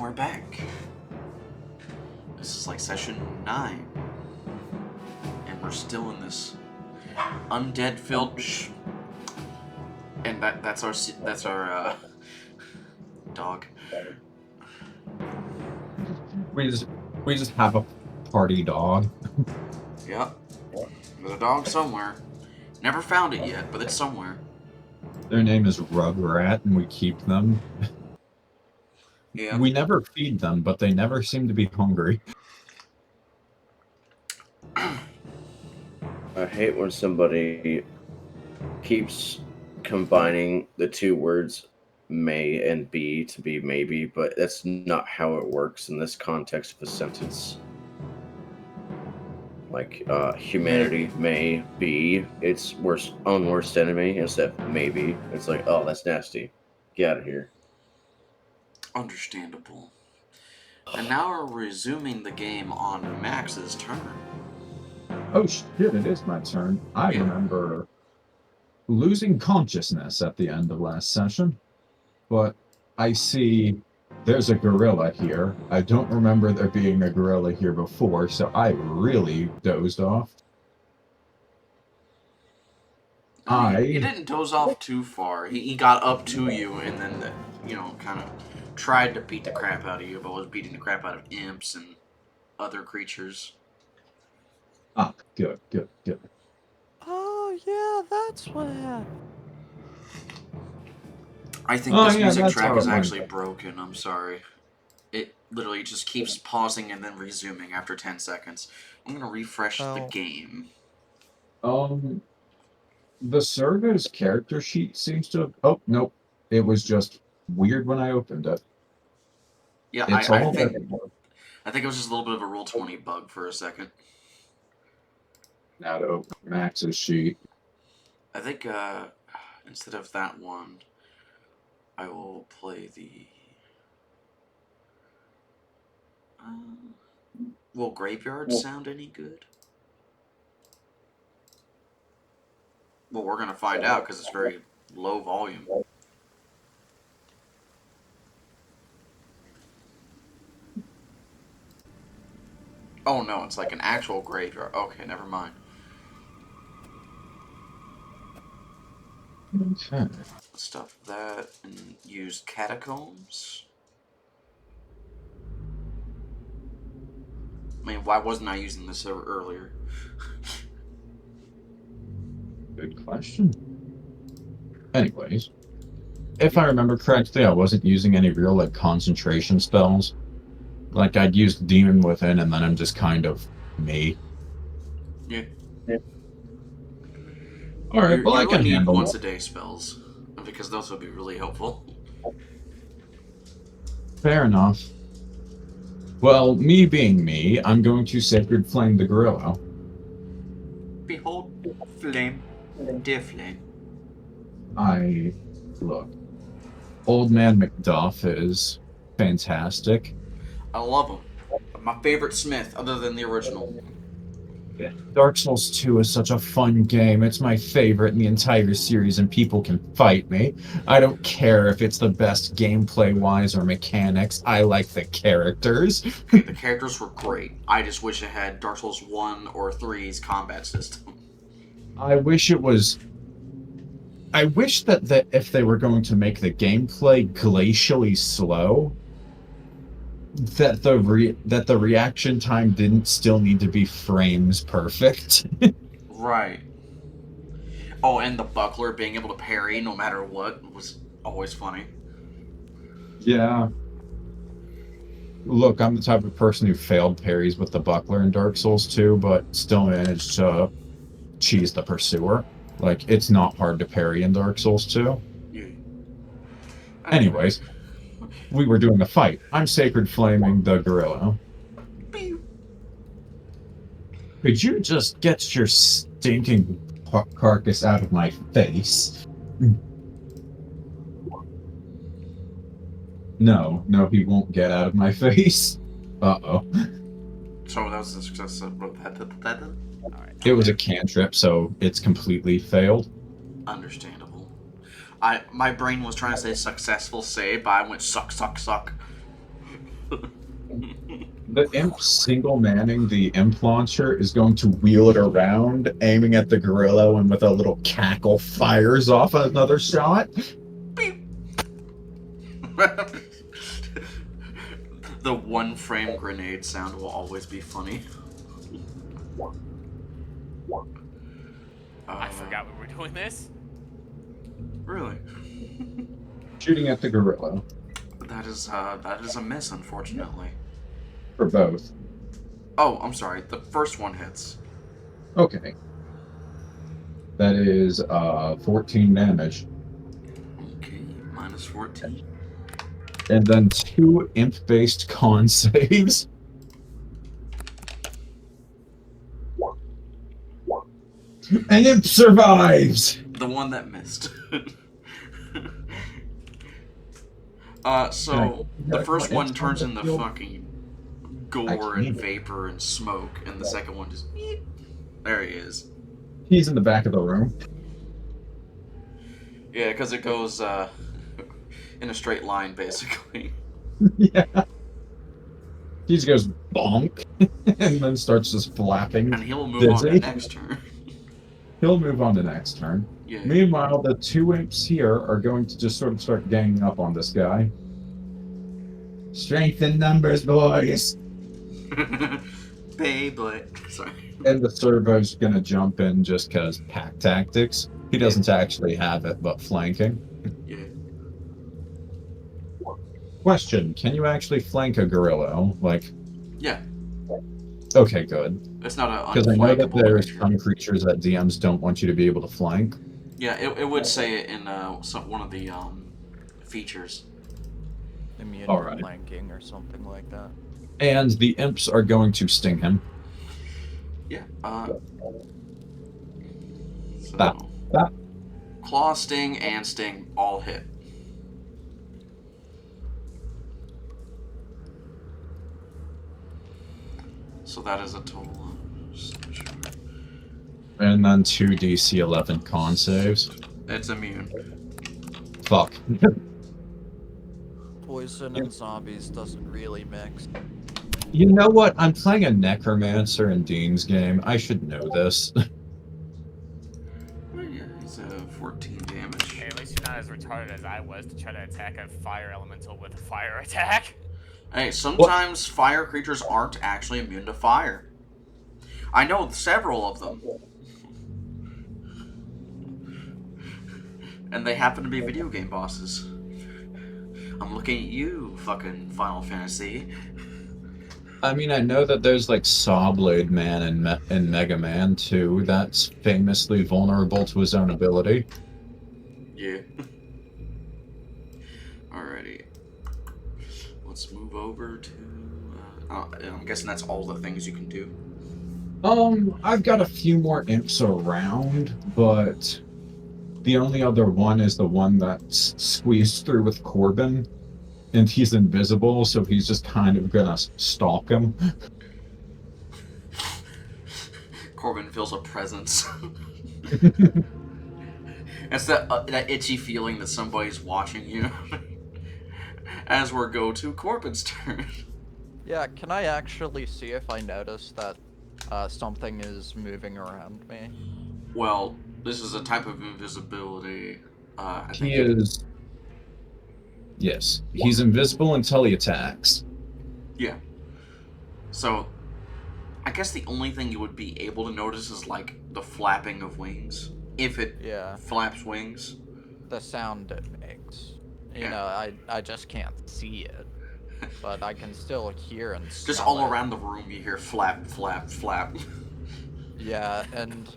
we're back. This is like session 9. And we're still in this undead filled and that's our dog. We just have a party dog. Yep. There's a dog somewhere. Never found it yet, but it's somewhere. Their name is Rugrat, and we keep them. Yeah. We never feed them, but they never seem to be hungry. I hate when somebody keeps combining the two words may and be to be maybe, but that's not how it works in this context of a sentence. Like, humanity may be its own worst enemy instead of maybe. It's like, oh, that's nasty. Get out of here. Understandable. And now we're resuming the game on Max's turn. Oh shit, it is my turn. I remember losing consciousness at the end of last session, but I see there's a gorilla here. I don't remember there being a gorilla here before, so I really dozed off. He didn't doze off too far. He got up to you and then, kind of tried to beat the crap out of you, but was beating the crap out of imps and other creatures. Ah, good. Oh, yeah, that's what happened. I think this music track is actually broken. I'm sorry. It literally just keeps pausing and then resuming after 10 seconds. I'm going to refresh the game. The server's character sheet seems to have... Oh, nope. It was just weird when I opened it. Yeah, I think it was just a little bit of a Roll20 bug for a second. Now to open Max's sheet. I think instead of that one, I will play the... will Graveyard sound any good? Well, we're going to find out because it's very low volume. Oh no, it's like an actual graveyard. Okay, never mind. Okay. Stuff that and use catacombs. I mean, why wasn't I using this earlier? Good question. Anyways, if I remember correctly, I wasn't using any real concentration spells. Like, I'd used Demon Within, and then I'm just kind of me. Yeah. Alright, well, I can handle once a day spells, because those would be really helpful. Fair enough. Well, me being me, I'm going to Sacred Flame the gorilla. Behold, flame, dear flame. Look. Old Man Macduff is fantastic. I love him. My favorite Smith, other than the original. Yeah. Dark Souls 2 is such a fun game. It's my favorite in the entire series, and people can fight me. I don't care if it's the best gameplay-wise or mechanics. I like the characters. The characters were great. I just wish it had Dark Souls 1 or 3's combat system. I wish it was... I wish that if they were going to make the gameplay glacially slow, that the reaction time didn't still need to be frames perfect. Right. Oh, and the buckler being able to parry no matter what was always funny. Yeah. Look, I'm the type of person who failed parries with the buckler in Dark Souls 2, but still managed to cheese the pursuer. Like, it's not hard to parry in Dark Souls 2. Yeah. Anyways, we were doing a fight. I'm Sacred Flaming the gorilla. Could you just get your stinking carcass out of my face? No, he won't get out of my face. Uh-oh. So that was a success of that. Alright. It was a cantrip, so it's completely failed. Understandable. My brain was trying to say successful save, but I went suck. The imp single manning the imp launcher is going to wheel it around, aiming at the gorilla, and with a little cackle fires off another shot. The one frame grenade sound will always be funny. I forgot we were doing this. Really? Shooting at the gorilla. That is a miss, unfortunately. For both. Oh, I'm sorry. The first one hits. Okay. That is 14 damage. Okay, minus 14. And then 2 imp-based con saves. An imp survives! The one that missed. So the first one turns into fucking gore and vapor and smoke, and the second one just there he is. He's in the back of the room. Yeah, because it goes in a straight line, basically. Yeah. He just goes bonk, and then starts just flapping. And he'll move on to next turn. He'll move on to next turn. Yeah. Meanwhile, the 2 imps here are going to just sort of start ganging up on this guy. Strength in numbers, boys! Beyblade. Sorry. And the servo's gonna jump in just because pack tactics. He doesn't actually have it, but flanking. Yeah. Question, can you actually flank a gorilla? Like, Yeah. okay, good. It's not a Because I know that unflankable there's creature. some creatures that DMs don't want you to be able to flank. Yeah, it would say it in one of the features. Immune All to right. flanking or something like that. And the imps are going to sting him. Yeah. So, That. claw, sting, and sting all hit. So that is a total of... And then 2 DC 11 con saves. It's immune. Fuck. Poison and zombies doesn't really mix. You know what? I'm playing a necromancer in Dean's game. I should know this. Well, yeah, he's 14 damage. Hey, at least you're not as retarded as I was to try to attack a fire elemental with a fire attack. Hey, sometimes fire creatures aren't actually immune to fire. I know several of them. And they happen to be video game bosses. I'm looking at you, fucking Final Fantasy. I mean, I know that there's like Sawblade Man and Mega Man 2 that's famously vulnerable to his own ability. Yeah. Alrighty. Let's move over to... I'm guessing that's all the things you can do. I've got a few more imps around, but the only other one is the one that's squeezed through with Qor'byn, and he's invisible, so he's just kind of gonna stalk him. Qor'byn feels a presence. It's that itchy feeling that somebody's watching you. As we go to Qor'byn's turn. Yeah, can I actually see if I notice that something is moving around me? Well, this is a type of invisibility. I think He is... Yes, he's invisible until he attacks. Yeah. So, I guess the only thing you would be able to notice is like the flapping of wings. If it Yeah, flaps wings. the sound it makes. You Yeah. know, I just can't see it, but I can still hear and Just smell all it. around the room you hear flap, flap, flap. Yeah, and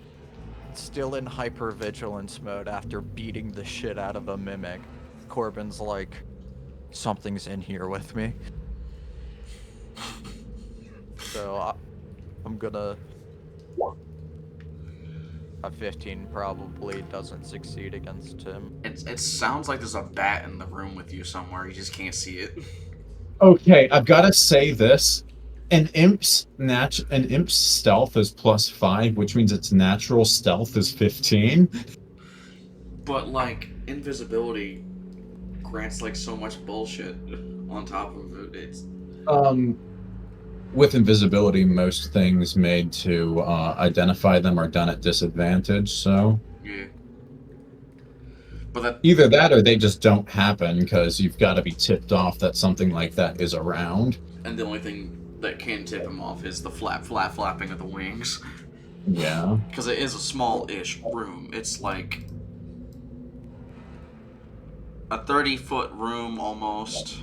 still in hypervigilance mode after beating the shit out of a mimic. Qor'byn's like, something's in here with me. So I'm gonna... A 15 probably doesn't succeed against him. It sounds like there's a bat in the room with you somewhere. You just can't see it. Okay, I've got to say this. An imp's stealth is +5, which means its natural stealth is 15. But like invisibility grants like so much bullshit on top of it. It's With invisibility, most things made to identify them are done at disadvantage, so Yeah. But that either that or they just don't happen because you've got to be tipped off that something like that is around. and the only thing that can tip him off is the flapping of the wings. Yeah. Because it is a small-ish room. It's like a 30-foot room almost.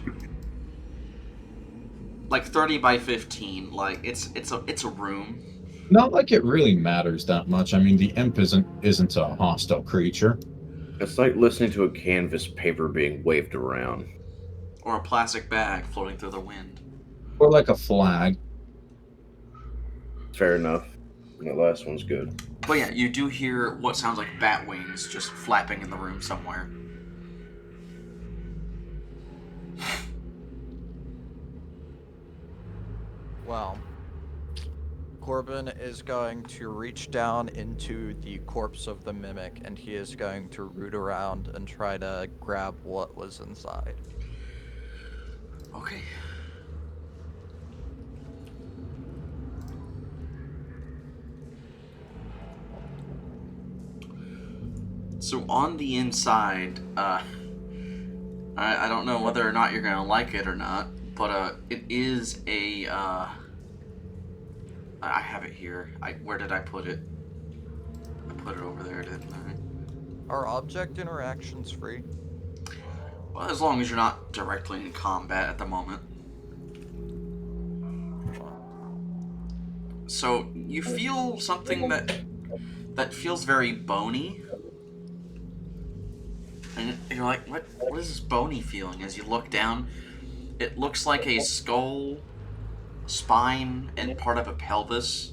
Like 30 by 15. Like it's a room. Not like it really matters that much. I mean, the imp isn't a hostile creature. It's like listening to a canvas paper being waved around. Or a plastic bag floating through the wind. Or like a flag. Fair enough. That last one's good. But yeah, you do hear what sounds like bat wings just flapping in the room somewhere. Well, Qor'byn is going to reach down into the corpse of the mimic, and he is going to root around and try to grab what was inside. Okay. So on the inside, I don't know whether or not you're gonna like it or not, but it is a I have it here. Where did I put it? I put it over there, didn't I? Are object interactions free? Well, as long as you're not directly in combat at the moment. So you feel something that feels very bony. And you're like, what is this bony feeling? As you look down, it looks like a skull, spine, and part of a pelvis.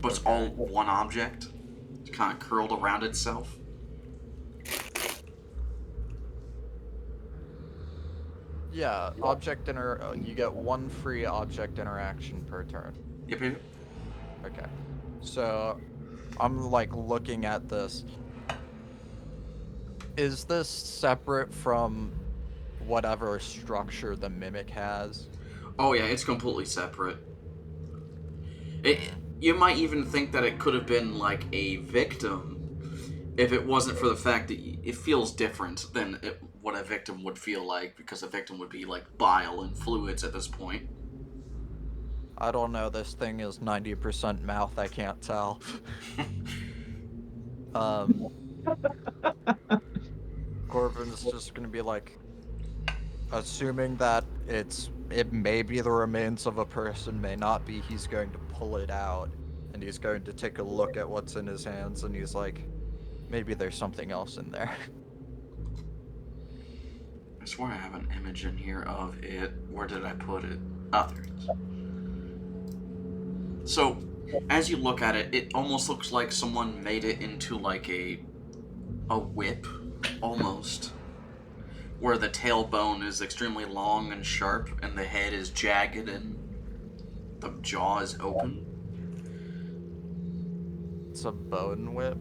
But it's all one object. It's kind of curled around itself. Yeah, you get one free object interaction per turn. Yep. Okay. So, I'm like looking at this. Is this separate from whatever structure the mimic has? Oh yeah, it's completely separate. You might even think that it could have been like a victim if it wasn't for the fact that it feels different than what a victim would feel like, because a victim would be like bile and fluids at this point. I don't know, this thing is 90% mouth, I can't tell. Qor'byn's just gonna be like, assuming that it may be the remains of a person, may not be, he's going to pull it out, and he's going to take a look at what's in his hands, and he's like, maybe there's something else in there. I swear I have an image in here of it. Where did I put it? Oh, there it is. So, as you look at it, it almost looks like someone made it into like a whip, almost. Where the tailbone is extremely long and sharp, and the head is jagged, and the jaw is open. It's a bone whip?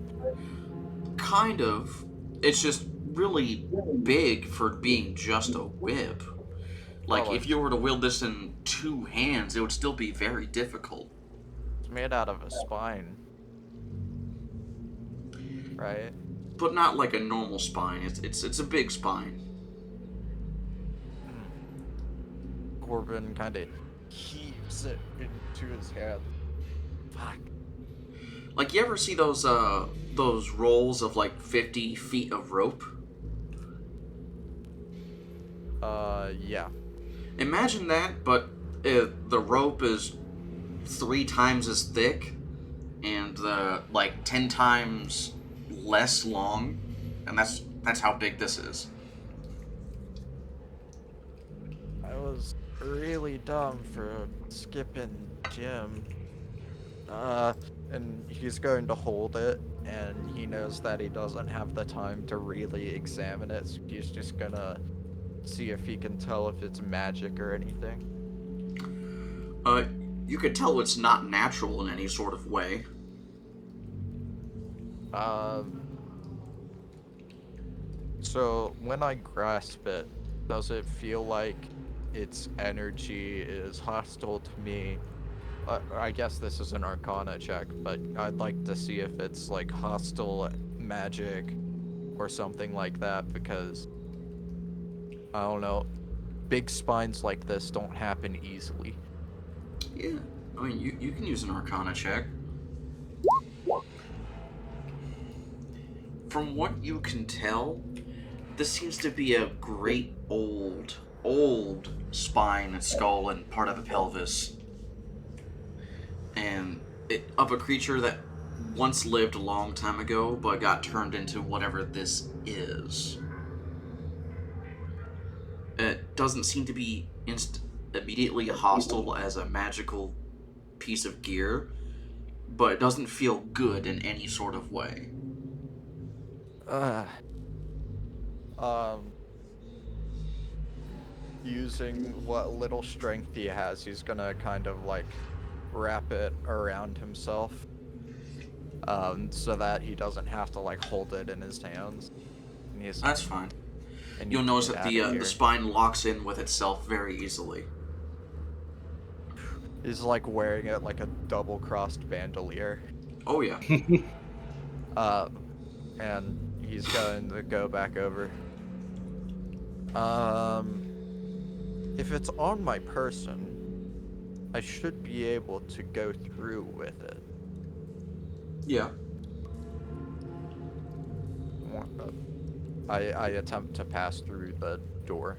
Kind of. It's just really big for being just a whip. Like, if you were to wield this in two hands, it would still be very difficult. It's made out of a spine. Right? But not like a normal spine. It's a big spine. Qor'byn kind of heaves it into his hand. Fuck. Like, you ever see those rolls of like 50 feet of rope? Yeah. Imagine that, but the rope is 3 times as thick and like 10 times less long, and that's how big this is. I was really dumb for skipping gym. And he's going to hold it, and he knows that he doesn't have the time to really examine it, so he's just gonna see if he can tell if it's magic or anything. You could tell it's not natural in any sort of way. So when I grasp it, does it feel like its energy is hostile to me. I guess this is an Arcana check, but I'd like to see if it's like hostile magic or something like that, because I don't know, big spines like this don't happen easily. Yeah, I mean, you can use an Arcana check. From what you can tell, this seems to be a great old spine and skull and part of a pelvis. And of a creature that once lived a long time ago, but got turned into whatever this is. It doesn't seem to be immediately hostile as a magical piece of gear, but it doesn't feel good in any sort of way. Using what little strength he has, he's gonna kind of like wrap it around himself, so that he doesn't have to like hold it in his hands. And That's fine. and You'll you notice get that out of the here. spine locks in with itself very easily. He's like wearing it like a double-crossed bandolier. Oh yeah. And he's going to go back over. If it's on my person, I should be able to go through with it. Yeah. I attempt to pass through the door.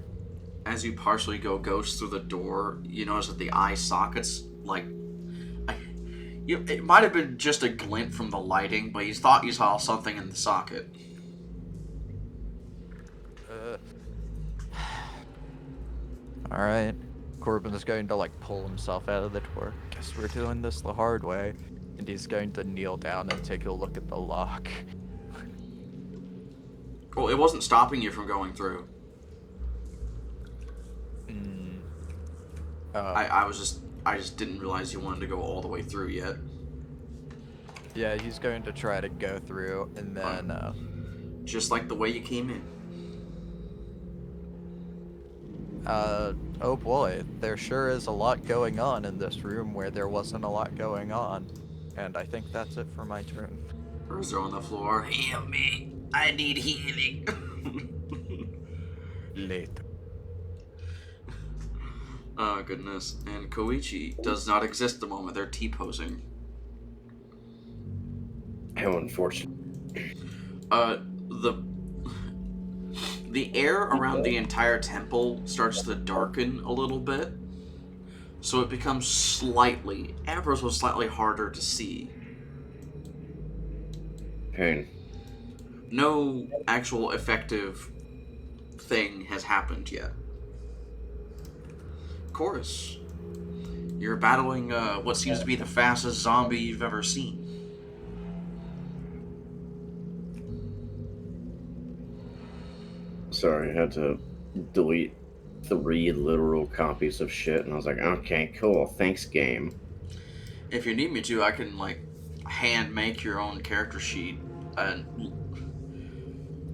As you partially go ghost through the door, you notice that the eye sockets, like, it might have been just a glint from the lighting, but you thought you saw something in the socket. Alright. Qor'byn is going to like pull himself out of the door. Guess we're doing this the hard way. And he's going to kneel down and take a look at the lock. Well, it wasn't stopping you from going through. I just didn't realize you wanted to go all the way through yet. Yeah, he's going to try to go through, and then, Just like the way you came in. oh boy, there sure is a lot going on in this room where there wasn't a lot going on. And I think that's it for my turn. Erza on the floor. Heal me. I need healing. Later. Oh, goodness. And Koichi does not exist the moment they're T-posing. How unfortunate. The air around the entire temple starts to darken a little bit, so it becomes slightly, ever so slightly harder to see. Pain. No actual effective thing has happened yet. Chorus, you're battling what seems to be the fastest zombie you've ever seen. Sorry, I had to delete 3 literal copies of shit, and I was like, okay, cool, thanks, game. If you need me to, I can, like, hand make your own character sheet.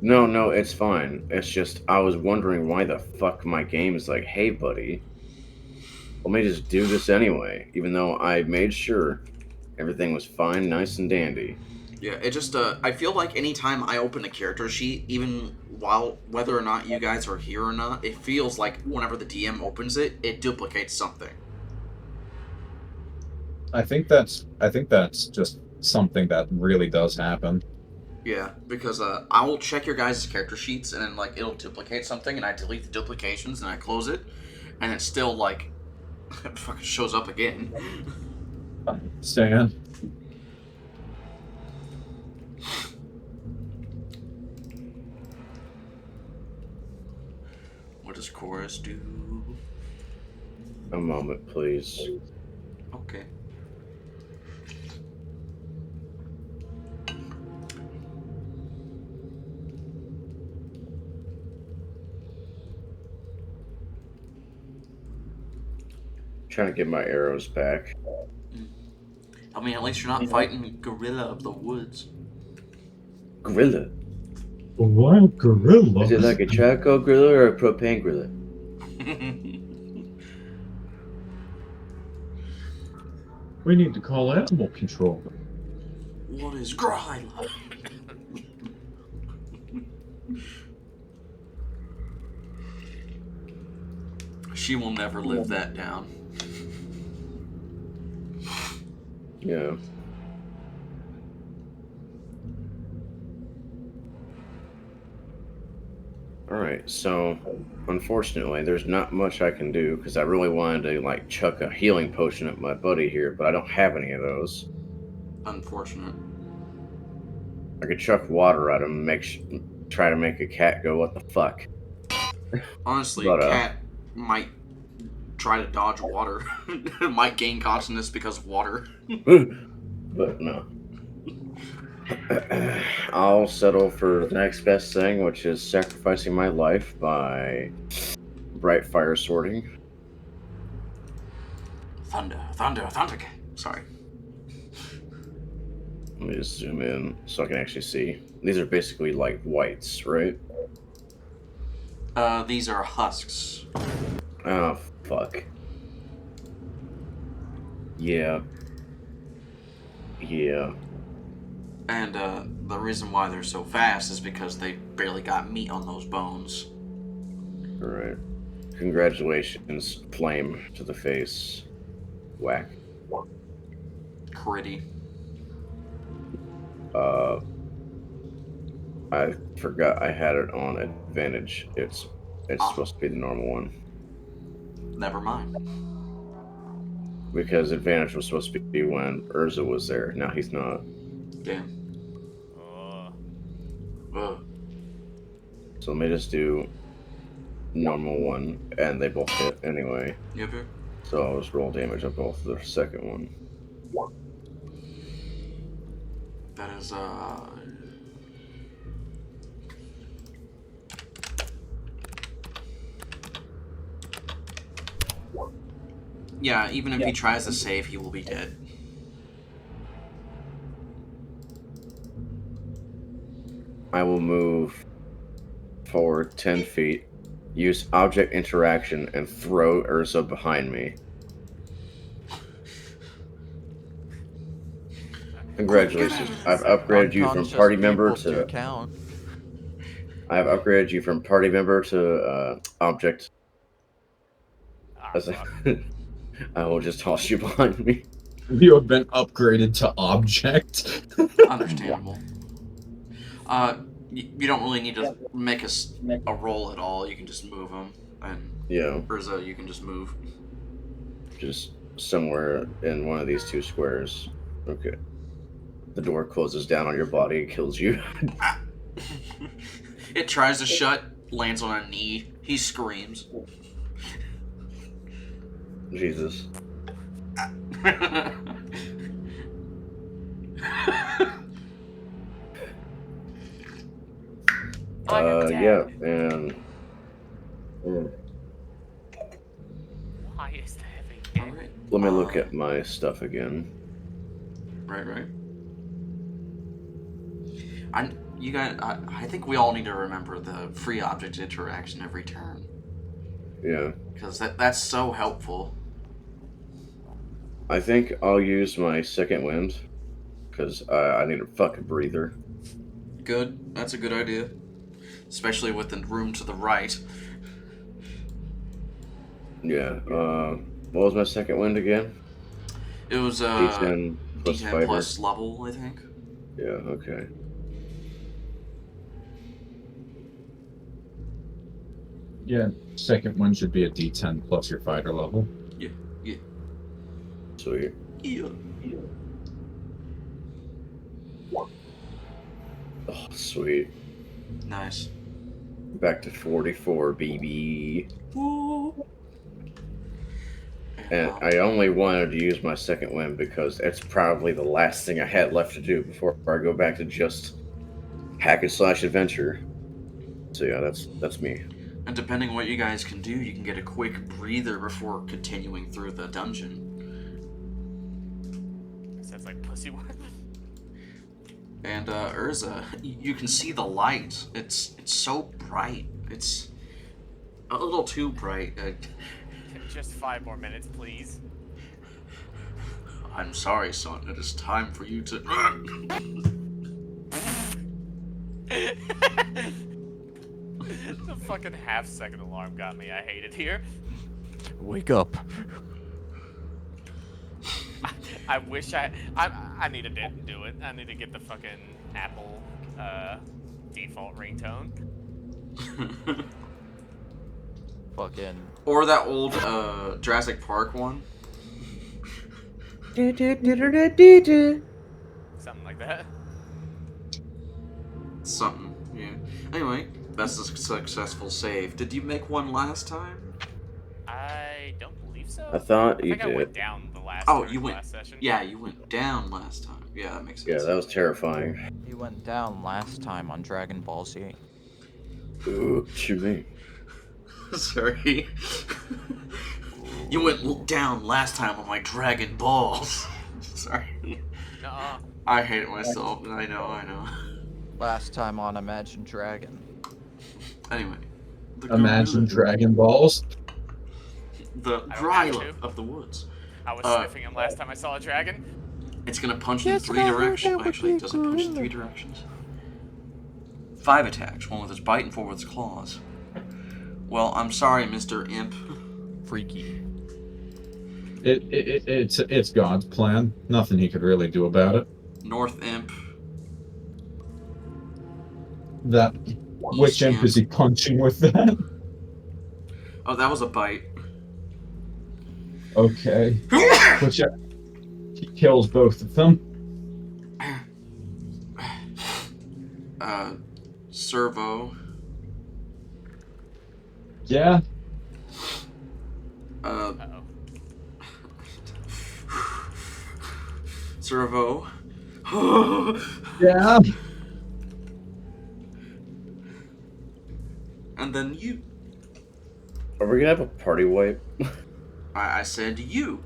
No, it's fine. It's just, I was wondering why the fuck my game is like, hey, buddy, let me just do this anyway, even though I made sure everything was fine, nice, and dandy. Yeah, it just, I feel like anytime I open a character sheet, even whether or not you guys are here or not, it feels like whenever the DM opens it, it duplicates something. I think that's just something that really does happen. Yeah, because I will check your guys' character sheets, and then, like, it'll duplicate something, and I delete the duplications, and I close it, and it still, like, fucking shows up again. Stan. What does Chorus do? A moment, please. Okay. Trying to get my arrows back. I mean, at least you're not fighting gorilla of the woods. Gorilla? What gorilla? Is it like a charcoal gorilla or a propane gorilla? We need to call animal control. What is Gryla? She will never live that down. Yeah. Alright, so unfortunately there's not much I can do because I really wanted to like chuck a healing potion at my buddy here, but I don't have any of those. Unfortunate. I could chuck water at him and try to make a cat go, what the fuck? Honestly, But, Cat might try to dodge water. Might gain consciousness because of water. but no. I'll settle for the next best thing, which is sacrificing my life by bright fire sorting. Thunder. Sorry. Let me just zoom in so I can actually see. These are basically like whites, right? These are husks. Oh, fuck. Yeah. Yeah. And, the reason why they're so fast is because they barely got meat on those bones. Alright. Congratulations, flame to the face. Whack. Critty. I forgot I had it on advantage. It's Ah. supposed to be the normal one. Never mind. Because advantage was supposed to be when Erza was there. Now he's not. Damn. Ugh. So let me just do normal one, and they both hit anyway. You up here? So I'll just roll damage on both the second one. That is, yeah, even if he tries to save, he will be dead. I will move forward 10 feet, use object interaction, and throw Erza behind me. Congratulations. I've upgraded you from party member to... Count. I have upgraded you from party member to object. I will just toss you behind me. You have been upgraded to object. Understandable. You don't really need to make a roll at all. You can just move him, and Yeah. Erza, you can just move. Just somewhere in one of these two squares. Okay. The door closes down on your body and kills you. It tries to shut, lands on a knee. He screams. Jesus. Yeah, and... Why is the heavy? Alright. Let me look at my stuff again. Right. I think we all need to remember the free object interaction every turn. Yeah. Because that's so helpful. I think I'll use my second wind, because I need a fucking breather. Good. That's a good idea. Especially with the room to the right. Yeah, what was my second wind again? It was, D10 plus D10 fiber. plus level, I think. Yeah, okay. Yeah, second one should be a D10 plus your fighter level. Yeah. Sweet. Yeah. Oh, sweet. Nice. Back to 44, baby. Woo. And I only wanted to use my second wind because it's probably the last thing I had left to do before I go back to just hack and slash adventure. So yeah, that's me. And depending on what you guys can do, you can get a quick breather before continuing through the dungeon. Sounds like pussy work. And Erza, you can see the light. It's so bright. It's a little too bright. Just 5 more minutes, please. I'm sorry, son. It is time for you to. The fucking half-second alarm got me. I hate it here. Wake up. I wish I need to do it. I need to get the fucking Apple default ringtone. Fucking. Or that old Jurassic Park one. Something like that. Something, yeah. Anyway, that's a successful save. Did you make one last time? I don't believe so. I thought you think I went did. down the last. Oh, turn you of went. last session. Yeah, you went down last time. Yeah, that makes Yeah, sense. that was terrifying. He went down last time on Dragon Ball Z. Ooh, what you mean? Sorry. You went down last time on my Dragon Balls. Sorry. Nuh-uh. I hate myself. I know. Last time on Imagine Dragon. Anyway. the Imagine gorilla. Dragon Balls. The I don't Gryla have to. of the woods. I was sniffing him last time I saw a dragon. It's gonna punch in 3 directions. Actually, it doesn't punch in 3 directions. 5 attacks, 1 with its bite and 4 with its claws. Well, I'm sorry, Mr. Imp. Freaky. It's God's plan. Nothing he could really do about it. North Imp. That which imp is he punching with that? Oh, that was a bite. Okay. Which he kills both of them. Servo. Yeah. Uh-oh. Servo. Yeah. And then you. Are we gonna have a party wipe? I said you.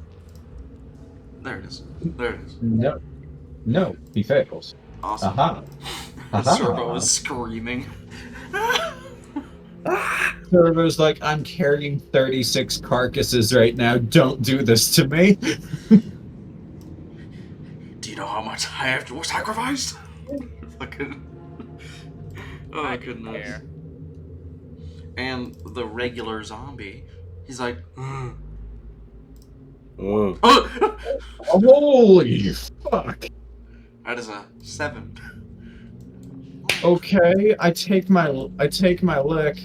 There it is. There it is. No. No, he fails. Awesome. Aha. Aha. Servo is screaming. Servo's like, I'm carrying 36 carcasses right now. Don't do this to me. Do you know how much I have to sacrifice? Fucking. Oh I my didn't goodness. care. And the regular zombie, he's like, Mm. oh! Holy fuck. That is a 7. Okay, I take my lick.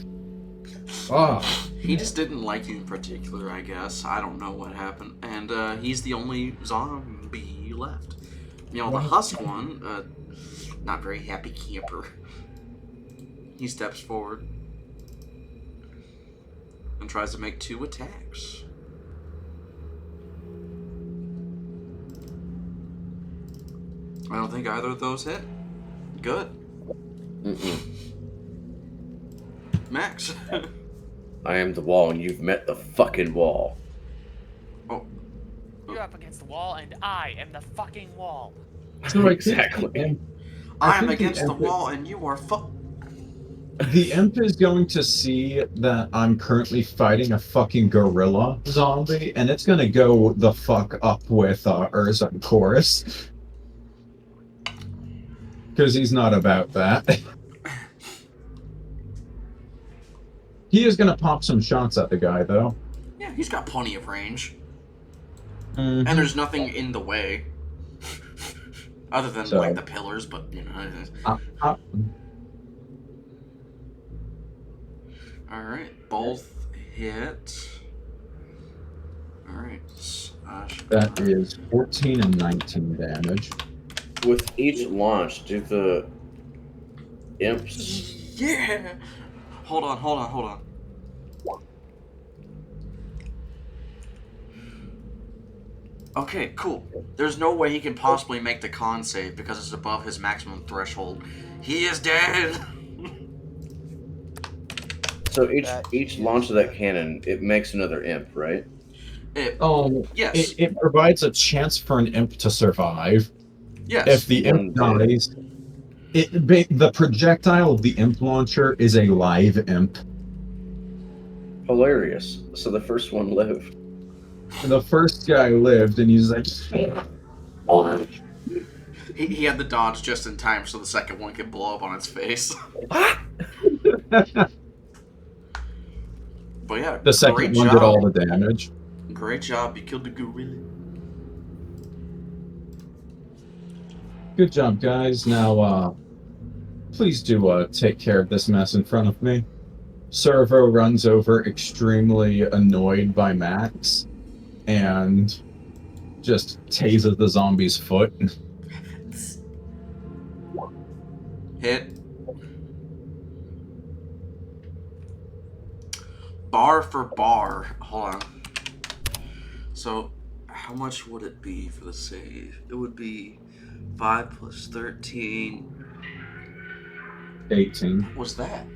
Ah. He just didn't like you in particular, I guess. I don't know what happened. And he's the only zombie left. You know, the husk one, not very happy camper. He steps forward and tries to make 2 attacks. I don't think either of those hit. Good. Mm-mm. Max. I am the wall, and you've met the fucking wall. Oh. You're up against the wall, and I am the fucking wall. So Exactly. I am think the against the imp- wall and you are The imp is going to see that I'm currently fighting a fucking gorilla zombie, and it's gonna go the fuck up with Erza and Corus. Because he's not about that. He is gonna pop some shots at the guy, though. Yeah, he's got plenty of range. Mhm. And there's nothing in the way. Other than, So- like, the pillars, but, you know. Alright, both hit. Alright. That is 14 and 19 damage. With each launch, do the imps... Yeah! Hold on. Okay, cool. There's no way he can possibly make the con save because it's above his maximum threshold. He is dead! So each launch of that cannon, it makes another imp, right? Yes. It provides a chance for an imp to survive. Yes. If the imp dies, the projectile of the imp launcher is a live imp. Hilarious. So the first one lived. The first guy lived, and he's like, He had the dodge just in time so the second one could blow up on its face. But yeah, the second one did all the damage. Great job, you killed the gorilla. Good job, guys. Now, please do take care of this mess in front of me. Servo runs over extremely annoyed by Max and just tases the zombie's foot. Hit. Bar for bar. Hold on. So, how much would it be for the save? It would be 5 plus 13. 18. What was that?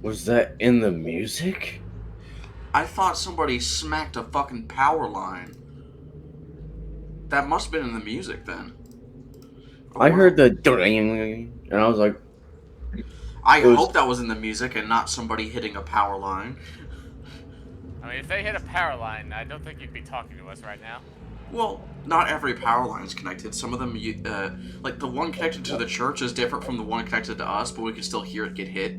Was that in the music? I thought somebody smacked a fucking power line. That must have been in the music then. I heard the ding, and I was like, I hope that was in the music and not somebody hitting a power line. I mean, if they hit a power line, I don't think you'd be talking to us right now. Well, not every power line is connected. Some of them, like the one connected to the church is different from the one connected to us, but we can still hear it get hit.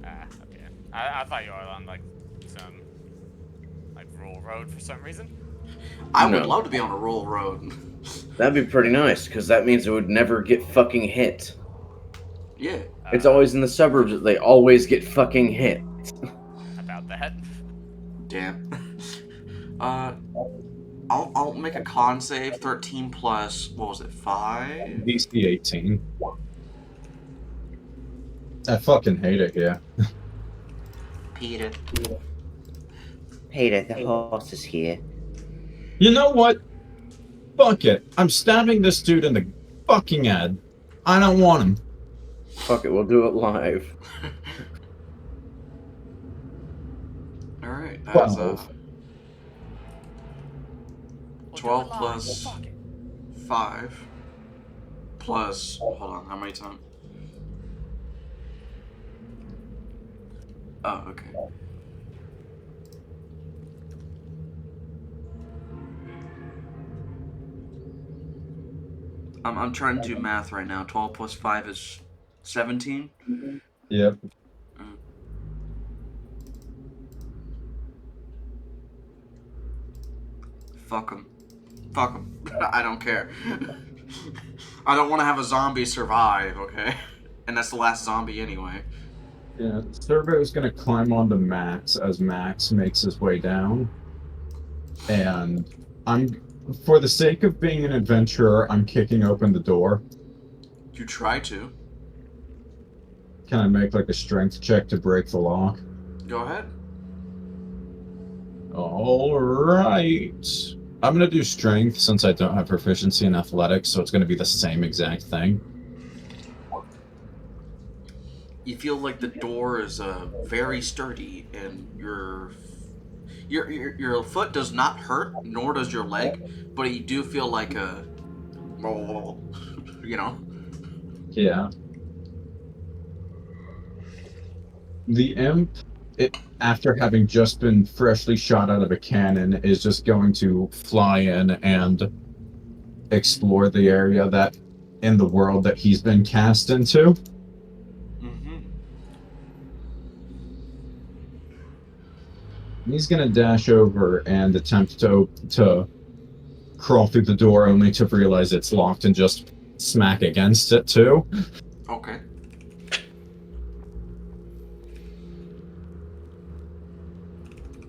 Okay. I thought you were on, like, some, like, rural road for some reason. I would love to be on a rural road. that'd be pretty nice, because that means it would never get fucking hit. Yeah. It's always in the suburbs that they always get fucking hit. About that. Damn. I'll make a con save. 13 plus, what was it, 5? DC 18. I fucking hate it here. Peter. Peter, the horse is here. You know what? Fuck it. I'm stabbing this dude in the fucking head. I don't want him. Fuck it, we'll do it live. Alright, that's 12 live. plus 5 plus, hold on, how many times? Oh, okay. I'm trying to do math right now. 12 plus 5 is 17? Yep. Fuck him. Fuck him. I don't care. I don't want to have a zombie survive, okay? And that's the last zombie anyway. Yeah, Servo's gonna climb onto Max as Max makes his way down. And for the sake of being an adventurer, I'm kicking open the door. You try to. Can I make like a strength check to break the lock? Go ahead. Alright. I'm gonna do strength since I don't have proficiency in athletics, so it's gonna be the same exact thing. You feel like the door is very sturdy, and your foot does not hurt, nor does your leg, but you do feel like a, you know. Yeah. The imp, after having just been freshly shot out of a cannon, is just going to fly in and explore the area that in the world that he's been cast into. He's gonna dash over and attempt to crawl through the door, only to realize it's locked and just smack against it too. Okay.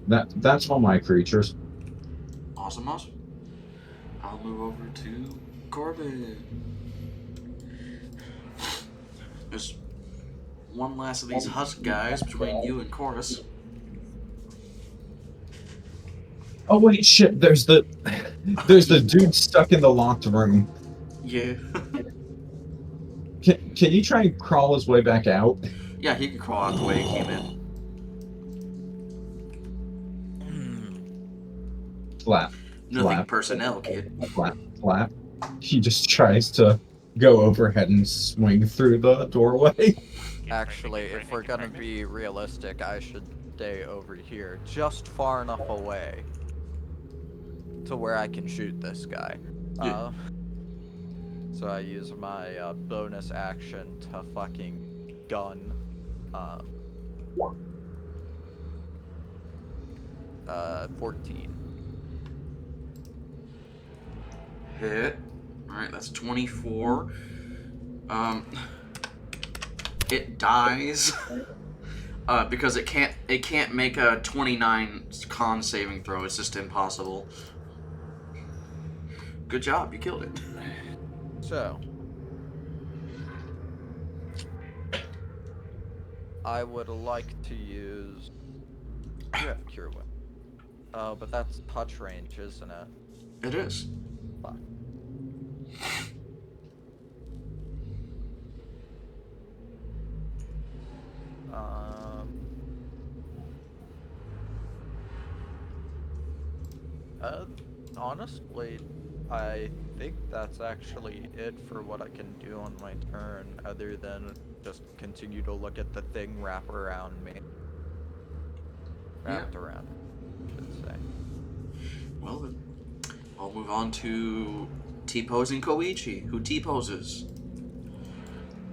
That's all my creatures. Awesome. I'll move over to Qor'byn. There's one last of these husk guys between you and Corus. Oh wait, shit! There's the dude stuck in the locked room. Yeah. Can you try and crawl his way back out? Yeah, he could crawl out the way he came in. Flap. Nothing Flap. personnel, kid. Flap. Flap. He just tries to go overhead and swing through the doorway. Actually, if we're gonna be realistic, I should stay over here, just far enough away to where I can shoot this guy. Yeah. So I use my bonus action to fucking gun. 14. Hit. Alright, that's 24. It dies. Because it can't make a 29 con saving throw. It's just impossible. Good job, you killed it. So, I would like to use. You have Cure Wound. Oh, but that's touch range, isn't it? It is. Fuck. Honestly, I think that's actually it for what I can do on my turn, other than just continue to look at the thing wrap around me. Wrapped around, I should say. Well, then, I'll move on to T-posing Koichi, who T-poses.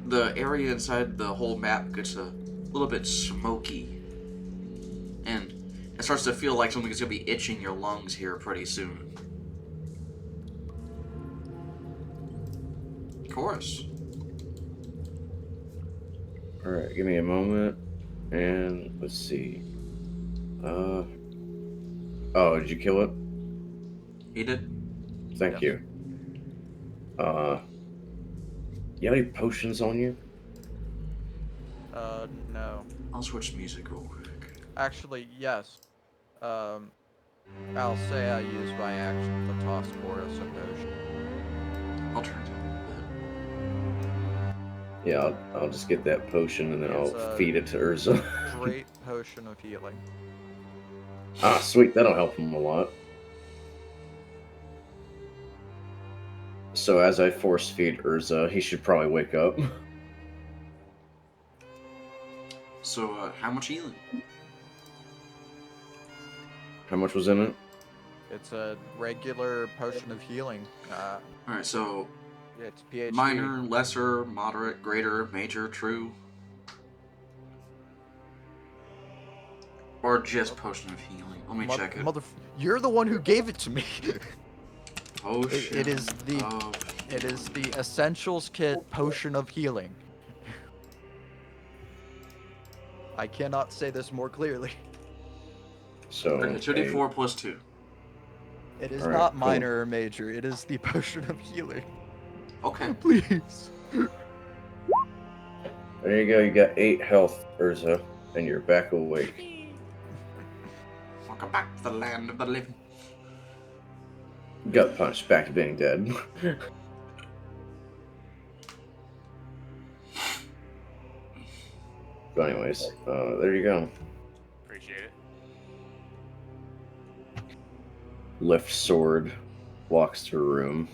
The area inside the whole map gets a little bit smoky. And it starts to feel like something's going to be itching your lungs here pretty soon. Chorus. Alright, give me a moment. And let's see. Oh, did you kill it? He did. Thank you. You have any potions on you? No. I'll switch music real quick. Actually, yes. I'll say I use my action to toss Corus a potion. I'll turn it a Yeah, I'll just get that potion and then It's I'll a feed it to Erza. Great potion of healing. Ah, sweet, that'll help him a lot. So as I force feed Erza, he should probably wake up. So, how much healing? How much was in it? It's a regular potion of healing. Alright, so It's PhD. minor, lesser, moderate, greater, major, true. Or just potion of healing. Let me check it. You're the one who gave it to me. Potion it is the of it is the essentials kit potion of healing. I cannot say this more clearly. So Okay, 2d4 plus 2. It is Alright, not cool. minor or major. It is the potion of healing. Okay. Please. there you go. You got 8 health, Erza, and you're back awake. Welcome back to the land of the living. Gut punch, back to being dead. But anyways, there you go. Appreciate it. Lift sword, walks through room.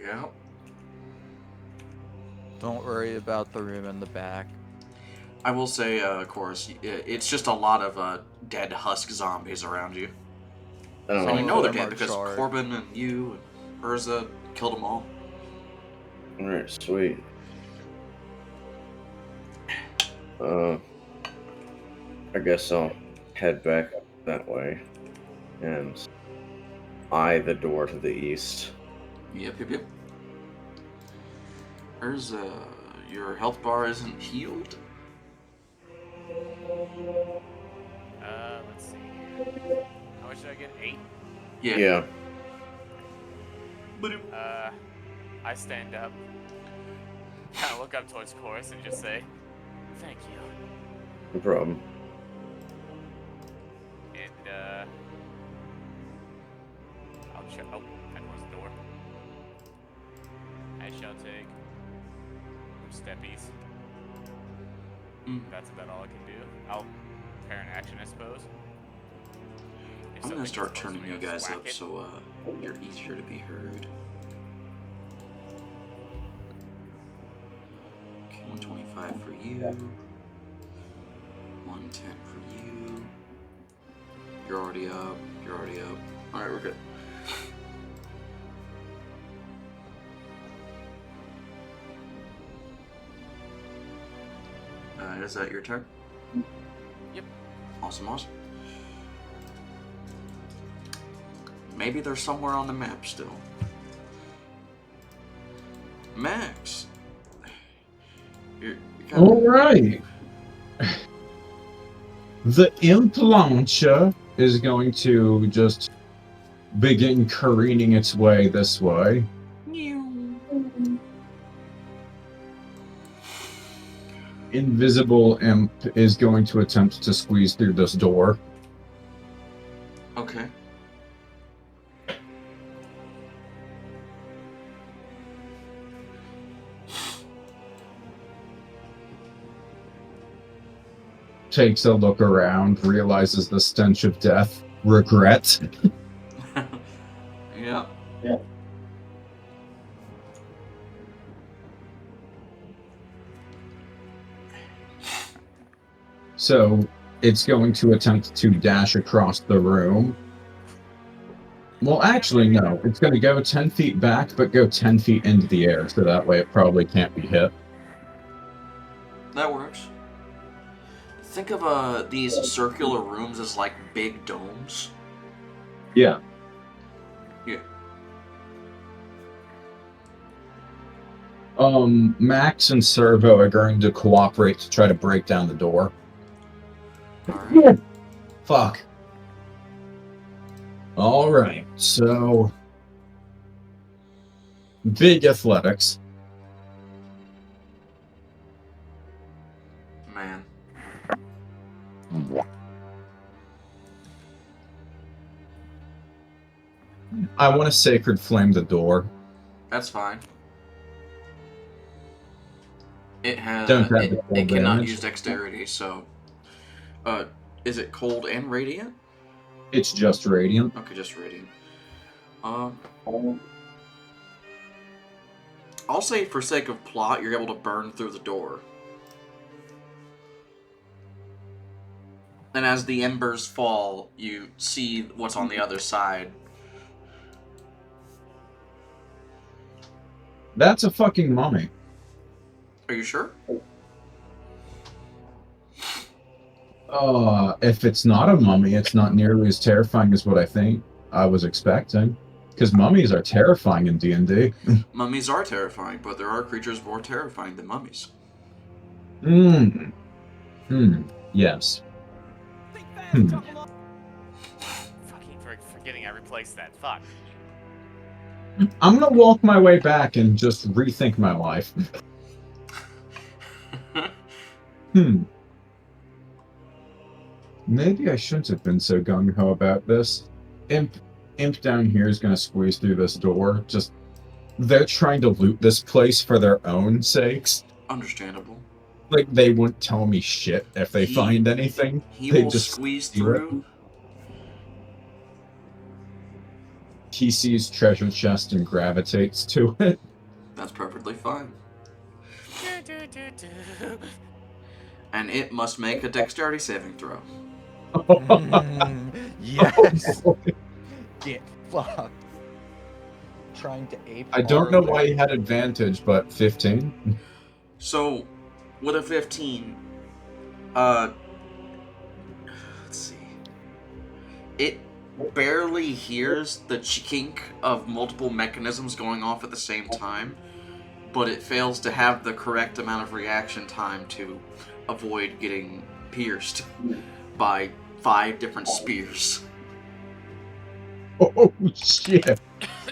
Yep. Don't worry about the room in the back. I will say, of course, it's just a lot of dead husk zombies around you. I don't And you know. know they're them dead are because charred. Qor'byn and you and Erza killed them all. Alright, sweet. I guess I'll head back that way and eye the door to the east. Yep. Erza, your health bar isn't healed? Let's see here. How much did I get? 8? Yeah. I stand up, kind of look up towards Chorus and just say, "Thank you." No problem. And I'll check. Oh, I closed the door. I shall take some steppies. That's about all I can do. I'll prepare an action, I suppose. If I'm gonna think start it's turning you supposed to guys whack up it. so you're easier to be heard. Okay, 125 for you. 110 for you. You're already up. You're already up. Alright, we're good. Is that your turn? Yep. Awesome, awesome. Maybe they're somewhere on the map still. Max! You're kinda... Alright. The imp launcher is going to just begin careening its way this way. Invisible imp is going to attempt to squeeze through this door. Okay. Takes a look around, realizes the stench of death, regret. Yeah. So it's going to attempt to dash across the room. Well, actually, no. It's going to go 10 feet back, but go 10 feet into the air, so that way it probably can't be hit. That works. Think of these circular rooms as like big domes. Yeah. Yeah. Max and Servo are going to cooperate to try to break down the door. Alright. Fuck. Alright, so... Big athletics. Man. I want to Sacred Flame the door. That's fine. It has Don't have the it full cannot damage. use dexterity, so is it cold and radiant? It's just radiant. Okay, just radiant. I'll say for sake of plot, you're able to burn through the door. And as the embers fall, you see what's on the other side. That's a fucking mummy. Are you sure? If it's not a mummy, it's not nearly as terrifying as what I was expecting. Because mummies are terrifying in D&D. Mummies are terrifying, but there are creatures more terrifying than mummies. Yes. Fucking forgetting I replaced that. Fuck. I'm gonna walk my way back and just rethink my life. Maybe I shouldn't have been so gung-ho about this. Imp down here is gonna squeeze through this door. They're trying to loot this place for their own sakes. Understandable. Like, they wouldn't tell me shit if they find anything. He They will just squeeze steal it. through. He sees treasure chest and gravitates to it. That's perfectly fine. And it must make a dexterity saving throw. Yes. Oh, Get fucked. Trying to ape. I don't know our why he had advantage, but 15. So, with a 15, let's see. It barely hears the chink of multiple mechanisms going off at the same time, but it fails to have the correct amount of reaction time to avoid getting pierced by 5 different spears. Oh, shit.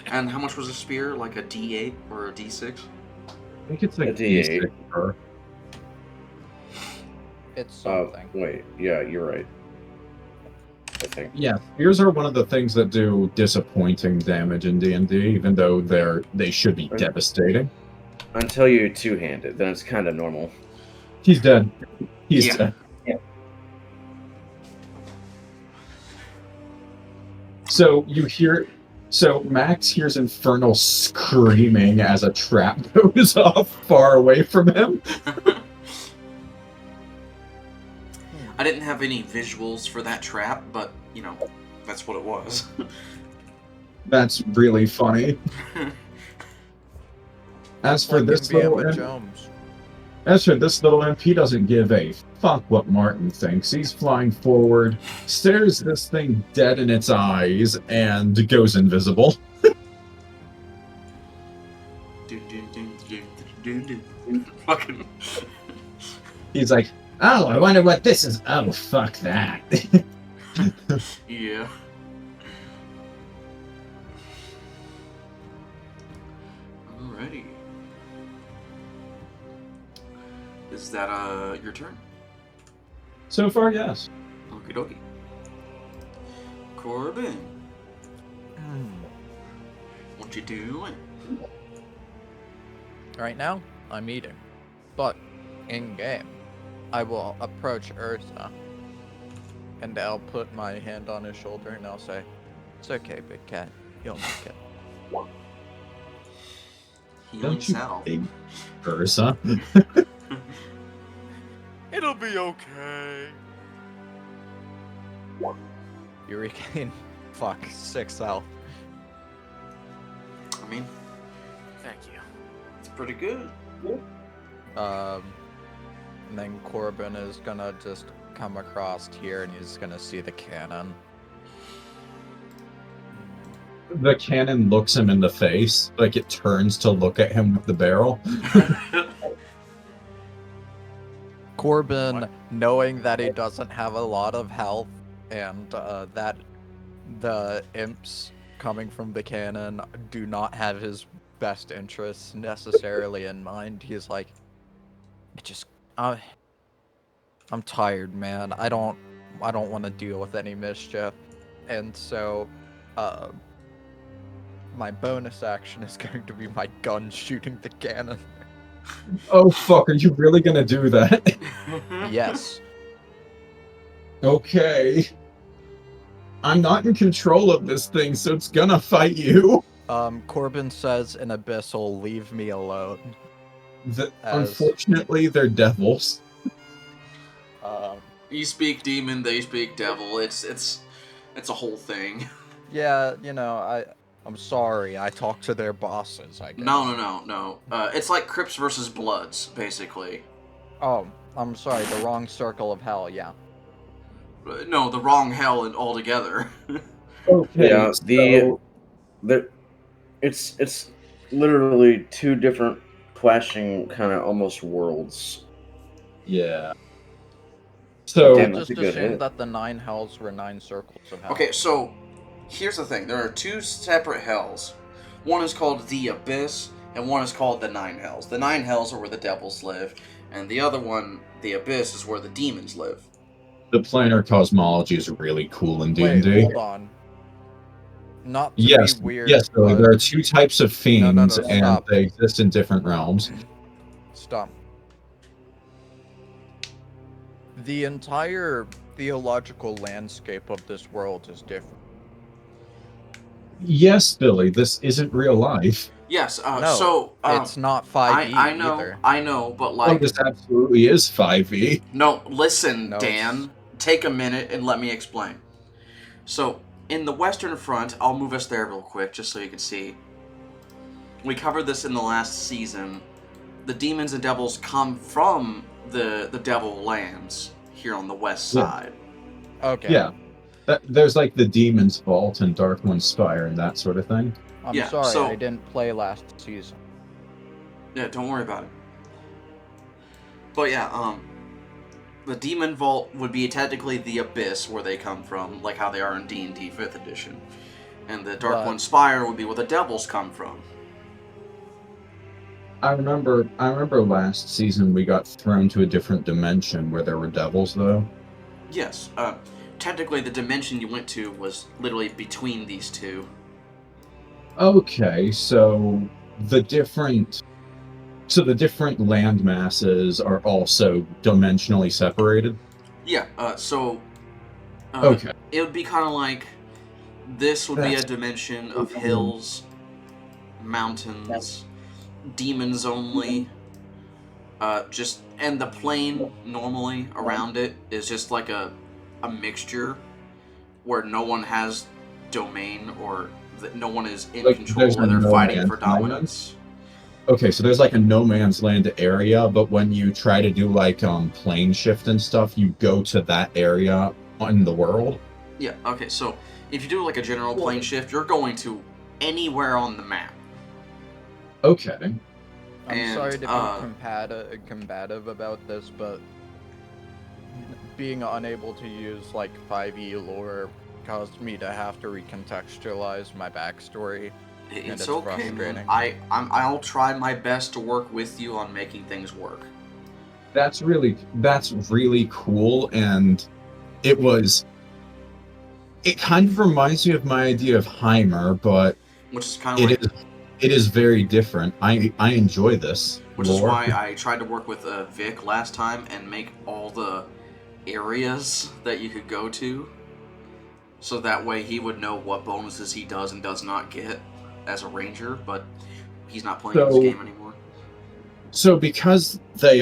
And how much was a spear? Like a D8 or a D6? I think it's like A D8. D6 per. It's something. Wait, yeah, you're right. I think. Yeah, spears are one of the things that do disappointing damage in D&D, even though they should be devastating. Until you two-handed, then it's kind of normal. He's dead. He's Yeah. dead. So you hear. So Max hears Infernal screaming as a trap goes off far away from him. I didn't have any visuals for that trap, but, you know, that's what it was. That's really funny. As for this little imp, he doesn't give a fuck what Martin thinks. He's flying forward, stares this thing dead in its eyes, and goes invisible. Fucking. He's like, oh, I wonder what this is. Oh, fuck that. Yeah. Alrighty. Is that your turn? So far, yes. Okie dokie. Qor'byn, what you doing? Right now, I'm eating. But, in-game, I will approach Erza. And I'll put my hand on his shoulder and I'll say, "It's okay, big cat. You'll make it." Healing Don't you salve. big Erza? It'll be okay. You regain, 6 health. I mean, Thank you. it's pretty good. And then Qor'byn is gonna just come across here and he's gonna see the cannon. The cannon looks him in the face, like it turns to look at him with the barrel. Qor'byn, What? knowing that he doesn't have a lot of health and that the imps coming from the cannon do not have his best interests necessarily in mind, he's like, I'm tired, man. I don't want to deal with any mischief. And so, my bonus action is going to be my gun shooting the cannon. Oh, fuck, are you really gonna do that? Yes. Okay. I'm not in control of this thing, so it's gonna fight you. Qor'byn says in Abyssal, "Leave me alone." Unfortunately, they're devils. You speak demon, they speak devil. It's a whole thing. Yeah, you know, I'm sorry. I talk to their bosses, I guess. No. It's like Crips versus Bloods, basically. Oh, I'm sorry. The wrong circle of hell. Yeah. No, the wrong hell altogether. Okay. Yeah, so- it's literally two different clashing kind of almost worlds. Yeah. So Damn, Just that's a good assume hit. that the 9 hells were 9 circles of hell. Okay, so here's the thing. There are two separate hells. One is called the Abyss, and one is called the Nine Hells. The Nine Hells are where the devils live, and the other one, the Abyss, is where the demons live. the planar cosmology is really cool in Wait, D&D. hold on. Not to Yes, be weird. yes, Billy, but... there are two types of fiends, and stop. they exist in different realms. Stop. The entire theological landscape of this world is different. Yes, Billy, this isn't real life. Yes, No, so... it's not 5e I know, either. I know, but Oh, like... this absolutely is 5e. No, listen, No, Dan. Take a minute and let me explain. So, in the Western Front, I'll move us there real quick, just so you can see. We covered this in the last season. The demons and devils come from the devil lands here on the west side. Okay. Yeah. There's like the Demon's Vault and Dark One's Spire and that sort of thing. I'm Yeah, sorry, so- I didn't play last season. Yeah, don't worry about it. But yeah, the Demon Vault would be technically the Abyss where they come from, like how they are in D&D 5th edition. And the Dark But- One Spire would be where the devils come from. I remember last season we got thrown to a different dimension where there were devils, though. Yes, technically the dimension you went to was literally between these two. Okay, so the different land masses are also dimensionally separated. Yeah, so... Okay. It would be kind of like... This would be a That's- dimension of hills, mountains, demons only. And the plane normally around it is just like a mixture where no one has domain or that no one is in Like, control there's or a they're no fighting man's for dominance. Okay, so there's like a no man's land area, but when you try to do like plane shift and stuff, you go to that area in the world. Yeah, okay, so if you do like a general plane shift, you're going to anywhere on the map. Okay. I'm And, sorry to be combative about this, but being unable to use like 5e lore caused me to have to recontextualize my backstory. It's it's okay, frustrating. man. I'll try my best to work with you on making things work. That's really cool, and it kind of reminds me of my idea of Heimer, but Which is kind of like, it is very different. I enjoy this which lore. is why I tried to work with Vic last time and make all the areas that you could go to, so that way he would know what bonuses he does and does not get as a ranger, but he's not playing this game anymore. So because they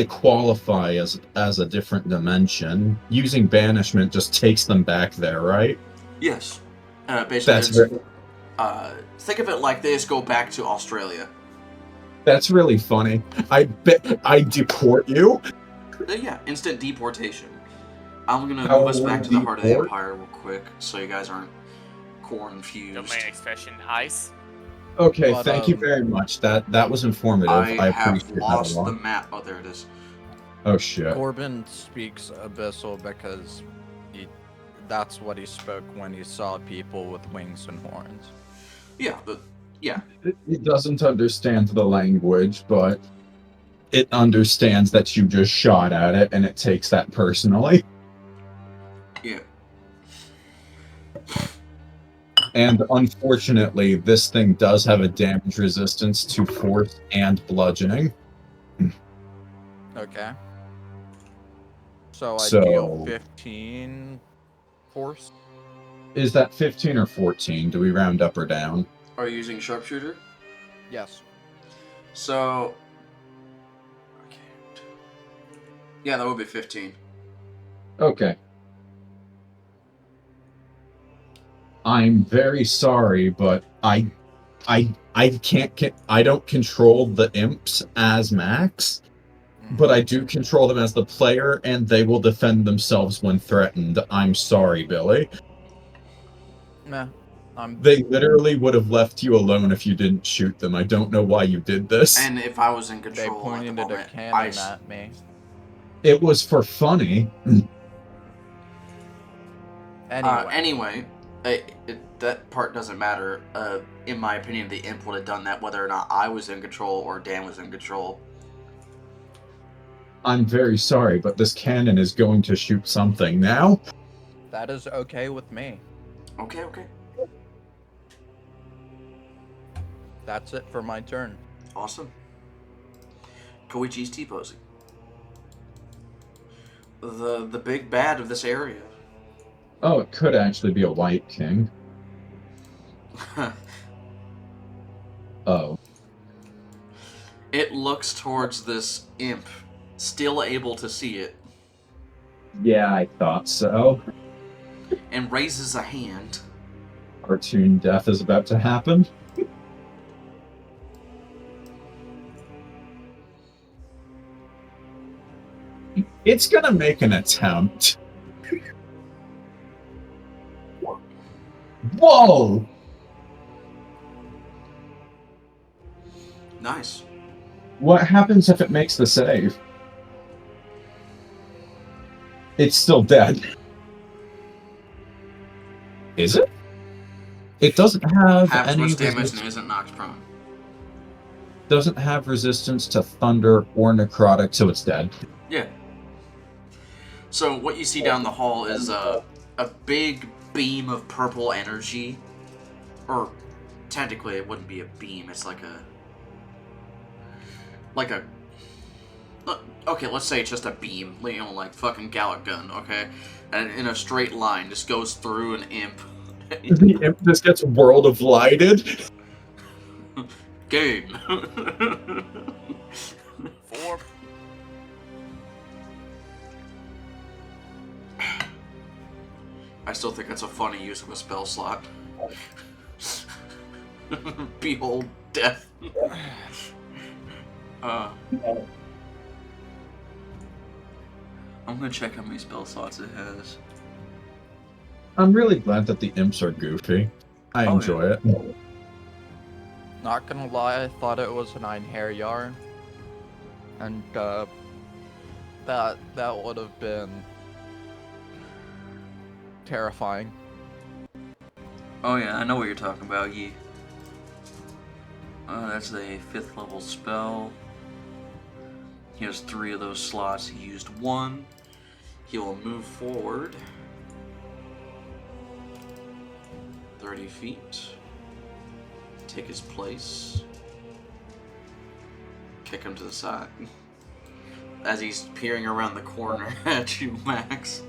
qualify as a different dimension, using banishment just takes them back there, right? Yes. Basically, think of it like they just go back to Australia. That's really funny. I bet I deport you. Yeah, instant deportation. I'm gonna How move us back to the heart of the deport? Empire real quick, so you guys aren't confused. Domain expression ice. Okay, But, thank you very much. That was informative. I appreciate have that a lost lot. the map. Oh, there it is. Oh shit. Qor'byn speaks Abyssal because that's what he spoke when he saw people with wings and horns. Yeah, It doesn't understand the language, but it understands that you just shot at it, and it takes that personally. yeah. And unfortunately, this thing does have a damage resistance to force and bludgeoning. Okay. So I So- deal 15 force. Is that 15 or 14? Do we round up or down? Are you using sharpshooter? Yes. So, yeah, that would be 15. Okay. I'm very sorry, but I don't control the imps as Max, but I do control them as the player, and they will defend themselves when threatened. I'm sorry, Billy. Nah. They literally would have left you alone if you didn't shoot them. I don't know why you did this. And if I was in They control at the pointed a moment, cannon at me. It was for funny. Anyway, that part doesn't matter. In my opinion, the imp would have done that whether or not I was in control or Dan was in control. I'm very sorry, but this cannon is going to shoot something now. That is okay with me. Okay. That's it for my turn. Awesome. Koichi's T-posing. The big bad of this area. Oh, it could actually be a white king. Oh. It looks towards this imp, still able to see it, Yeah, I thought so. and raises a hand. Cartoon death is about to happen. It's gonna make an attempt. Whoa! Nice. What happens if it makes the save? It's still dead. Is it? It doesn't have Half as any much damage resistance. and isn't knocked prone. Doesn't have resistance to thunder or necrotic, so it's dead. Yeah. So what you see down the hall is a big beam of purple energy, or technically it wouldn't be a beam. It's like a Okay, let's say it's just a beam, you know, like fucking Gallic gun, okay? And in a straight line, just goes through an imp. The imp just gets world of lighted. Game. 4. I still think that's a funny use of a spell slot. Behold death. I'm gonna check how many spell slots it has. I'm really glad that the imps are goofy. I enjoy it. Not gonna lie, I thought it was a 9-hair yarn. And, that would have been terrifying. Oh yeah, I know what you're talking about, Yi. That's a 5th level spell. He has 3 of those slots. He used 1. He will move forward 30 feet. Take his place. Kick him to the side. As he's peering around the corner at you, Max.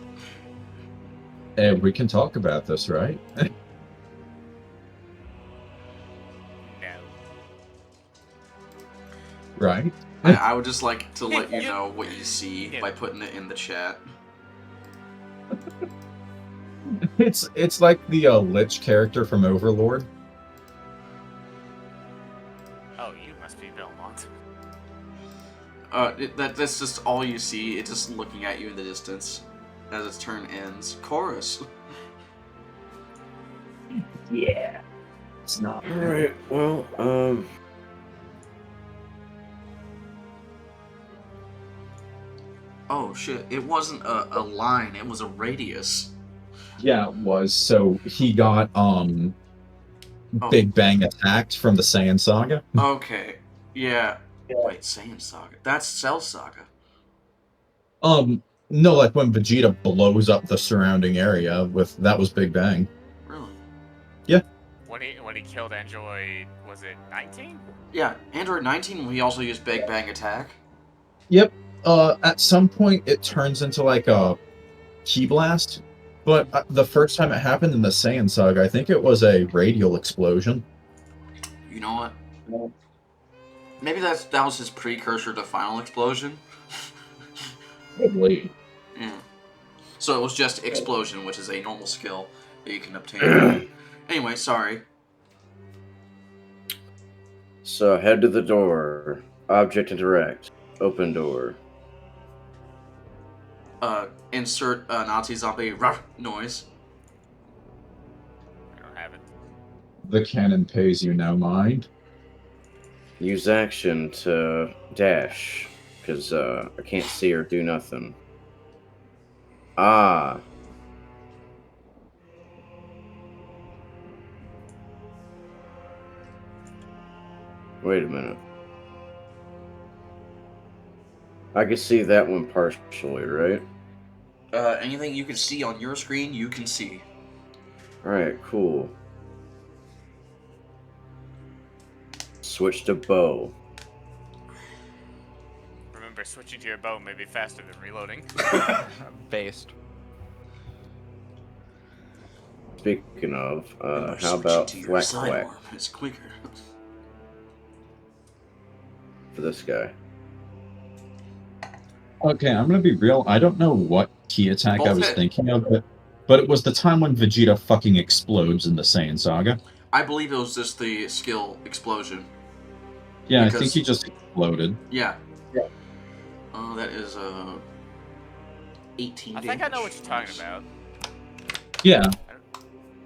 And we can talk about this, right? No. Right? I would just like to let you know what you see by putting it in the chat. It's like the Lich character from Overlord. Oh, you must be Belmont. That's just all you see. It's just looking at you in the distance as its turn ends. Chorus. Yeah. It's not. Alright, well, Oh shit! It wasn't a line. It was a radius. Yeah, it was. So he got Big Bang attacked from the Saiyan Saga. Okay. Yeah. Wait, Saiyan Saga. That's Cell Saga. No, like when Vegeta blows up the surrounding area that was Big Bang. Really? Yeah. When he killed Android, was it 19? Yeah. Android 19. We also used Big Bang attack. Yep. At some point it turns into like a Ki Blast, but the first time it happened in the Saiyan Saga, I think it was a radial explosion. You know what? Maybe that was his precursor to Final Explosion. Probably. Yeah. So it was just Explosion, which is a normal skill that you can obtain. Anyway, sorry. so head to the door. Object interact. Open door. Insert Nazi zombie ruh noise. I don't have it. The cannon pays you no mind. Use action to dash, because I can't see or do nothing. Ah. Wait a minute. I can see that one partially, right? Anything you can see on your screen, you can see. Alright, cool. Switch to bow. Remember, switching to your bow may be faster than reloading. Based. Speaking of, Remember, how switching about to your whack sidearm whack is quicker. for this guy? Okay, I'm gonna be real. I don't know what key attack I Both was hit. thinking of, but it was the time when Vegeta fucking explodes in the Saiyan Saga. I believe it was just the skill explosion. Yeah, I Because- think he just exploded. Yeah. That is 18 I damage. think I know what you're talking about. Yeah,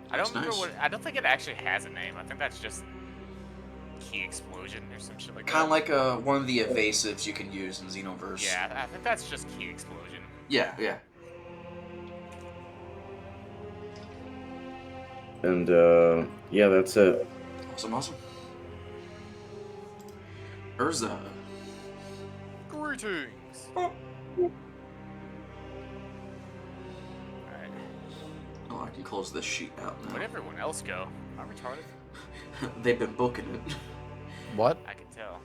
I That's don't remember nice. what. I don't think it actually has a name. I think that's just key explosion or some shit like that. Kind of like one of the evasives you can use in Xenoverse. Yeah, I think that's just key explosion. Yeah, yeah. And yeah, that's it. Awesome. Erza. Greetings. Oh. Alright. Oh, I can close this sheet out now. Where'd everyone else go? Am I retarded? They've been booking it. What? I can tell.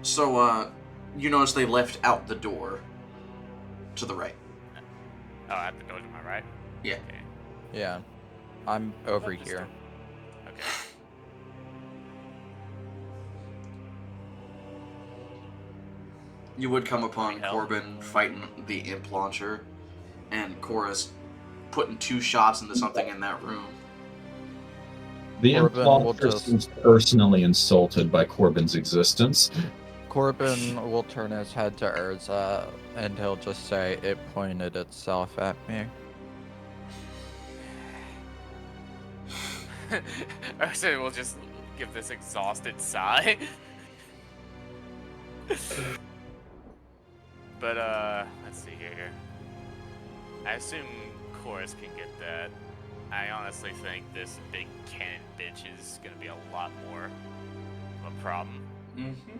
So, You notice they left out the door to the right. Oh, at the door to my right? Yeah. Okay. Yeah. I'm over Left this here. door. Okay. You would come upon Hell. Qor'byn fighting the imp launcher, and Corus putting 2 shots into something in that room. The Qor'byn will Implanter just- seems personally insulted by Corbin's existence. Qor'byn will turn his head to Erza, and he'll just say, "It pointed itself at me." So we'll just give this exhausted sigh. But let's see here. I assume Corus can get that. I honestly think this big cannon bitch is gonna be a lot more of a problem. Mm-hmm.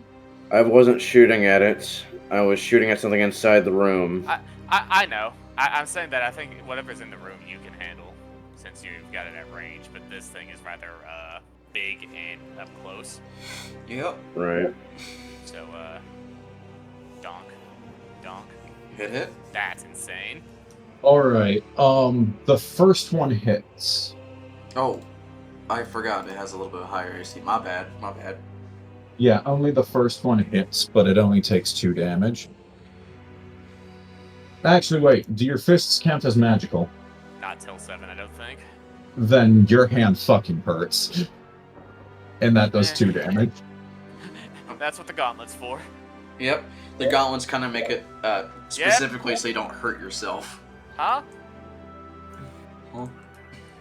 I wasn't shooting at it. I was shooting at something inside the room. I know. I'm saying that I think whatever's in the room you can handle, since you've got it at range. But this thing is rather big and up close. Yep. Right. So donk. Hit. That's insane. Alright, the first one hits. Oh, I forgot it has a little bit higher AC. My bad. Yeah, only the first one hits, but it only takes 2 damage. Actually, wait, do your fists count as magical? Not till 7, I don't think. Then your hand fucking hurts. And that does 2 damage. That's what the gauntlet's for. Yep. The gauntlets kind of make it specifically so you don't hurt yourself. Huh?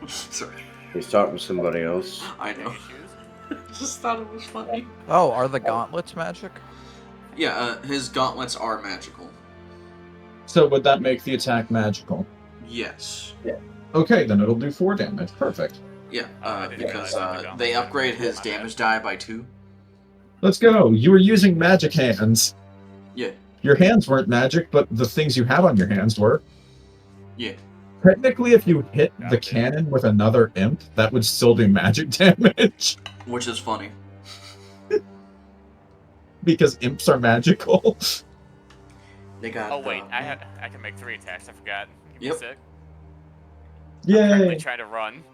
Sorry. He's talking to somebody else. I know. Issues? Just thought it was funny. Oh, are the gauntlets magic? Yeah, his gauntlets are magical. So would that make the attack magical? Yes. Okay, then it'll do 4 damage. Perfect. Yeah, I didn't because realize that the they gauntlets upgrade were- his my bad. damage die by 2. Let's go. You were using magic hands. Yeah. Your hands weren't magic, but the things you have on your hands were. Yeah. Technically, if you hit the Gotcha. cannon with another imp, that would still do magic damage. Which is funny. Because imps are magical. They got. Oh wait, I can make 3 attacks. I forgot. Give me Yep. a sec. I'm currently Yay! trying to run.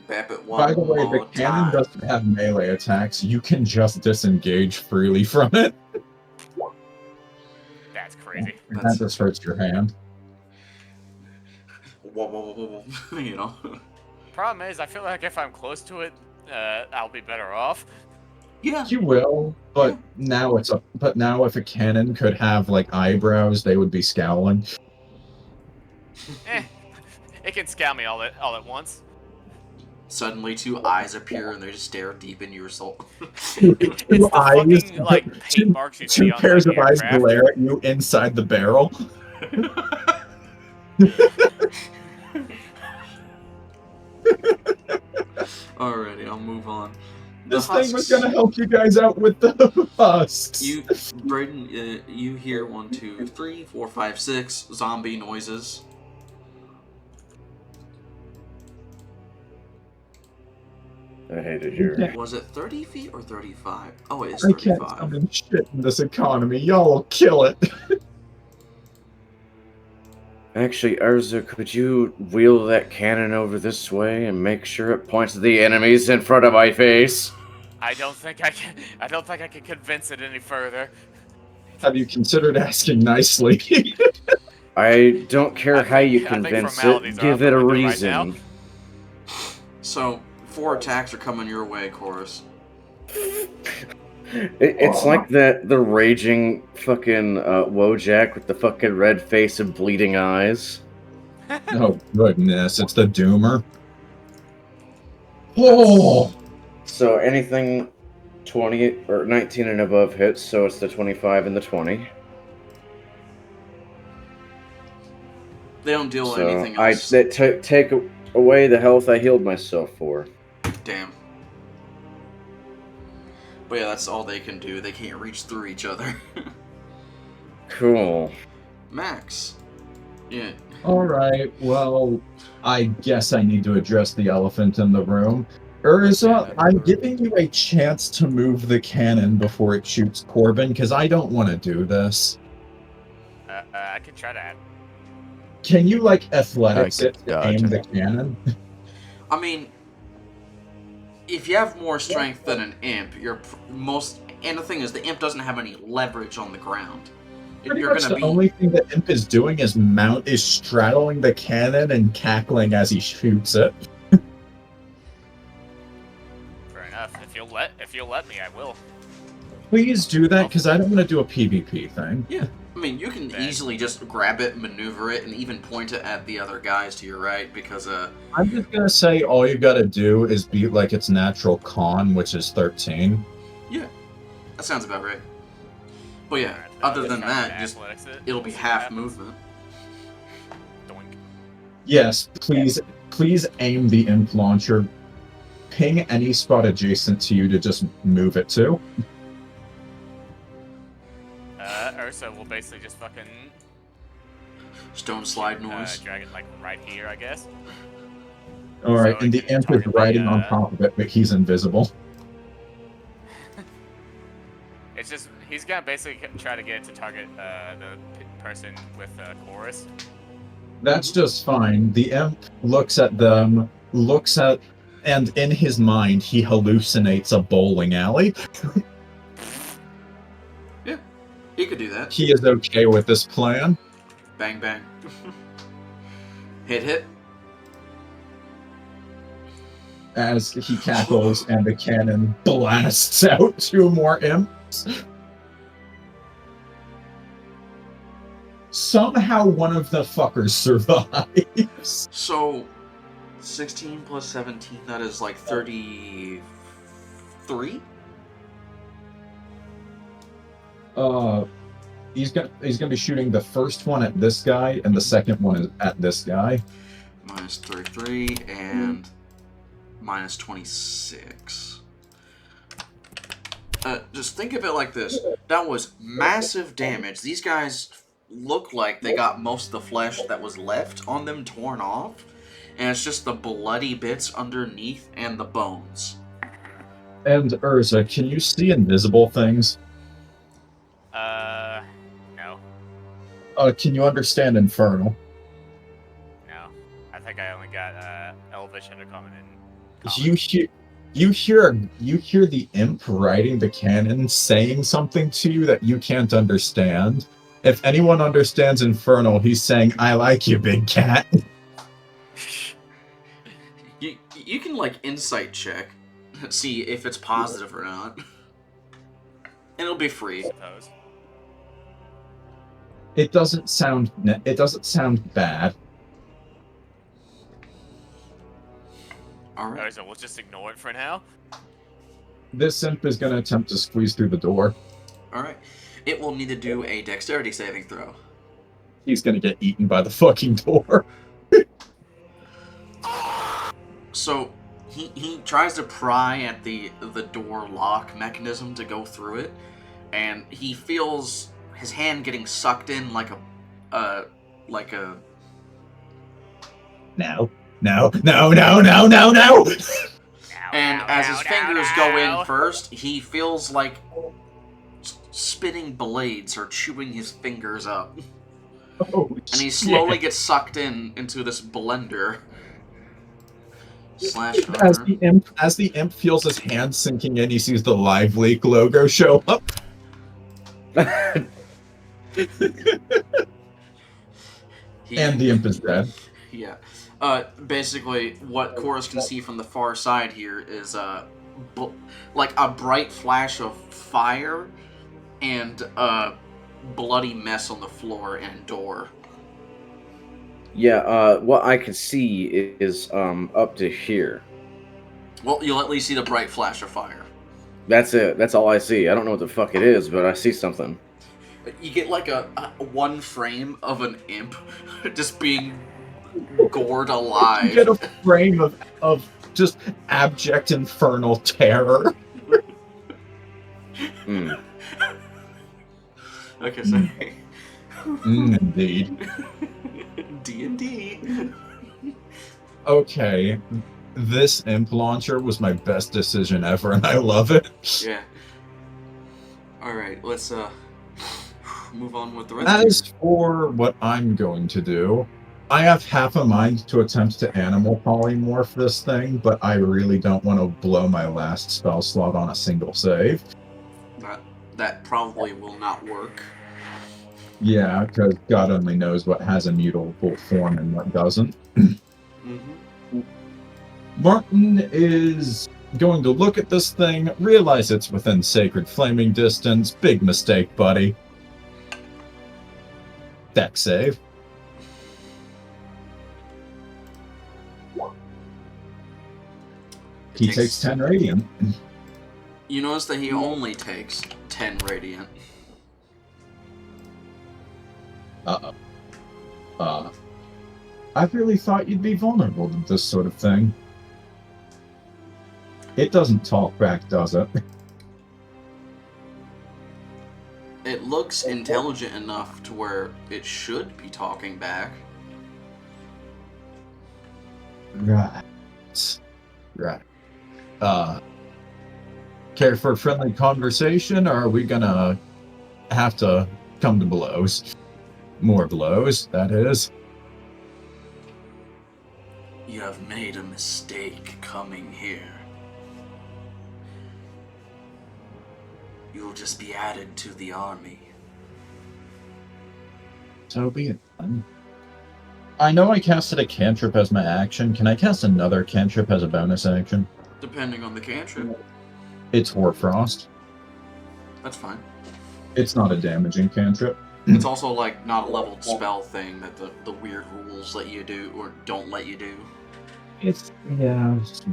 Bap at 1. By the way, the all cannon time. doesn't have melee attacks. You can just disengage freely from it. That's crazy. And that just hurts your hand. Whoa, you know. Problem is, I feel like if I'm close to it, I'll be better off. Yeah. You will, but now now if a cannon could have like eyebrows, they would be scowling. It can scout me all at once. Suddenly 2 eyes appear and they just stare deep into your soul. It's the fucking like paint two, marks you see two on pairs like, of eyes aircraft. glare at you inside the barrel. Alrighty, I'll move on. This thing was gonna help you guys out with the husks. You, Braden, you hear 1, 2, 3, 4, 5, 6 zombie noises. I hated your. Was it 30 feet or 35? Oh, it is I can't 35. tell me shit in this economy. Y'all will kill it. Actually, Erza, could you wheel that cannon over this way and make sure it points at the enemies in front of my face? I don't think I can convince it any further. Have you considered asking nicely? I don't care I how you think- I think convince formalities it. are Give out it the a window right now. reason. So, 4 attacks are coming your way, Corus. It's like the raging fucking Wojak with the fucking red face and bleeding eyes. Oh goodness, it's the Doomer. Oh, So anything 20 or 19 and above hits, so it's the 25 and the 20. They don't deal So anything I else. take away the health I healed myself for. Damn. But yeah, that's all they can do. They can't reach through each other. Cool. Max. Yeah. all right. Well, I guess I need to address the elephant in the room. Erza, I'm giving you a chance to move the cannon before it shoots Qor'byn, because I don't want to do this. I can try that. Can you, like, athletics it to Gotcha. aim the cannon? I mean, if you have more strength than an imp, you're most. And the thing is, the imp doesn't have any leverage on the ground. Pretty You're much gonna the be. only thing that Imp is doing is straddling the cannon and cackling as he shoots it. Fair enough. If you'll let me, I will. Please do that, because I don't want to do a PvP thing. Yeah, I mean, you can easily just grab it, maneuver it, and even point it at the other guys to your right, because I'm just gonna say all you gotta do is beat like its natural con, which is 13. yeah, that sounds about right. But yeah, Alright, other I'll than try that, to just athletics it. it'll be See what half happens. movement. Doink. Yes, please aim the Imp launcher. Ping any spot adjacent to you to just move it to. Ursa will basically just fucking Stone slide noise. drag it like right here, I guess. Alright, So and it the can Imp is target the, riding on top of it, but he's invisible. It's just he's gonna basically try to get it to target the person with Chorus. That's just fine. The Imp looks at them, and in his mind, he hallucinates a bowling alley. Yeah, he could do that. He is okay with this plan. Bang bang. Hit. As he cackles and the cannon blasts out 2 more Imps. Somehow one of the fuckers survives. So, 16 plus 17, that is like 33? He's gonna be shooting the first one at this guy, and the second one is at this guy. Minus 33 and minus 26. Just think of it like this. That was massive damage. These guys look like they got most of the flesh that was left on them torn off. And it's just the bloody bits underneath and the bones. And Erza, can you see invisible things? No. Can you understand Infernal? No. I think I only got Elvish, Undercommon, and You hear the Imp riding the cannon saying something to you that you can't understand. If anyone understands Infernal, he's saying, "I like you, big cat." You can like insight check, see if it's positive or not. And it'll be free. suppose. It doesn't sound bad. Alright. Alright, so we'll just ignore it for now. This Imp is gonna attempt to squeeze through the door. Alright. It will need to do a dexterity saving throw. He's gonna get eaten by the fucking door. So he tries to pry at the door lock mechanism to go through it, and he feels his hand getting sucked in like a No. and as his fingers go in first, he feels like spinning blades are chewing his fingers up. Oh, And he slowly gets sucked into this blender. Slash As hunter. the imp feels his hand sinking in, he sees the Live Leak logo show up. And the imp is dead. Yeah. Basically, what Corus can see from the far side here is like a bright flash of fire and a bloody mess on the floor and door. Yeah, what I can see is up to here. Well, you'll at least see the bright flash of fire. That's it. That's all I see. I don't know what the fuck it is, but I see something. You get like a one frame of an imp just being gored alive. You get a frame of just abject infernal terror. Mm. Okay, so Indeed. D&D. Okay. this imp launcher was my best decision ever, and I love it. Yeah. Alright, let's move on with the rest of As for what I'm going to do, I have half a mind to attempt to animal polymorph this thing, but I really don't want to blow my last spell slot on a single save. that probably will not work. Yeah, because God only knows what has a mutable form and what doesn't. Mm-hmm. Martin is going to look at this thing, realize it's within sacred flaming distance. Big mistake, buddy. Deck save. He takes 10 radiant. You notice that he only takes 10 radiant. I really thought you'd be vulnerable to this sort of thing. It doesn't talk back, does it? It looks intelligent enough to where it should be talking back. Right. Care for a friendly conversation, or are we gonna have to come to blows? More blows, that is. You have made a mistake coming here. You'll just be added to the army. So be it then. I know I casted a cantrip as my action. Can I cast another cantrip as a bonus action? Depending on the cantrip. It's Hoarfrost. That's fine. It's not a damaging cantrip. It's also like not a leveled spell thing that the weird rules let you do or don't let you do. It's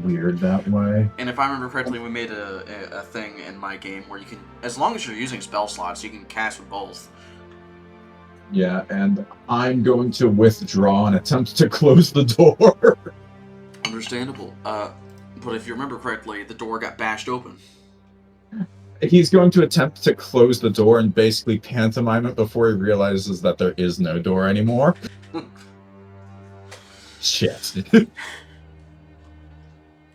weird that way. And if I remember correctly, we made a thing in my game where you can, as long as you're using spell slots, you can cast with both. Yeah, and I'm going to withdraw and attempt to close the door. Understandable. But if you remember correctly, the door got bashed open. He's going to attempt to close the door and basically pantomime it before he realizes that there is no door anymore. Shit.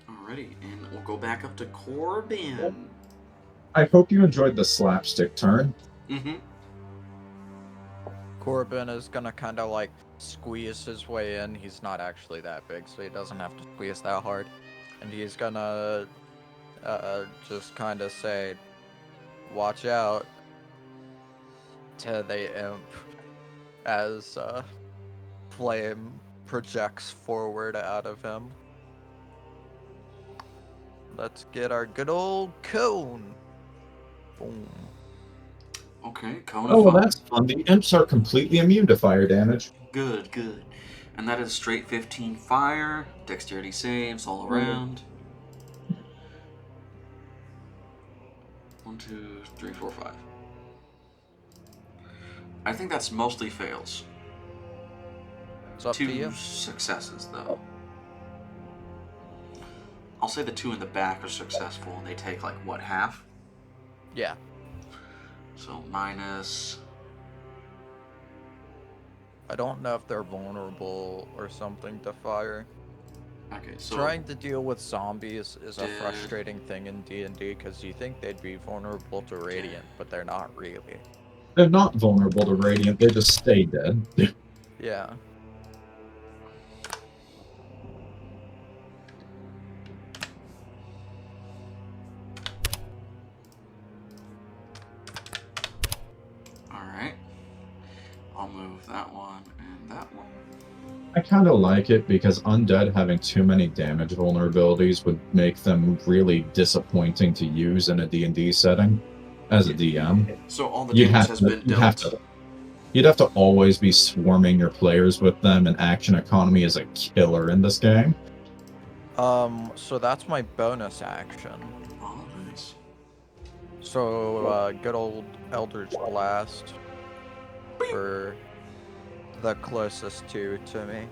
Alrighty, and we'll go back up to Qor'byn. I hope you enjoyed the slapstick turn. Mm-hmm. Qor'byn is gonna kind of like squeeze his way in. He's not actually that big, so he doesn't have to squeeze that hard. And he's gonna just kind of say, "Watch out," to the imp as flame projects forward out of him. Let's get our good old cone. Boom. Okay, cone Oh, of well, fire. that's fun. The imps are completely immune to fire damage. Good, good. And that is straight 15 fire, dexterity saves all around. 1, 2, 3, 4, 5. I think that's mostly fails. It's up to 2 you. successes, though. I'll say the 2 in the back are successful, and they take, like, what, half? Yeah. So, minus... I don't know if they're vulnerable or something to fire. Okay, so... Trying to deal with zombies is a Dead. frustrating thing in D&D because you think they'd be vulnerable to radiant, but they're not really. They're not vulnerable to radiant, they just stay dead. Yeah. Alright. I'll move that one and that one. I kind of like it because undead having too many damage vulnerabilities would make them really disappointing to use in a D&D setting. As a DM, So all the damage has been dealt. you'd have to always be swarming your players with them, and action economy is a killer in this game. So that's my bonus action. Oh, nice. So, good old Eldritch Blast for the closest two to me.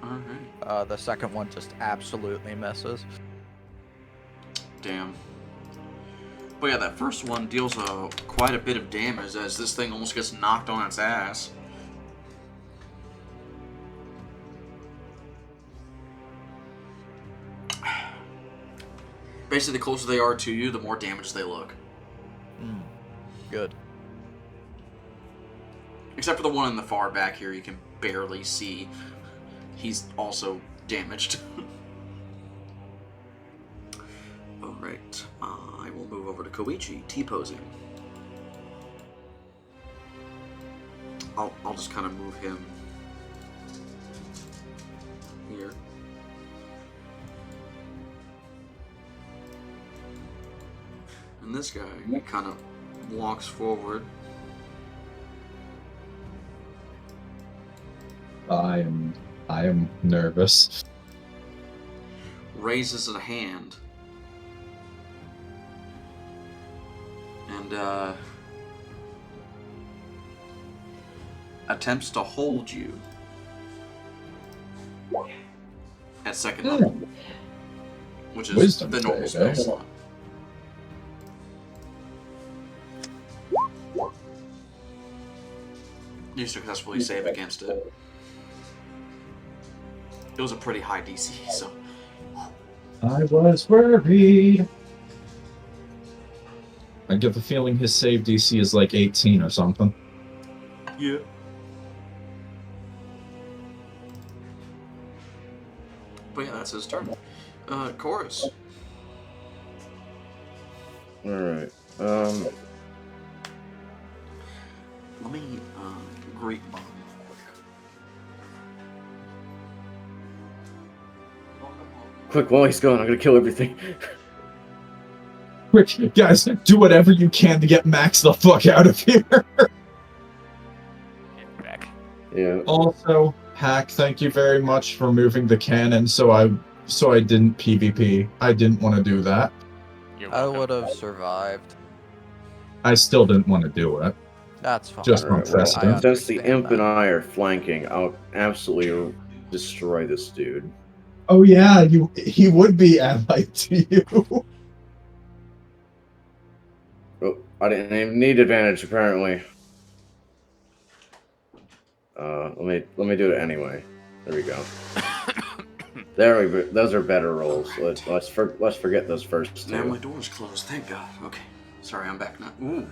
Alright. The second one just absolutely misses. Damn. But yeah, that first one deals quite a bit of damage as this thing almost gets knocked on its ass. Basically, the closer they are to you, the more damaged they look. Good. Except for the one in the far back here, you can barely see. He's also damaged. Alright, I will move over to Koichi, T-posing. I'll just kind of move him here. And this guy kind of walks forward. I am nervous. Raises a hand. And, attempts to hold you at second level, which is Wisdom the normal save, spell slot. You successfully save against it. It was a pretty high DC, so. I was worried. I get the feeling his save DC is like 18 or something. Yeah. But yeah, that's his turn. Chorus. Alright. Let me greet Bob real Quick, while he's gone, I'm gonna kill everything. Quick, guys, do whatever you can to get Max the fuck out of here. Get back. Yeah. Also, Hack, thank you very much for moving the cannon so I didn't PvP. I didn't want to do that. You're I welcome. would have survived. I still didn't want to do it. That's fine. Just Alright, on well, precedent. since the understand imp and that. I are flanking, I'll absolutely destroy this dude. Oh yeah, he would be allied to you. Oh, I didn't even need advantage apparently. Let me do it anyway. There we go. There we go. Those are better rolls. Let's forget those first Now my two. door's closed, thank God. Okay. Sorry, I'm back now. Ooh.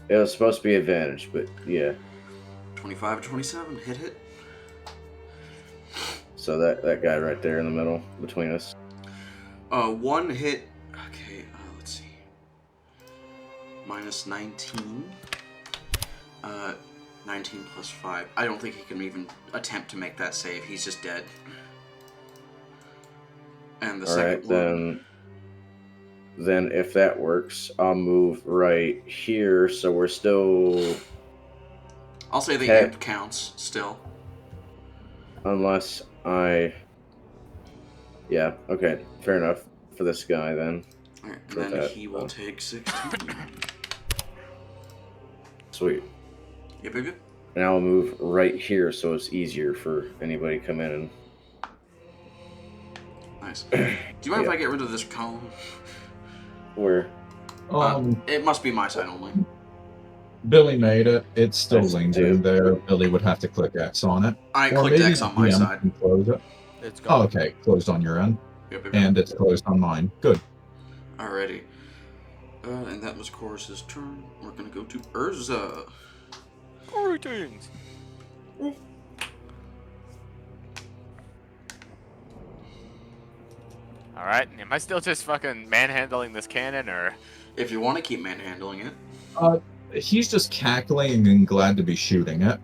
It was supposed to be advantage, but yeah. 25 to 27. Hit. So that guy right there in the middle between us. One hit. Okay, let's see. Minus 19. 19 plus 5. I don't think he can even attempt to make that save. He's just dead. And the second one. Then if that works, I'll move right here. So we're still, I'll say the Okay. imp counts still. unless I. Yeah. Okay. Fair enough for this guy then. Alright, and For then that, he will take 16. Sweet. Yep, you're good. And I'll move right here so it's easier for anybody to come in and. Nice. Do you mind if Yeah. I get rid of this column? Where? It must be my side only. Billy made it. It's still I see. lingering there. Billy would have to click X on it. I Or clicked maybe X on my DM side. can close it. It's Oh, gone. okay. Closed on your end. Yep. And it's closed on mine. Good. Alrighty. And that was Chorus's turn. We're gonna go to Erza. Greetings. Alright, am I still just fucking manhandling this cannon, or? If you want to keep manhandling it. He's just cackling and glad to be shooting it.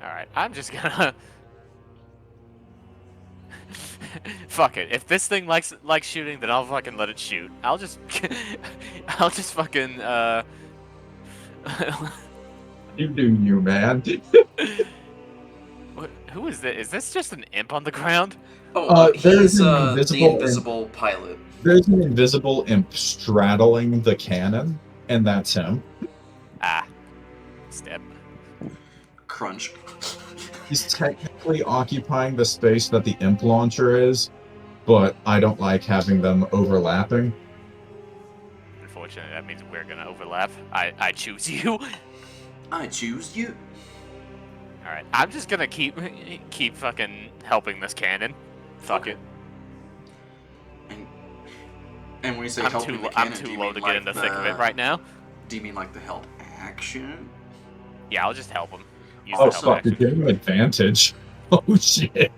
Alright, I'm just gonna... Fuck it. If this thing likes shooting, then I'll fucking let it shoot. I'll just... I'll just fucking, You do you, man. What? Who is this? Is this just an imp on the ground? Oh, there's he's an the invisible invisible pilot. There's an invisible imp straddling the cannon, and that's him. Ah. Step. Crunch. He's technically occupying the space that the imp launcher is, but I don't like having them overlapping. Unfortunately, that means we're gonna overlap. I choose you. I choose you. Alright, I'm just gonna keep fucking helping this cannon. Fuck it. And And when you say I'm helping too, the I'm cannon, do too you low mean to like get in the thick of it right now. Do you mean like the help action? Yeah, I'll just help him. Use Oh, the help fuck, action. you're getting advantage. Oh, shit.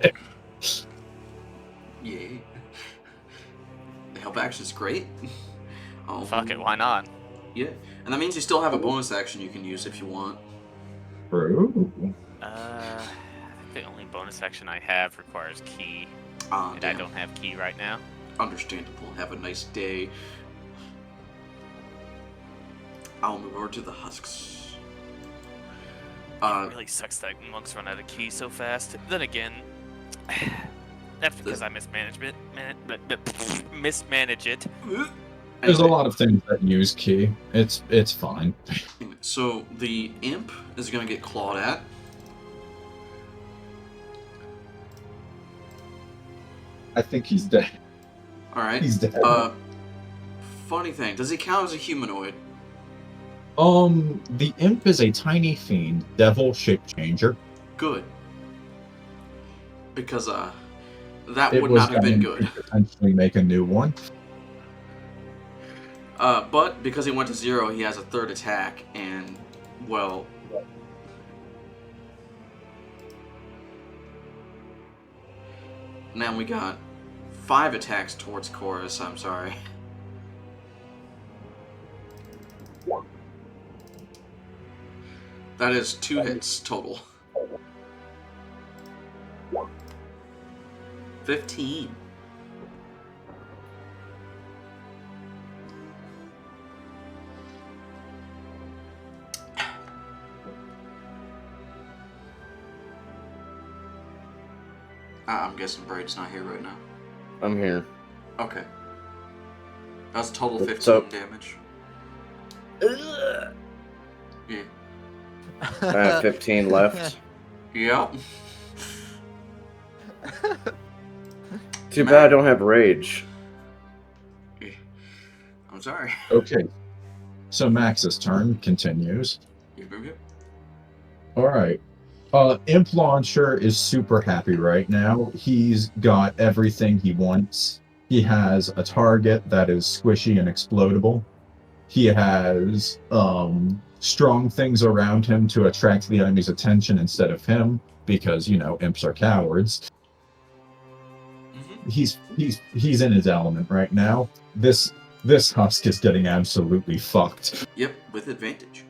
Yeah. The help action is great. Oh, Fuck it, why not? Yeah, and that means you still have a bonus action you can use if you want. True. I think the only bonus action I have requires key, and I Damn. don't have key right now. Understandable. Have a nice day. I'll move over to the husks. It really sucks that monks run out of key so fast. Then again, that's because I mismanage it. There's a lot of things that use key. It's fine. So the imp is gonna get clawed at. I think he's dead. All right. He's dead. Funny thing, does he count as a humanoid? The imp is a tiny fiend, devil shape changer. Good. Because that It would was not have been going to good. potentially make a new one. But because he went to 0, he has a third attack, and well. Now we got 5 attacks towards Corus. I'm sorry. That is 2 hits total. 15. I'm guessing Braid's not here right now. I'm here. Okay. That's total 15 So- damage. Yeah. I have 15 left. Yep. Too bad I don't have rage. Yeah. I'm sorry. Okay. So Max's turn continues. Yep, yep, yep. Alright. Imp Launcher is super happy right now. He's got everything he wants. He has a target that is squishy and explodable. He has strong things around him to attract the enemy's attention instead of him, because, you know, imps are cowards. Mm-hmm. He's in his element right now. This husk is getting absolutely fucked. Yep, with advantage.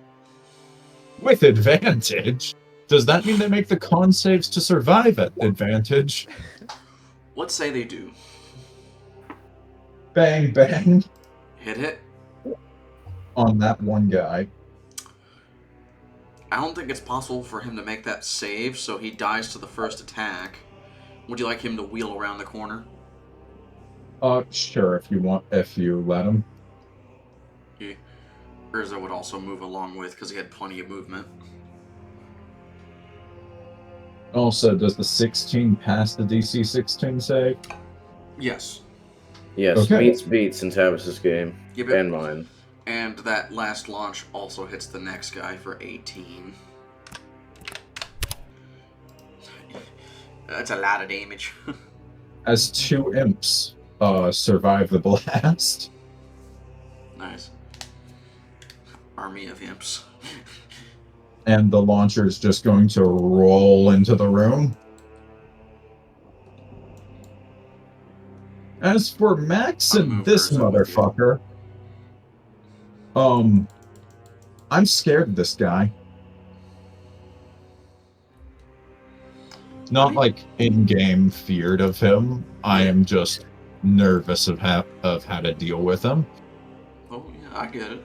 With advantage? Does that mean they make the con saves to survive at advantage? Let's say they do. Bang, bang. Hit. On that one guy. I don't think it's possible for him to make that save, so he dies to the first attack. Would you like him to wheel around the corner? Sure, if you let him. Yeah. Erza would also move along with, because he had plenty of movement. Also, does the 16 pass the DC 16 save? Yes. Yes, Okay. meets beats in Tavis's game. Yep. And mine. And that last launch also hits the next guy for 18. That's a lot of damage. As 2 imps survive the blast. Nice. Army of imps. And the launcher is just going to roll into the room. As for Max I'll and move this Erza with you. motherfucker, I'm scared of this guy. Not like in-game feared of him. I am just nervous of how to deal with him. Oh, yeah, I get it.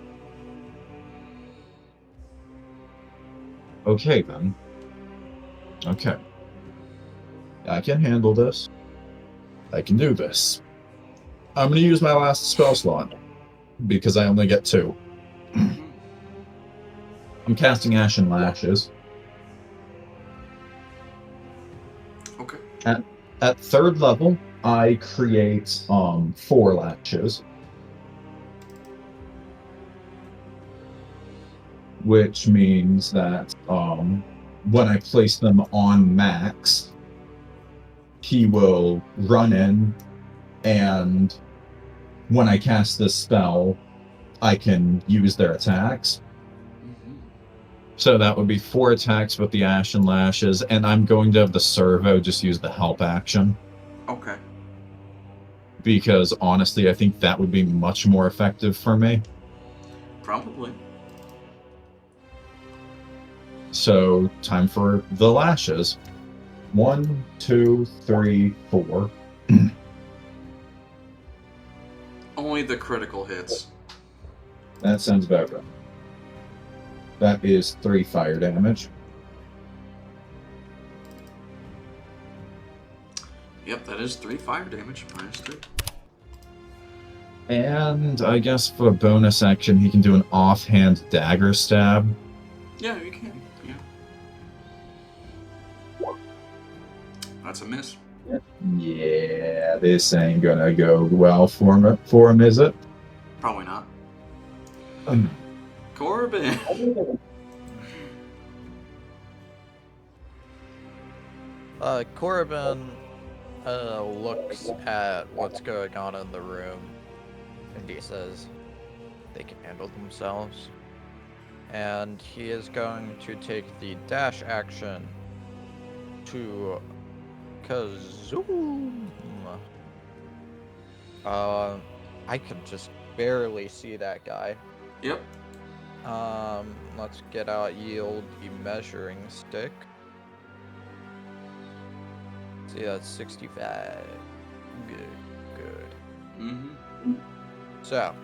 Okay, then. Okay. I can handle this. I can do this. I'm going to use my last spell slot, because I only get 2. I'm casting Ashen Lashes. Okay. At 3rd level, I create 4 lashes. Which means that when I place them on Max, he will run in and when I cast this spell, I can use their attacks. Mhm. So that would be 4 attacks with the Ashen Lashes, and I'm going to have the Servo just use the help action. Okay. Because honestly, I think that would be much more effective for me. Probably. So, time for the Lashes. 1, 2, 3, 4. Only the critical hits. That sounds about right. That is 3 fire damage. Yep, that is 3 fire damage. -3. And I guess for a bonus action, he can do an offhand dagger stab. Yeah, you can. Yeah. That's a miss. Yeah, this ain't gonna go well for him, is it? Probably not. Qor'byn. Qor'byn looks at what's going on in the room, and he says they can handle themselves. And he is going to take the dash action to Kazoom. I can just barely see that guy. Yep. Let's get out yield the measuring stick. See, that's 65. Good. Mm-hmm. So,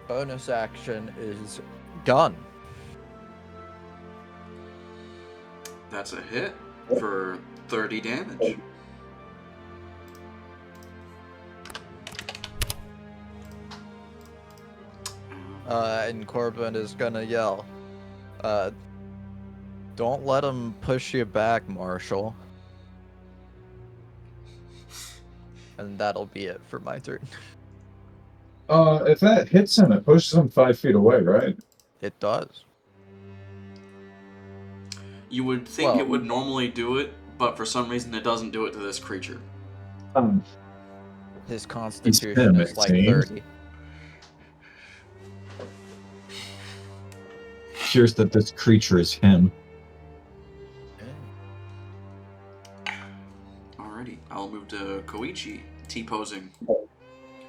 bonus action is done. That's a hit for 30 damage. And Qor'byn is gonna yell, don't let him push you back, Marshall. And that'll be it for my turn. If that hits him, it pushes him 5 feet away, right? It does. You would think Well, it would normally do it, but for some reason it doesn't do it to this creature. His constitution is like 30. Appears that this creature is him. Alrighty, I'll move to Koichi. T-posing.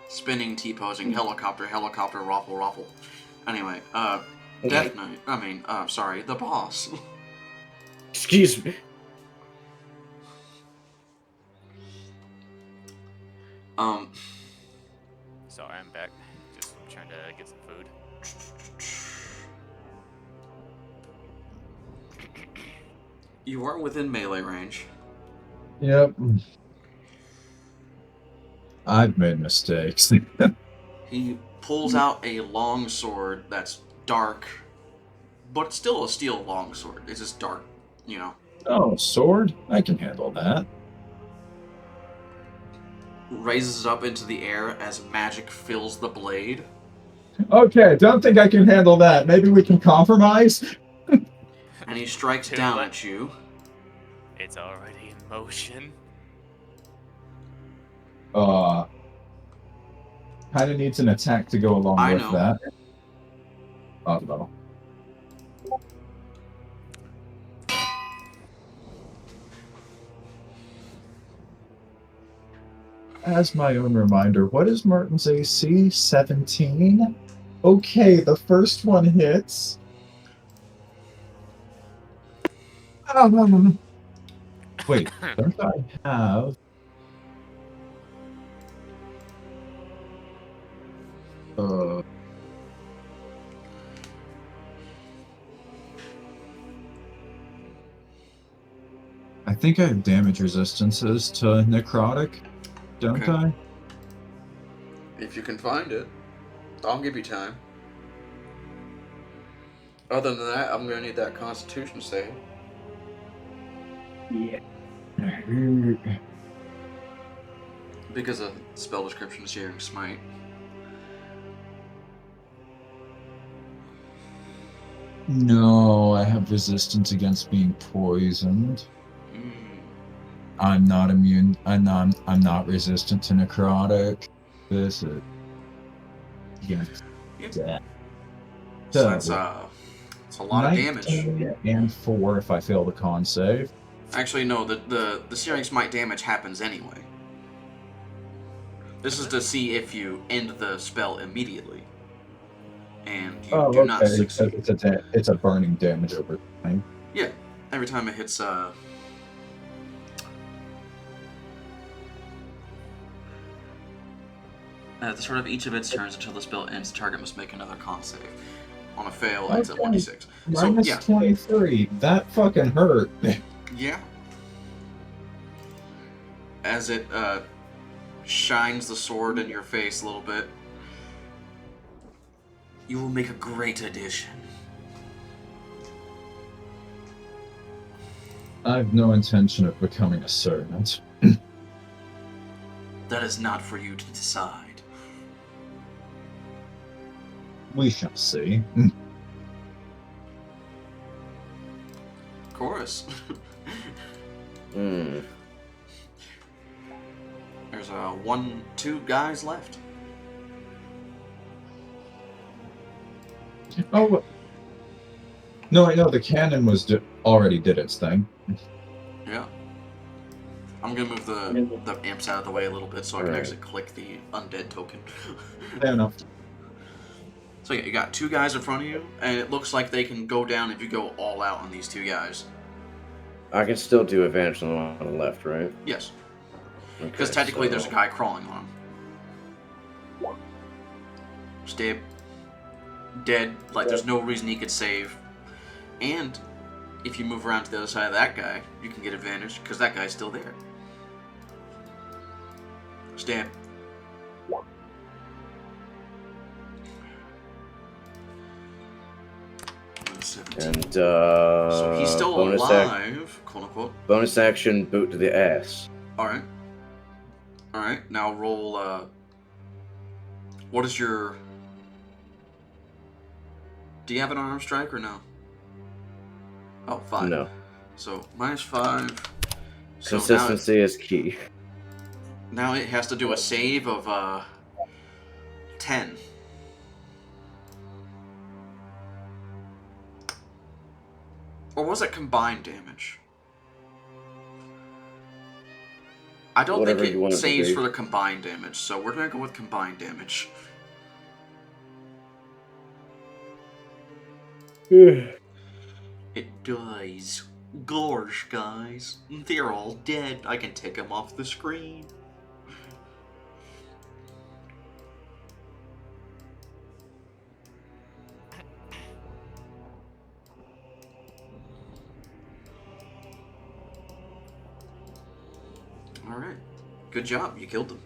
Spinning T-posing. Helicopter, raffle. Anyway, Death Knight. Sorry, the boss. Excuse me. Sorry, I'm back. Just trying to get some food. You are within melee range. Yep. I've made mistakes. He pulls out a long sword that's dark, but it's still a steel long sword. It's just dark, you know. Oh, sword? I can handle that. Raises it up into the air as magic fills the blade. Okay, don't think I can handle that. Maybe we can compromise? And he strikes Too down late. at you. It's already in motion. Kind of needs an attack to go along I with know. that. Oh, no. As my own reminder, what is Martin's AC? 17? Okay, the first one hits. Wait, don't I have... I think I have damage resistances to necrotic, don't Okay. I? If you can find it, I'll give you time. Other than that, I'm gonna need that Constitution save. Yeah. Because the spell description is Searing Smite. No, I have resistance against being poisoned. I'm not immune. I'm not resistant to necrotic. This is against Yep. that. So that's it's a lot of damage. 19 and 4 if I fail the con save. Actually, no. The Searing Smite damage happens anyway. This is to see if you end the spell immediately, and you do not succeed. It's a burning damage over time. Yeah, every time it hits at the start of each of its turns until the spell ends, the target must make another con save. On a fail, it's at 1d6. So, Minus yeah. 23. That fucking hurt. Yeah. As it shines the sword in your face a little bit. You will make a great addition. I have no intention of becoming a servant. That is not for you to decide. We shall see. Chorus. Hmm. There's 2 guys left. Oh. No, I know the cannon already did its thing. Yeah. I'm gonna move the imps out of the way a little bit so I can actually click the undead token. Fair enough. So yeah, you got 2 guys in front of you, and it looks like they can go down if you go all out on these 2 guys. I can still do advantage on the one on the left, right? Yes. Because technically there's a guy crawling on him. Stab. Dead. Like, there's no reason he could save. And if you move around to the other side of that guy, you can get advantage, because that guy's still there. Stab. And so he's still bonus alive, quote unquote. Bonus action, boot to the ass. Alright. Alright, now roll, what is your... Do you have an arm strike or no? Oh, 5. No. So, minus 5. So consistency is key. Now it has to do a save of, 10. Or was it combined damage? I don't Whatever think you want it it to saves be. for the combined damage, so we're gonna go with combined damage. It does. Gosh, guys. They're all dead. I can take them off the screen. Alright. Good job. You killed them.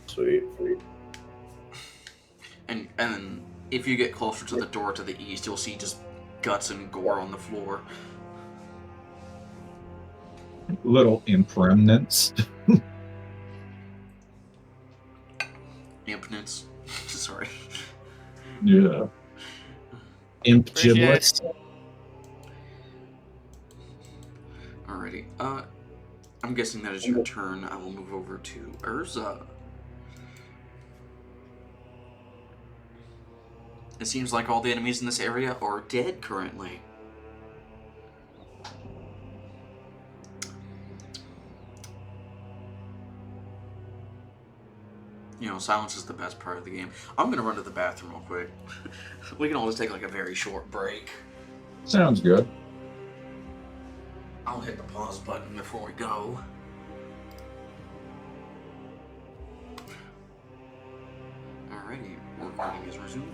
Sweet. And if you get closer to the door to the east, you'll see just guts and gore on the floor. Little imp remnants. Impotence. Sorry. Yeah. Imp Appreciate giblets. Alrighty. I'm guessing that is your turn. I will move over to Erza. It seems like all the enemies in this area are dead currently. You know, silence is the best part of the game. I'm gonna run to the bathroom real quick. We can always take like a very short break. Sounds good. I'll hit the pause button before we go. Alrighty, recording is resumed.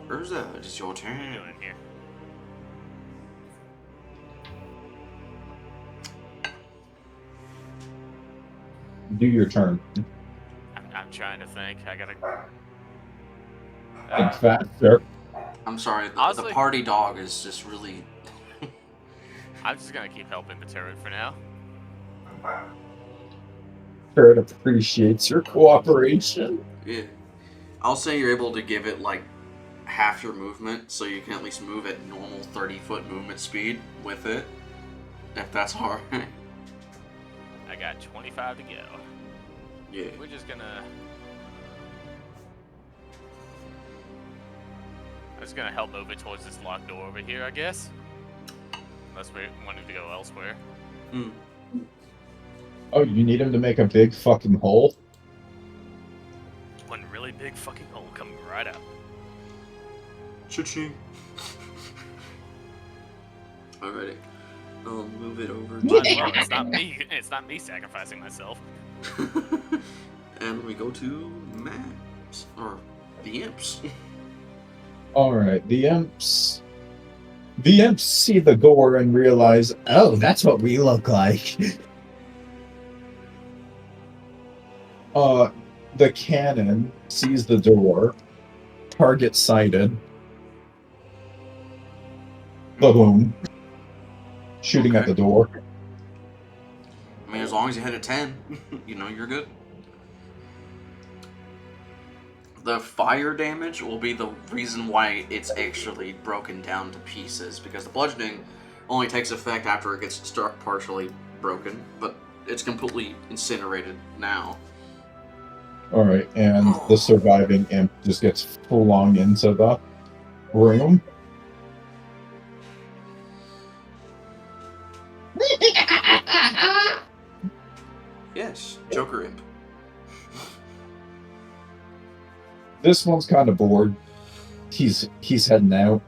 Erza, it is your turn. Doing here. Do your turn. I'm trying to think. I gotta. Think faster. I'm sorry, the Honestly- party dog is just really... I'm just gonna keep helping the turret for now. Spirit appreciates your cooperation. Yeah. I'll say you're able to give it like half your movement, so you can at least move at normal 30-foot movement speed with it. If that's hard. I got 25 to go. Yeah. We're just gonna... I'm just gonna help move it towards this locked door over here, I guess. Unless we're wanting to go elsewhere. Mm. Oh, you need him to make a big fucking hole? One really big fucking hole coming right out. Cha-ching. Alrighty. I'll move it over Might to... as well. It's not me. It's not me sacrificing myself. And we go to Max. Or the Imps. Alright, the Imps... The Imps see the gore and realize, oh, that's what we look like. The cannon sees the door, target sighted. Boom. Shooting at Okay. the door. I mean, as long as you hit a 10, you know, you're good. The fire damage will be the reason why it's actually broken down to pieces, because the bludgeoning only takes effect after it gets struck partially broken, but it's completely incinerated now. Alright, and the surviving imp just gets flung into the room. Yes, Joker Imp. This one's kind of bored. He's heading out.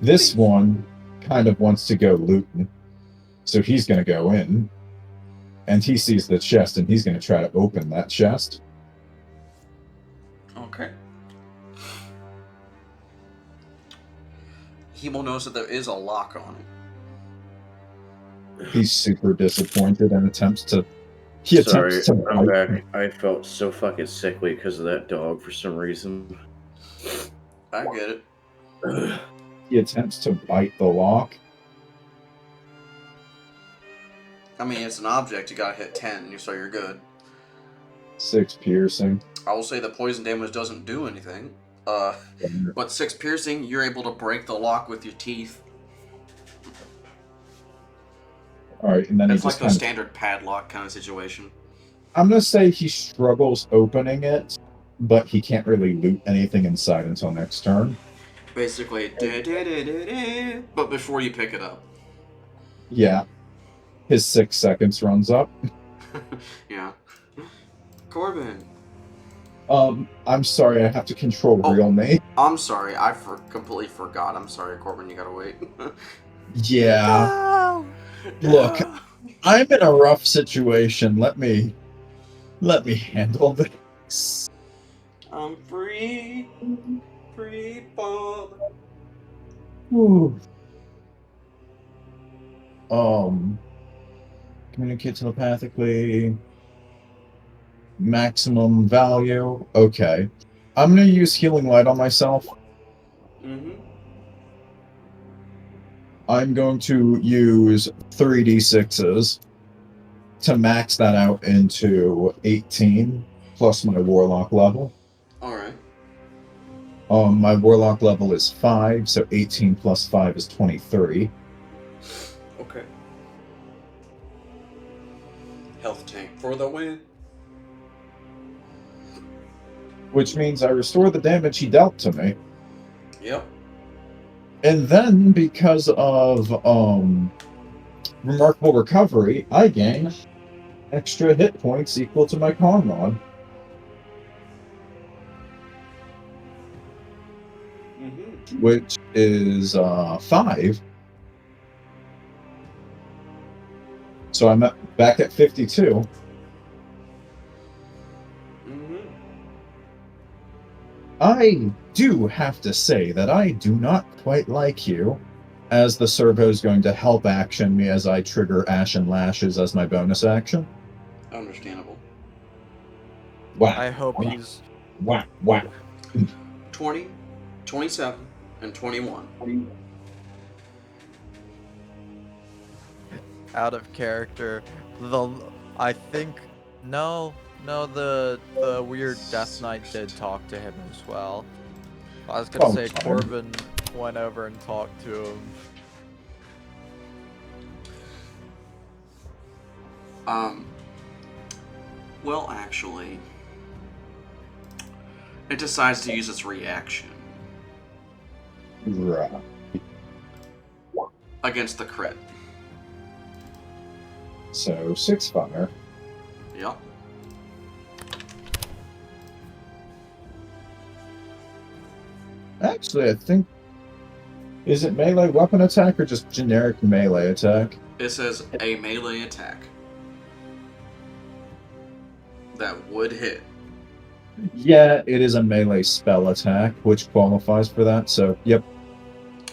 This one kind of wants to go looting. So he's going to go in. And he sees the chest, and he's going to try to open that chest. Okay. He will notice that there is a lock on it. He's super disappointed and attempts to... Sorry, to I'm bite. back. I felt so fucking sickly because of that dog for some reason. I get it. He attempts to bite the lock. I mean, it's an object, you gotta hit 10, so you're good. 6 piercing. I will say that poison damage doesn't do anything. But 6 piercing, you're able to break the lock with your teeth. Alright, and then It's he like just the kind of... standard padlock kind of situation. I'm going to say he struggles opening it, but he can't really loot anything inside until next turn. Basically, but before you pick it up. Yeah. His 6 seconds runs up. Yeah. Qor'byn. I'm sorry, I have to control real name. I'm sorry, I completely forgot. I'm sorry, Qor'byn, you gotta wait. Yeah. No! Look, I'm in a rough situation. Let me handle this. I'm free. Free fall. Ooh. Communicate telepathically. Maximum value. Okay. I'm gonna use Healing Light on myself. Mm-hmm. I'm going to use 3d6s to max that out into 18 plus my Warlock level. Alright. My Warlock level is 5, so 18 plus 5 is 23. Okay. Health tank for the win. Which means I restore the damage he dealt to me. Yep. And then, because of Remarkable Recovery, I gain extra hit points equal to my con mod. Mm-hmm. Which is 5. So I'm back at 52. Mm-hmm. I do have to say that I do not quite like you, as the servo is going to help action me as I trigger Ashen Lashes as my bonus action. Understandable. Wow. I hope wow. he's... Wow. Wow. 20, 27, and 21. out of character. I think the weird Death Knight did talk to him as well. I was gonna say Qor'byn went over and talked to him. Well, actually, it decides to use its reaction Right. against the crit. So 6 fire. Yep. Actually, I think... Is it melee weapon attack or just generic melee attack? It says a melee attack that would hit. Yeah, it is a melee spell attack, which qualifies for that, so yep.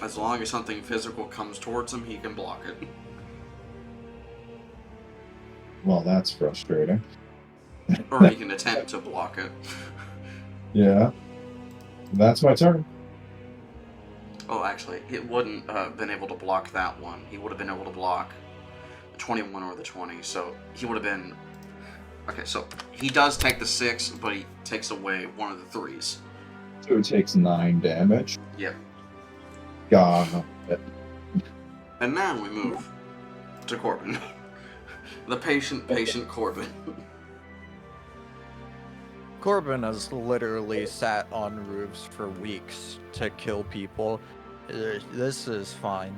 As long as something physical comes towards him, he can block it. Well, that's frustrating. Or he can attempt to block it. Yeah. That's my turn. Oh, actually, it wouldn't have been able to block that one. He would have been able to block the 21 or the 20, so he would have been... Okay, so he does take the 6, but he takes away one of the 3s. So it takes 9 damage. Yep. God. And now we move to Qor'byn. The patient Qor'byn. Qor'byn has literally sat on roofs for weeks to kill people. This is fine.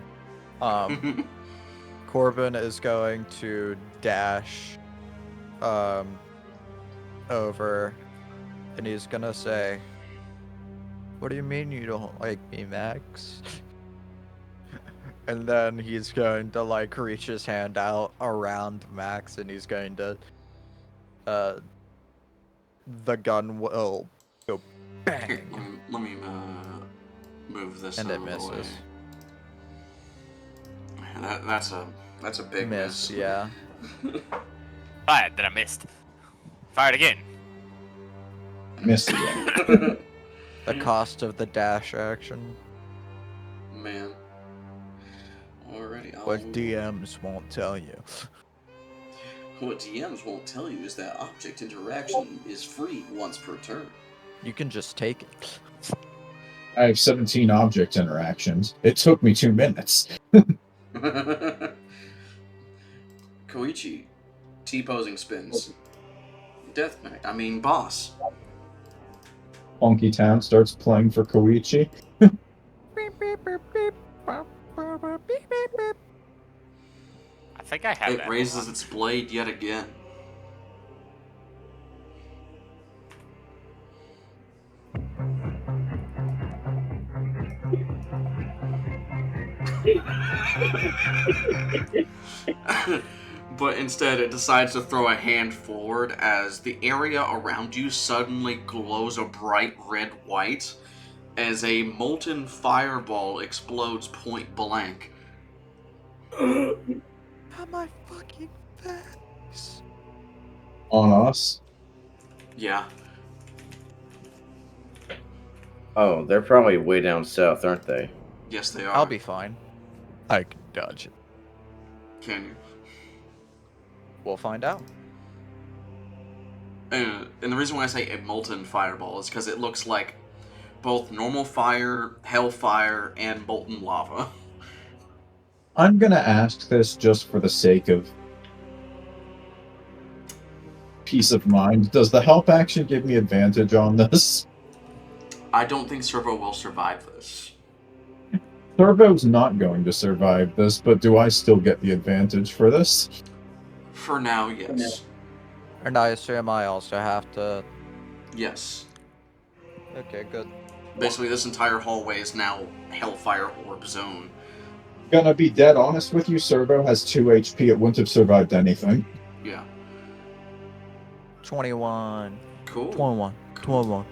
Qor'byn is going to dash over, and he's gonna say, "What do you mean you don't like me, Max?" And then he's going to like reach his hand out around Max, and he's going to the gun will go Here, bang, let me move this and out it of the misses. way. That's a big miss. Yeah. Fired, then I missed. Fired again. Missed again. The cost of the dash action. Man. Alrighty, What DMs won't tell you. What DMs won't tell you is that object interaction is free once per turn. You can just take it. I have 17 object interactions. It took me 2 minutes. Koichi, T-posing spins. Boss. Funky Town starts playing for Koichi. I think I have It that raises one. its blade yet again. But instead it decides to throw a hand forward as the area around you suddenly glows a bright red white as a molten fireball explodes point blank. How my fucking face? On us. Yeah. Oh, they're probably way down south, aren't they? Yes, they are. I'll be fine. I can dodge it. Can you? We'll find out. And the reason why I say a molten fireball is because it looks like both normal fire, hellfire, and molten lava. I'm gonna ask this just for the sake of peace of mind. Does the help action give me advantage on this? I don't think Servo will survive this. Servo's not going to survive this, but do I still get the advantage for this? For now, yes. And I assume I also have to... Yes. Okay, good. Basically, this entire hallway is now Hellfire Orb Zone. Gonna be dead honest with you, Servo has 2 HP. It wouldn't have survived anything. Yeah. 21. Cool. 21. 21.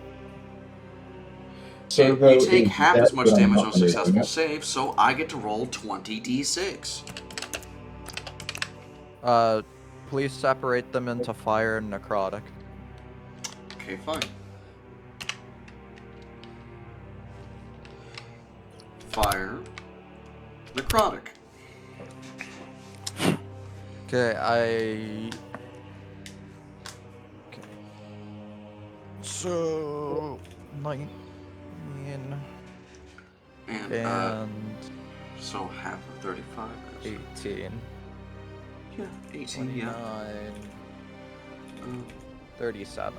Servo You take is half dead, as much but I'm damage not on a successful raising it. save, so I get to roll 20d6. Please separate them into fire and necrotic. Okay, fine. Fire. Necrotic. Okay, Okay. So... 19... And, And... so half of 35 is... 18. Yeah, 18, yeah. 29, 37.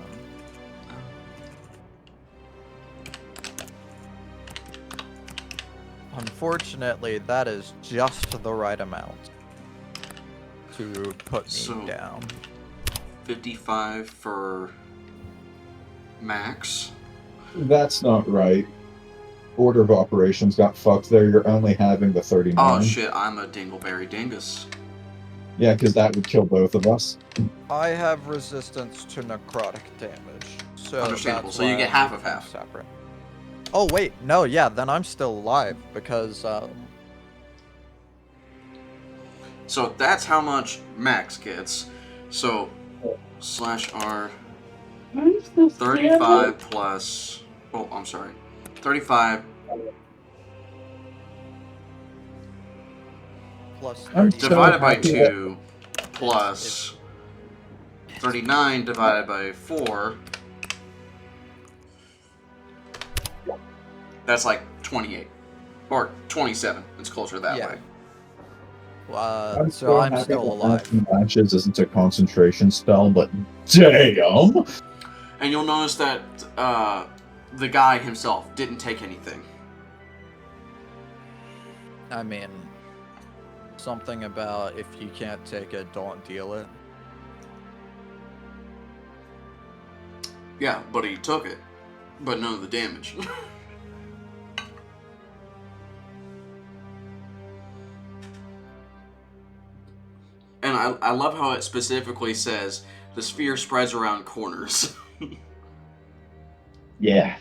Unfortunately, that is just the right amount to put me down. 55 for Max. That's not right. Order of operations got fucked there. You're only having the 39. Oh shit, I'm a dingleberry dingus. Yeah, because that would kill both of us. I have resistance to necrotic damage, so Understandable. that's So you why get I'm half of keeping half. Separate. Oh wait, no, yeah, then I'm still alive because So that's how much Max gets. So /R 35 plus. Oh, I'm sorry. 35 plus I'm 30 divided by happy 2 plus 39 divided by 4. That's like 28. Or 27. It's closer that Yeah. way. So I'm happy still that alive. Matches isn't a concentration spell, but damn! And you'll notice that the guy himself didn't take anything. I mean, something about if you can't take it, don't deal it. Yeah, but he took it. But none of the damage. And I love how it specifically says the sphere spreads around corners. Yeah.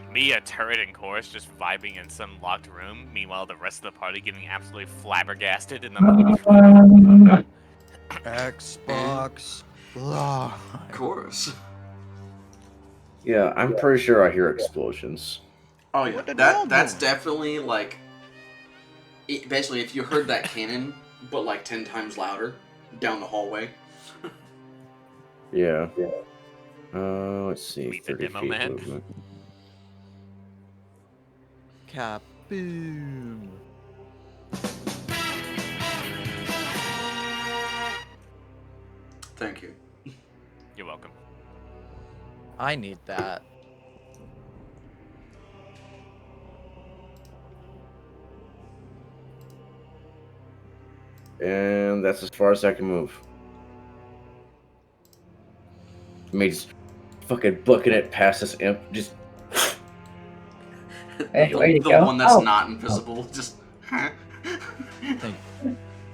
Me, a turret and Chorus just vibing in some locked room. Meanwhile, the rest of the party getting absolutely flabbergasted in the Xbox Live. Chorus. Yeah, I'm pretty sure I hear explosions. Oh yeah, What did y'all that's do? definitely like. Basically, if you heard that cannon, but like 10 times louder down the hallway. Yeah. Let's see. Meet the 30 demo feet man. movement. Kaboom. Thank you. You're welcome. I need that. And that's as far as I can move. Me just fucking booking it past this imp. Just. Hey, the there you the go. one that's Oh. not invisible. Just. I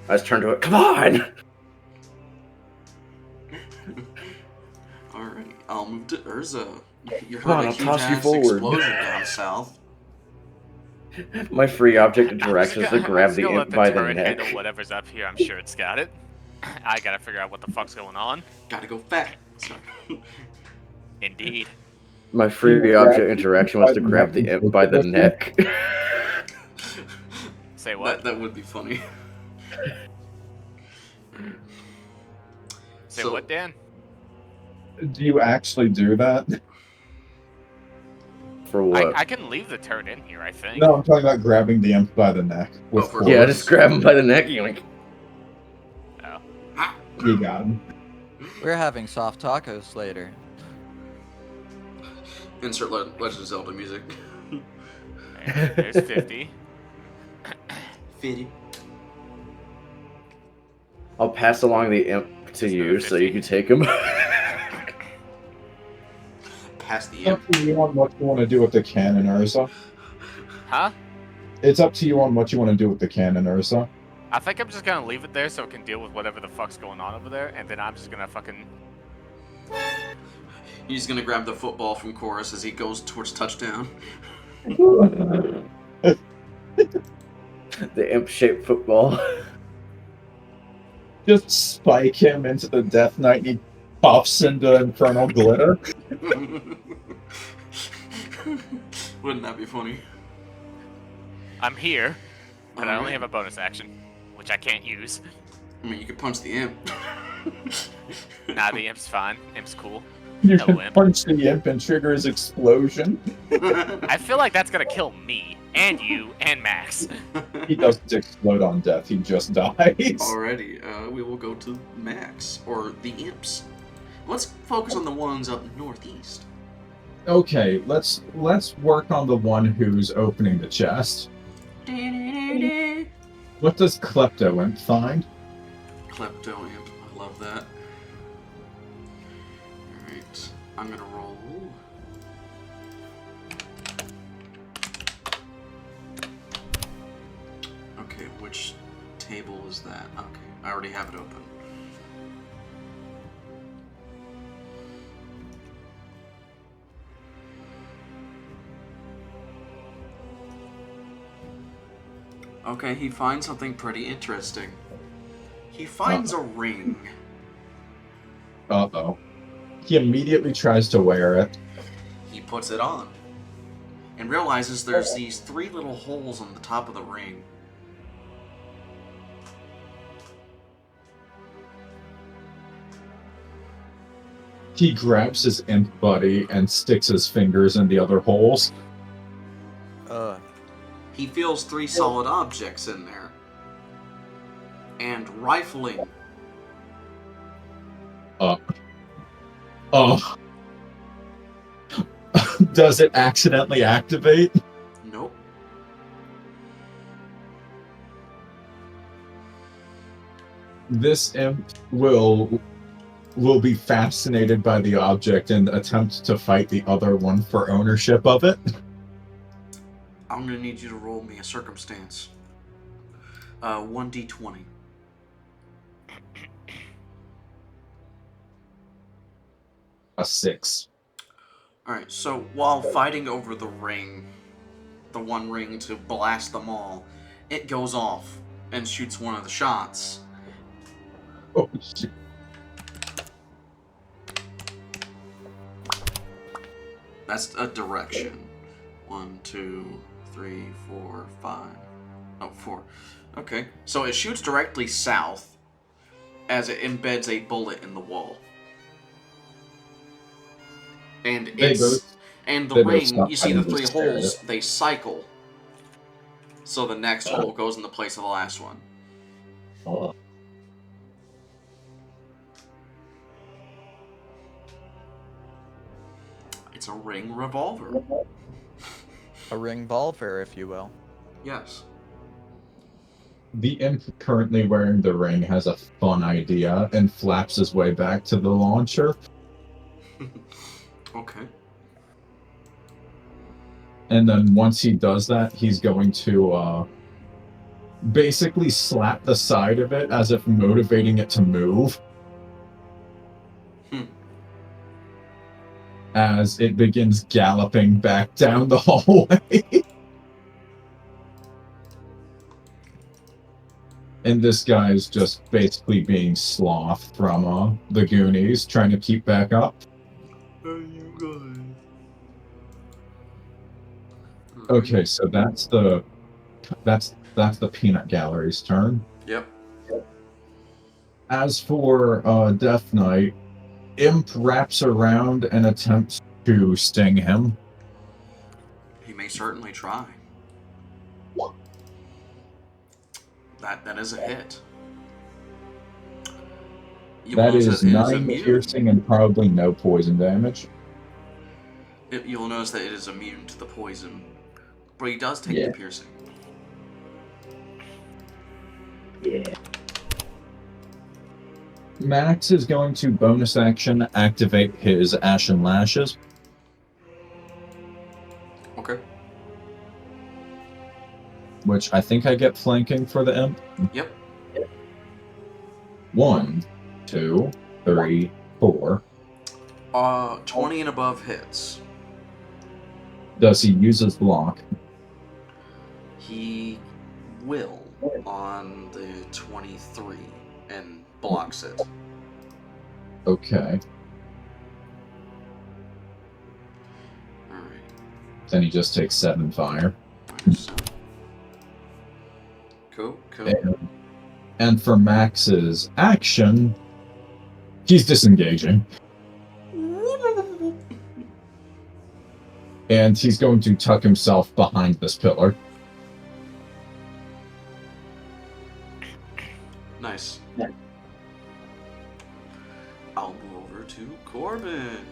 just turned to it. Come on! Alright, I'll move to Erza. You Come on, heard a I'll huge toss you ass forward. explosion down south. My free object interaction is to grab the let imp by the turret neck. handle whatever's up here. I'm sure it's got it. I gotta figure out what the fuck's going on. Gotta go fast. Sorry. Indeed. My free object interaction was to grab the imp by the neck. Say what? That would be funny. Say So- what, Dan? Do you actually do that? For what? I can leave the turret in here, I think. No, I'm talking about grabbing the imp by the neck. With for- Yeah, Chorus. just grab him by the neck. You're like, Oh. You got him. We're having soft tacos later. Insert Legend of Zelda music. And there's 50. 50. I'll pass along the imp to Just you another so you 50. can take him. Past the It's up imp. to you on what you want to do with the cannon, Erza. Huh? It's up to you on what you want to do with the cannon, Erza. I think I'm just gonna leave it there so it can deal with whatever the fuck's going on over there, and then I'm just gonna fucking... He's gonna grab the football from Chorus as he goes towards touchdown. The imp-shaped football. Just spike him into the Death Knight and he puffs into infernal glitter. Wouldn't that be funny? I'm here, but I only Alright. have a bonus action, which I can't use. I mean, you could punch the imp. Nah, the imp's fine. Imp's cool. You Hello, can imp. punch the imp and trigger his explosion. I feel like that's gonna kill me. and you, and Max. He doesn't explode on death, he just dies. Alrighty, we will go to Max, or the Imps. Let's focus on the ones up northeast. Okay, let's work on the one who's opening the chest. What does Klepto Imp find? Klepto Imp, I love that. Alright, I'm gonna roll. Okay, which table is that? Okay, I already have it open. Okay, he finds something pretty interesting. He finds a ring. Uh-oh. He immediately tries to wear it. He puts it on. And realizes there's these 3 little holes on the top of the ring. He grabs his imp buddy and sticks his fingers in the other holes. He feels 3 solid objects in there. And rifling. Does it accidentally activate? Nope. This imp will be fascinated by the object and attempt to fight the other one for ownership of it. I'm gonna need you to roll me a circumstance. 1d20. A 6. Alright, so while fighting over the ring, the one ring to blast them all, it goes off and shoots one of the shots. Oh, shit. That's a direction. 1, 2, 3, 4, 5. Oh, 4. Okay, so it shoots directly south as it embeds a bullet in the wall. And the ring, you see the 3 holes, they cycle. So the next hole goes in the place of the last one. Oh. It's a ring revolver. A ring volver, if you will. Yes. The imp currently wearing the ring has a fun idea and flaps his way back to the launcher. Okay. And then once he does that, he's going to basically slap the side of it as if motivating it to move. As it begins galloping back down the hallway. And this guy's just basically being Sloth from the Goonies, trying to keep back up. Okay, so that's the peanut gallery's turn. Yep. As for Death Knight, Imp wraps around and attempts to sting him. He may certainly try. That is a hit. That is 9 piercing and probably no poison damage. You'll notice that it is immune to the poison, but he does take the piercing. Yeah. Max is going to bonus action activate his Ashen Lashes. Okay. Which I think I get flanking for the imp. Yep. 1, 2, 3, 4. 20 and above hits. Does he use his block? He will on the 23 and blocks it. Okay. Alright. Then he just takes 7 fire. Cool. And for Max's action, he's disengaging. And he's going to tuck himself behind this pillar. Nice. I'll move over to Qor'byn.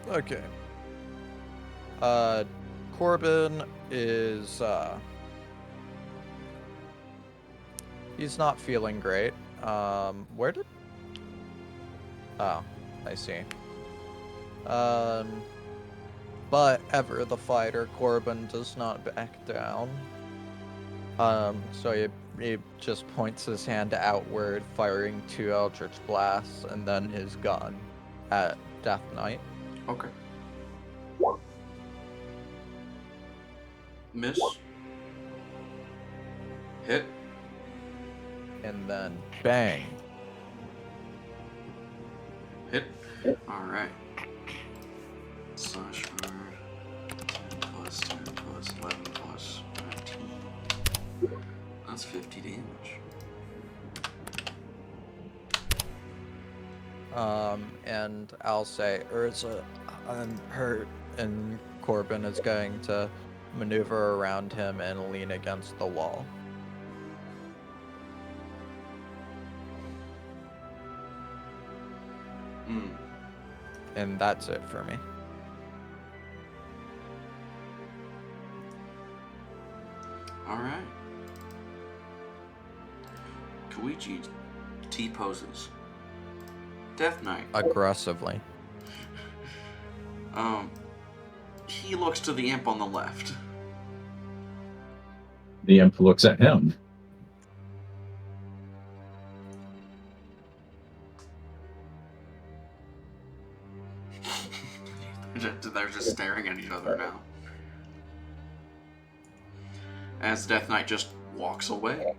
Okay. Qor'byn is, he's not feeling great. Where did... Oh, I see. But ever the fighter, Qor'byn does not back down. So he just points his hand outward, firing 2 Eldritch Blasts, and then his gun at Death Knight. Okay. Miss. Hit. And then bang. Hit. Alright. Slash for 10 plus 10 plus 11 plus 19. That's 50 damage. And I'll say, Erza, I'm hurt, and Qor'byn is going to maneuver around him and lean against the wall. And that's it for me. Alright. Koichi T-poses. Death Knight. Aggressively. He looks to the imp on the left. The imp looks at him. They're just staring at each other now. As Death Knight just walks away.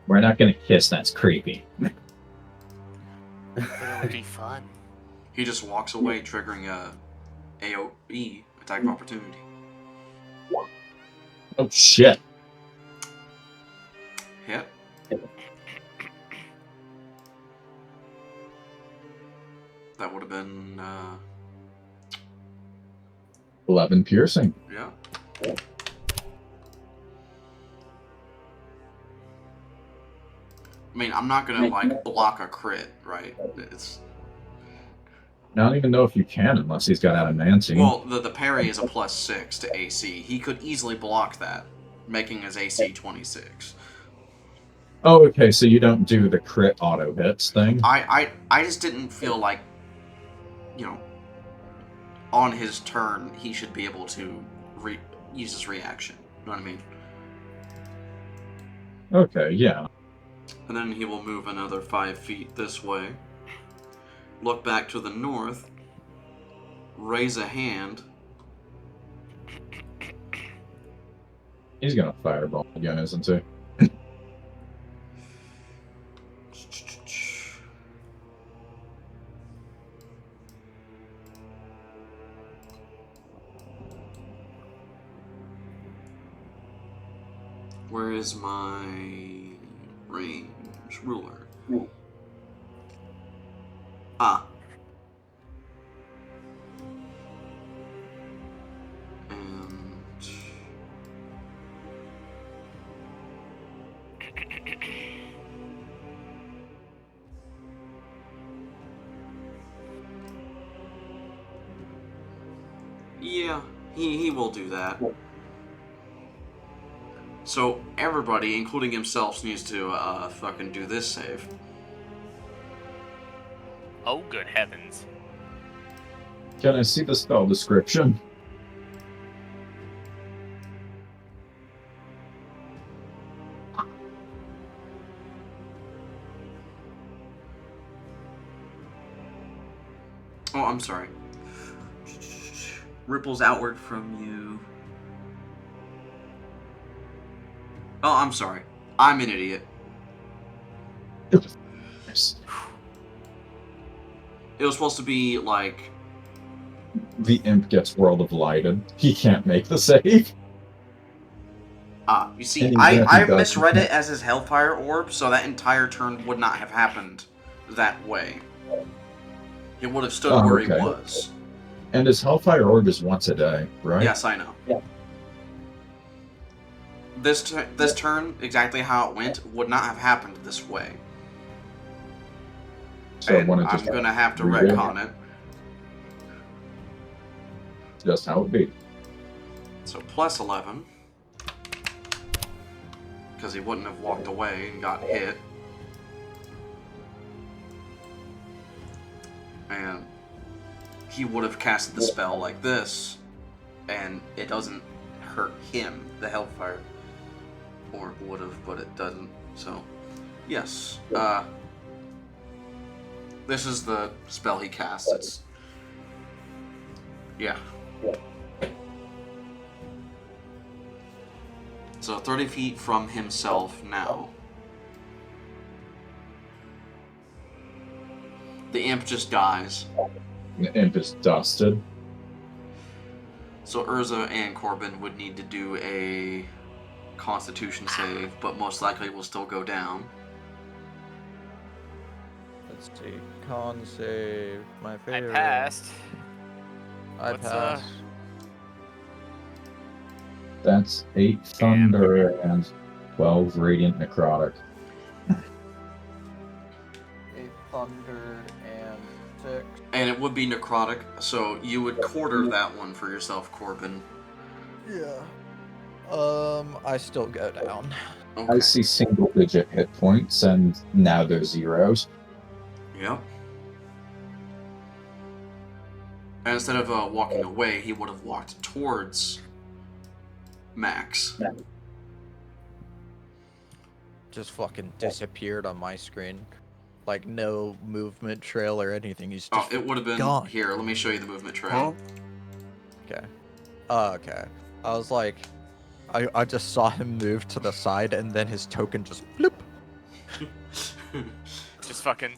We're not going to kiss, that's creepy. But it would be fun. He just walks away, triggering a AoE, attack of opportunity. Oh shit. Hit. That would have been 11 piercing. yeah. I mean, I'm not gonna like block a crit, right? It's I don't even know if you can unless he's got adamantium. well, the parry is a +6 to AC. He could easily block that, making his AC 26. Oh, okay, so you don't do the crit auto hits thing? I just didn't feel like, you know, on his turn he should be able to use his reaction. You know what I mean? Okay, yeah. And then he will move another 5 feet this way. Look back to the north. Raise a hand. He's gonna fireball again, isn't he? Where is my range ruler? Ah. And yeah, he will do that. So everybody, including himself, needs to fucking do this save. Oh, good heavens. Can I see the spell description? Oh, I'm sorry. Ripples outward from you. Oh, I'm sorry. I'm an idiot. Yes. It was supposed to be like... The imp gets World of Lighted. He can't make the save. you see, And I exactly misread it as his Hellfire Orb, so that entire turn would not have happened that way. It would have stood Oh, where okay. he was. And his Hellfire Orb is once a day, right? Yes, I know. Yeah. This turn, exactly how it went, would not have happened this way. So And when it I'm just going to have to reroll. retcon it. just how it be. So plus 11. Because he wouldn't have walked away and got hit. And he would have casted the spell like this, and it doesn't hurt him. The Hellfire Orb would have, but it doesn't. So, yes. This is the spell he casts. It's... Yeah. So 30 feet from himself now. The imp just dies. The imp is dusted. So Erza and Qor'byn would need to do a Constitution save, but most likely will still go down. Let's see. Con save. My I favorite. passed. I What's, passed. That's 8 thunder and 12 radiant necrotic. 8 thunder and 6. And it would be necrotic, so you would quarter that one for yourself, Qor'byn. Yeah. I still go down. Okay. I see single digit hit points, and now they're zeros. Yep. And instead of walking away, he would have walked towards Max. Just fucking disappeared on my screen. Like, no movement trail or anything. He's Oh, just it would have been gone. here. Let me show you the movement trail. Okay. Okay. I was like, I just saw him move to the side, and then his token just bloop. Just fucking.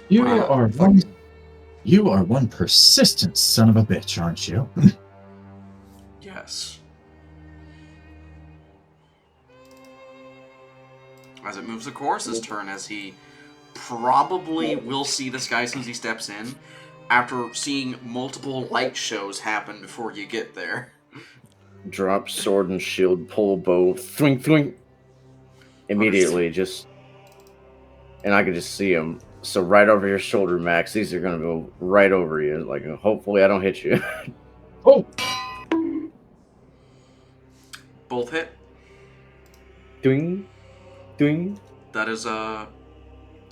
You Wow. are one persistent son of a bitch, aren't you? Yes. As it moves the Corus's turn, as he probably will see this guy as soon as he steps in, after seeing multiple light shows happen before you get there. Drop sword and shield, pull bow, thwing, thwing. Immediately, just. And I could just see him. So right over your shoulder, Max. These are gonna go right over you. Like, hopefully I don't hit you. Oh! Both hit. Doing. Doing. That is And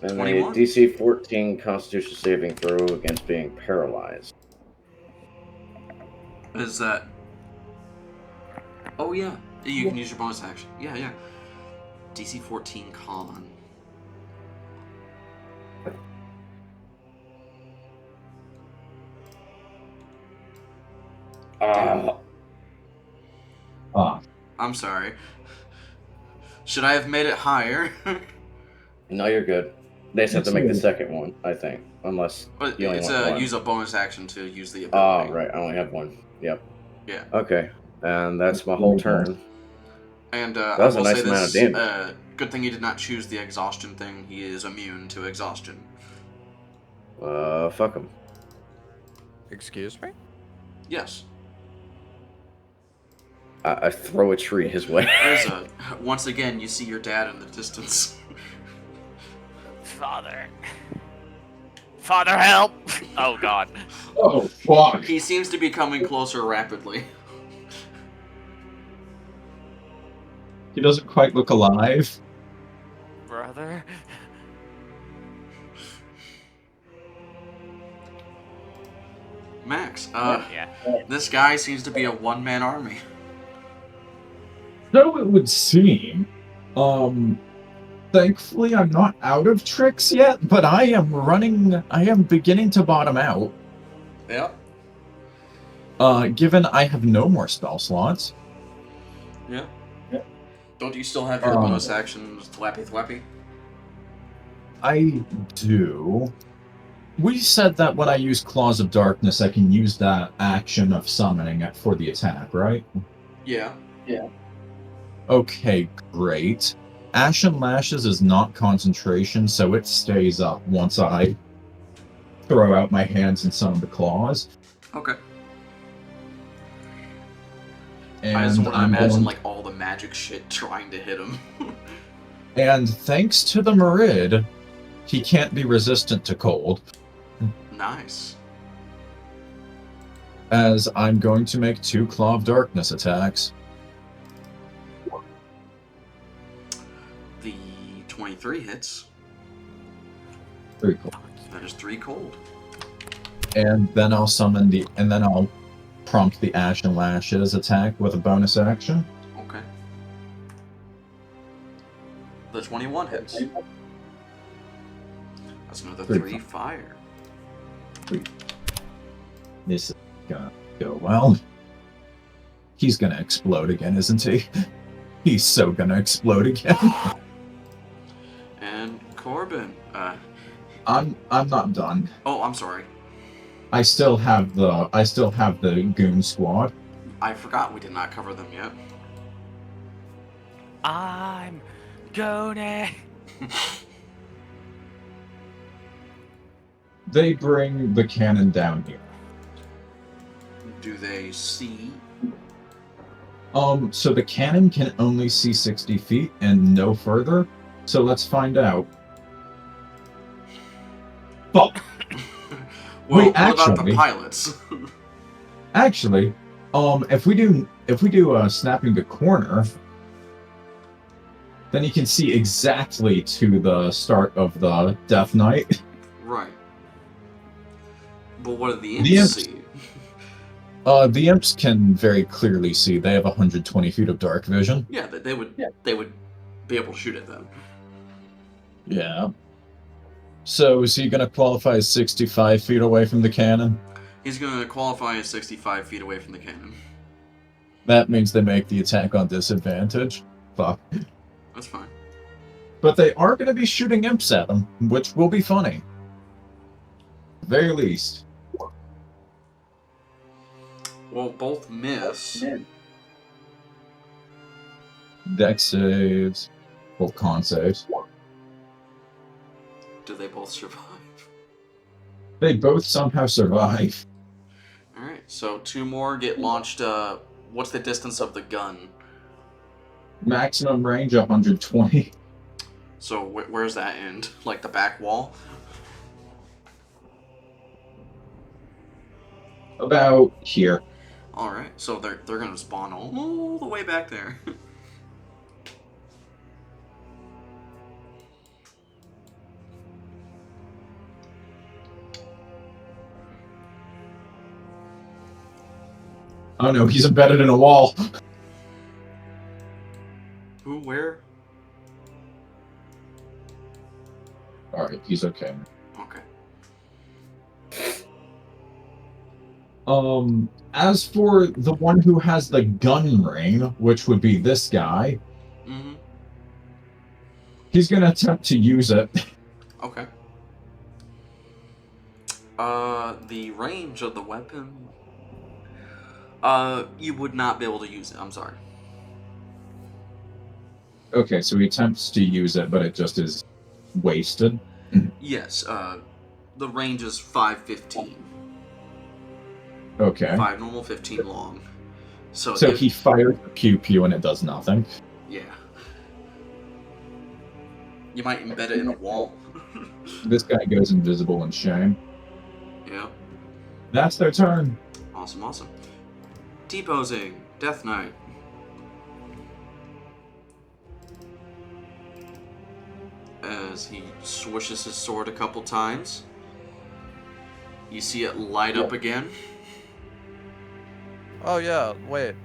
21. a DC 14 Constitution saving throw against being paralyzed. Is that... Oh, yeah. You can use your bonus action. Yeah, yeah. DC 14 con. I'm sorry. Should I have made it higher? No, you're good. They just have to make the second one, I think. Unless But you only it's want one. use a bonus action to use the Oh, ability. right. I only have one. Yep. Yeah. Okay. And that's my whole turn. And That I was a will nice say amount of this, damage. good thing he did not choose the exhaustion thing. He is immune to exhaustion. Fuck him. Excuse me? Yes. I throw a tree his way. Once again, you see your dad in the distance. Father. Father, help! Oh, God. Oh, fuck! He seems to be coming closer rapidly. He doesn't quite look alive. Brother? Max, Yeah. this guy seems to be a one-man army. So it would seem. Thankfully I'm not out of tricks yet, but I am beginning to bottom out. Yep. Given I have no more spell slots. Yeah. Don't you still have your bonus actions, Thwappy Thwappy? I do. We said that when I use Claws of Darkness, I can use that action of summoning it for the attack, right? Yeah. Okay, great. Ashen Lashes is not concentration, so it stays up once I throw out my hands and some of the claws. Okay. And I just want to I'm imagine going- like all the magic shit trying to hit him. And thanks to the Merid, he can't be resistant to cold, Nice. as I'm going to make 2 Claw of Darkness attacks. The 23 hits. 3 cold. That is 3 cold. And then I'll prompt the Ashen Lashes attack with a bonus action. Okay. The 21 hits. That's another 3 fire. This is gonna go well. He's gonna explode again, isn't he? He's so gonna explode again. And Qor'byn. I'm not done. Oh, I'm sorry. I still have the goon squad. I forgot we did not cover them yet. I'm gonna. They bring the cannon down here. Do they see? So the cannon can only see 60 feet and no further. So let's find out. Fuck. Well, Wait, what about the actually- pilots? Actually, if we do snapping the corner, then you can see exactly to the start of the Death Knight. Right. But what do the The imps imps- see? The imps can very clearly see. They have 120 feet of dark vision. Yeah, they would be able to shoot at them. Yeah. So is he going to qualify as 65 feet away from the cannon? He's going to qualify as 65 feet away from the cannon. That means they make the attack on disadvantage. Fuck. That's fine. But they are going to be shooting imps at him, which will be funny. At the very least. Well, both miss. Dex saves. Both con saves. Do they both survive? They both somehow survive. Alright, so 2 more get launched. What's the distance of the gun? Maximum range 120. So where's that end? Like the back wall? About here. Alright, so they're gonna spawn all the way back there. Oh no, he's embedded in a wall. Who, where? Alright, he's okay. Okay. As for the one who has the gun ring, which would be this guy, Mm-hmm. he's gonna attempt to use it. Okay. The range of the weapon... you would not be able to use it, I'm sorry. Okay, so he attempts to use it, but it just is wasted. Yes, the range is 5:15. Okay. 5 normal, 15 long. So So he fires the pew-pew and it does nothing. Yeah. You might embed it in a wall. This guy goes invisible in shame. Yeah. That's their turn. Awesome, awesome. T-posing. Death Knight. As he swishes his sword a couple times. You see it light up again. Oh yeah, wait.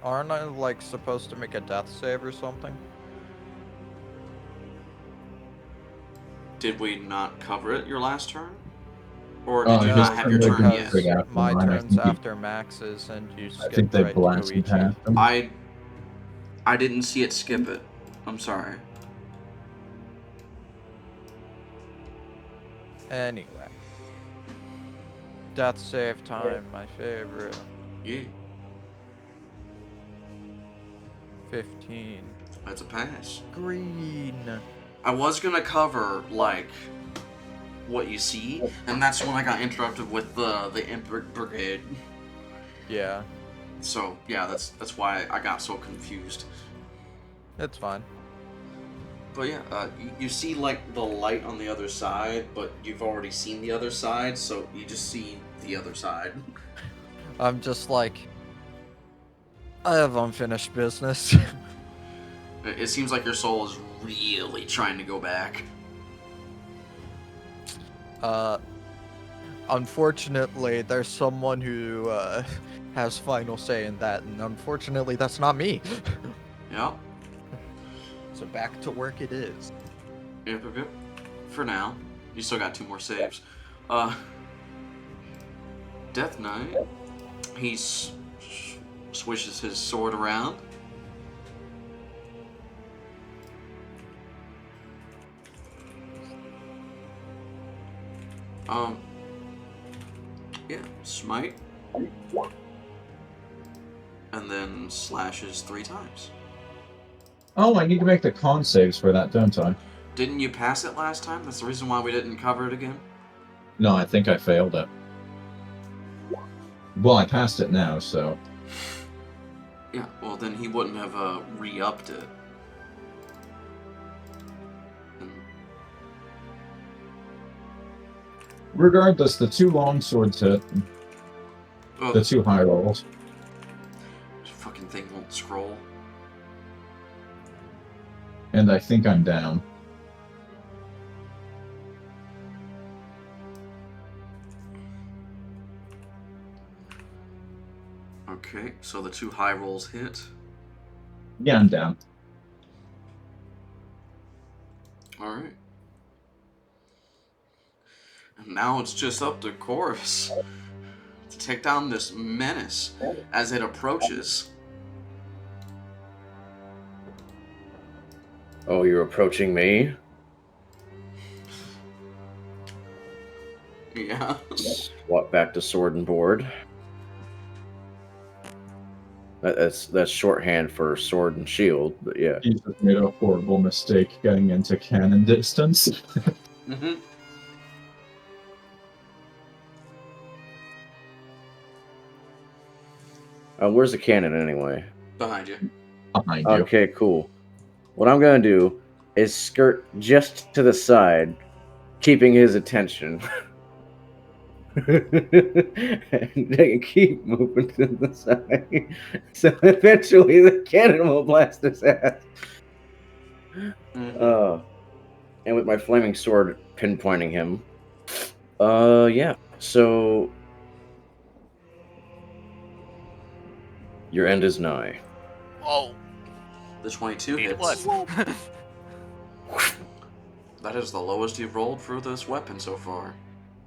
Aren't I like supposed to make a death save or something? Did we not cover it your last turn? Or did you his not have your turn turn would be yet? straight after My mine. I turn's think he- after Max's, and you I skipped think they right to blasted Koichi. past him. I didn't see it skip it. I'm sorry. Anyway. Death save time, my favorite. Yeah. 15. That's a pass. Green. I was gonna cover like what you see, and that's when I got interrupted with the Imp Brigade. Yeah, So yeah, that's why I got so confused. it's fine. But yeah, you see like the light on the other side, but you've already seen the other side, so you just see the other side. I'm just like, I have unfinished business. It seems like your soul is really trying to go back. Unfortunately, there's someone who has final say in that, and unfortunately, that's not me. Yeah. So back to work it is. Yep. For now, you still got 2 more saves. Death Knight. He swishes his sword around. Yeah, smite. And then slashes 3 times. Oh, I need to make the con saves for that, don't I? Didn't you pass it last time? That's the reason why we didn't cover it again? No, I think I failed it. Well, I passed it now, so... Yeah, well then he wouldn't have re-upped it. Regardless, the 2 long swords hit. Oh, The 2 high rolls. this fucking thing won't scroll. And I think I'm down. Okay, so the 2 high rolls hit. Yeah, I'm down. Alright. And now it's just up to Corus to take down this menace as it approaches. Oh, you're approaching me? Yeah. Swap back to sword and board. That's shorthand for sword and shield, but yeah. He's just made a horrible mistake getting into cannon distance. Mm-hmm. Where's the cannon anyway? Behind you. Behind you. Okay, cool. What I'm gonna do is skirt just to the side, keeping his attention. And keep moving to the side. So eventually the cannon will blast his ass. Mm-hmm. And with my flaming sword pinpointing him. Yeah. So your end is nigh. Oh, The 22 it hits. was. That is the lowest you've rolled for this weapon so far.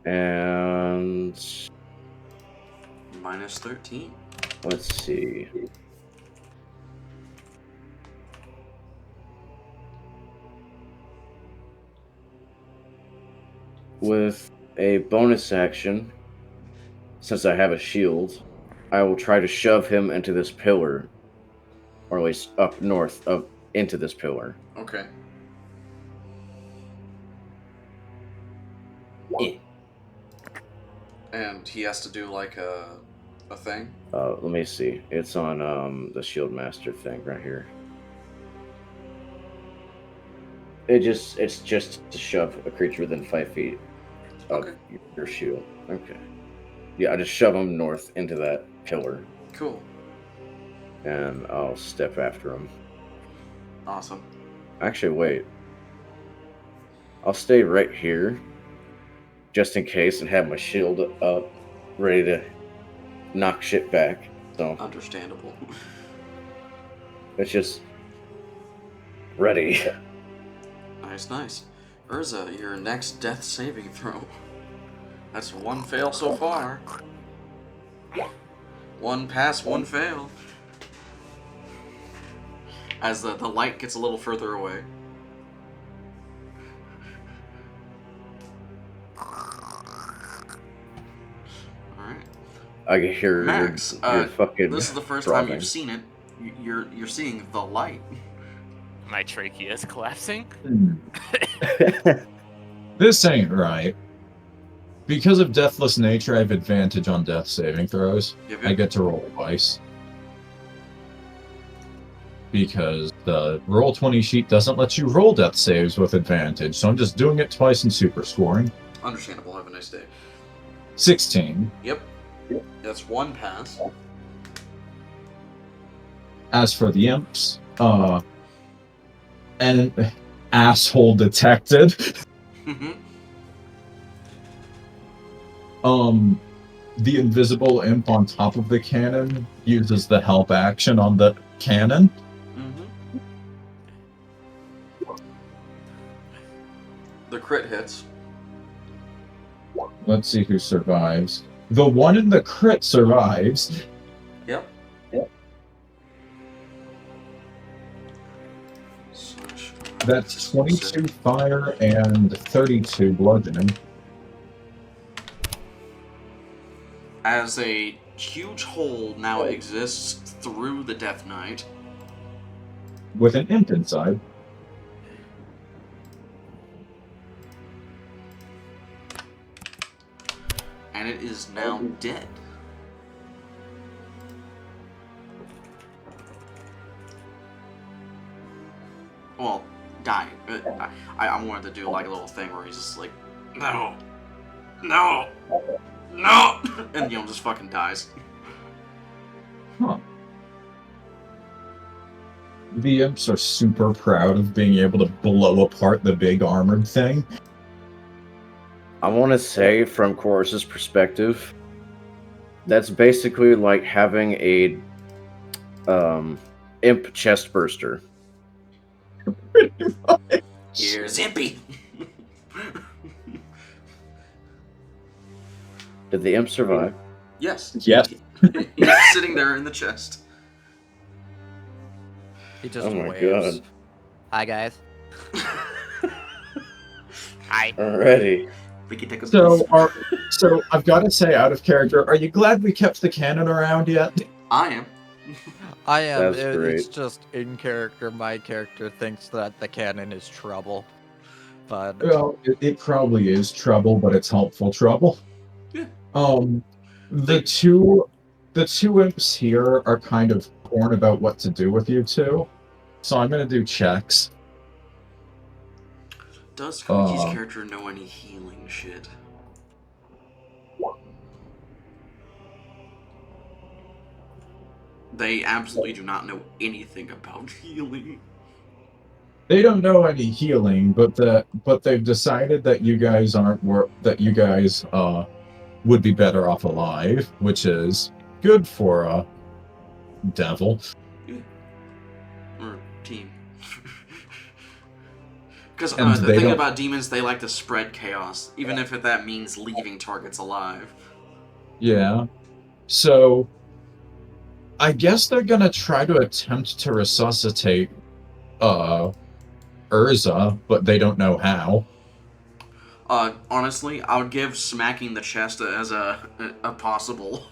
And Minus 13. let's see. With a bonus action, since I have a shield, I will try to shove him into this pillar, or at least up north of into this pillar. Okay. And he has to do like a thing? Let me see. It's on the shield master thing right here. It's just to shove a creature within 5 feet of Okay. your shield. Okay. Yeah, I just shove him north into that pillar, Cool. and I'll step after him. Awesome. Actually, wait. I'll stay right here, just in case, and have my shield up, ready to knock shit back. So Understandable. it's just ready. Nice. Erza, your next death saving throw. That's 1 fail so far. 1 pass, 1 fail. As the light gets a little further away. Alright. I can hear Max, your fucking. this is the first throbbing. time you've seen it. You're seeing the light. My trachea is collapsing. This ain't right. Because of deathless nature, I have advantage on death saving throws. Yep, I yep. get to roll twice. Because the roll 20 sheet doesn't let you roll death saves with advantage, so I'm just doing it twice and super scoring. Understandable. Have a nice day. 16. Yep. That's one pass. As for the imps, an asshole detected. The invisible imp on top of the cannon uses the help action on the cannon. The crit hits. Let's see who survives. The one in the crit survives. Yep. That's 22 fire and 32 bludgeoning. As a huge hole now exists through the Death Knight. With an imp inside. And it is now dead. Well, dying. I wanted to do like a little thing where he's just like, no, no, no, and just fucking dies. Huh. The imps are super proud of being able to blow apart the big armored thing. I want to say, from Corus's perspective, that's basically like having a imp chest burster. Here's Impy. Did the imp survive? Yes. Yes. He's sitting there in the chest. He just Oh my waves. God. Hi, guys. Hi. Alrighty. We can take a So I've got to say, out of character, are you glad we kept the cannon around yet? I am. I am. That's It's great. just in character. My character thinks that the cannon is trouble. But Well, it probably is trouble, but it's helpful trouble. Yeah. The two imps here are kind of torn about what to do with you two, so I'm gonna do checks. Does Koichi's character know any healing shit? They absolutely do not know anything about healing. They don't know any healing, but they've decided that you guys would be better off alive, which is good for a devil. Or team. Because And the they thing don't- about demons, they like to spread chaos, even if that means leaving targets alive. Yeah. So I guess they're gonna try to attempt to resuscitate Erza, but they don't know how. Honestly, I would give smacking the chest as a possible.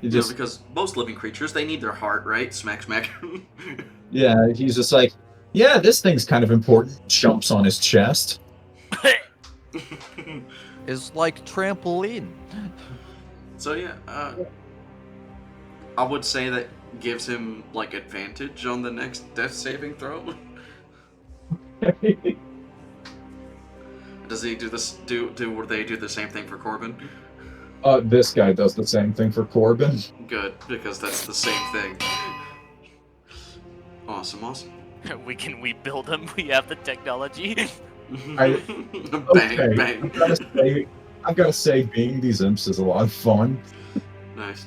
Because most living creatures, they need their heart, right? Smack, smack. Yeah, he's just like, yeah, this thing's kind of important. Jumps on his chest. it's like trampoline. So yeah, I would say that gives him like advantage on the next death saving throw. Does he do this? Do they do the same thing for Qor'byn? This guy does the same thing for Qor'byn. Good, because that's the same thing. Awesome. We build them. We have the technology. Bang, Okay, bang. I've gotta say, being these imps is a lot of fun. Nice.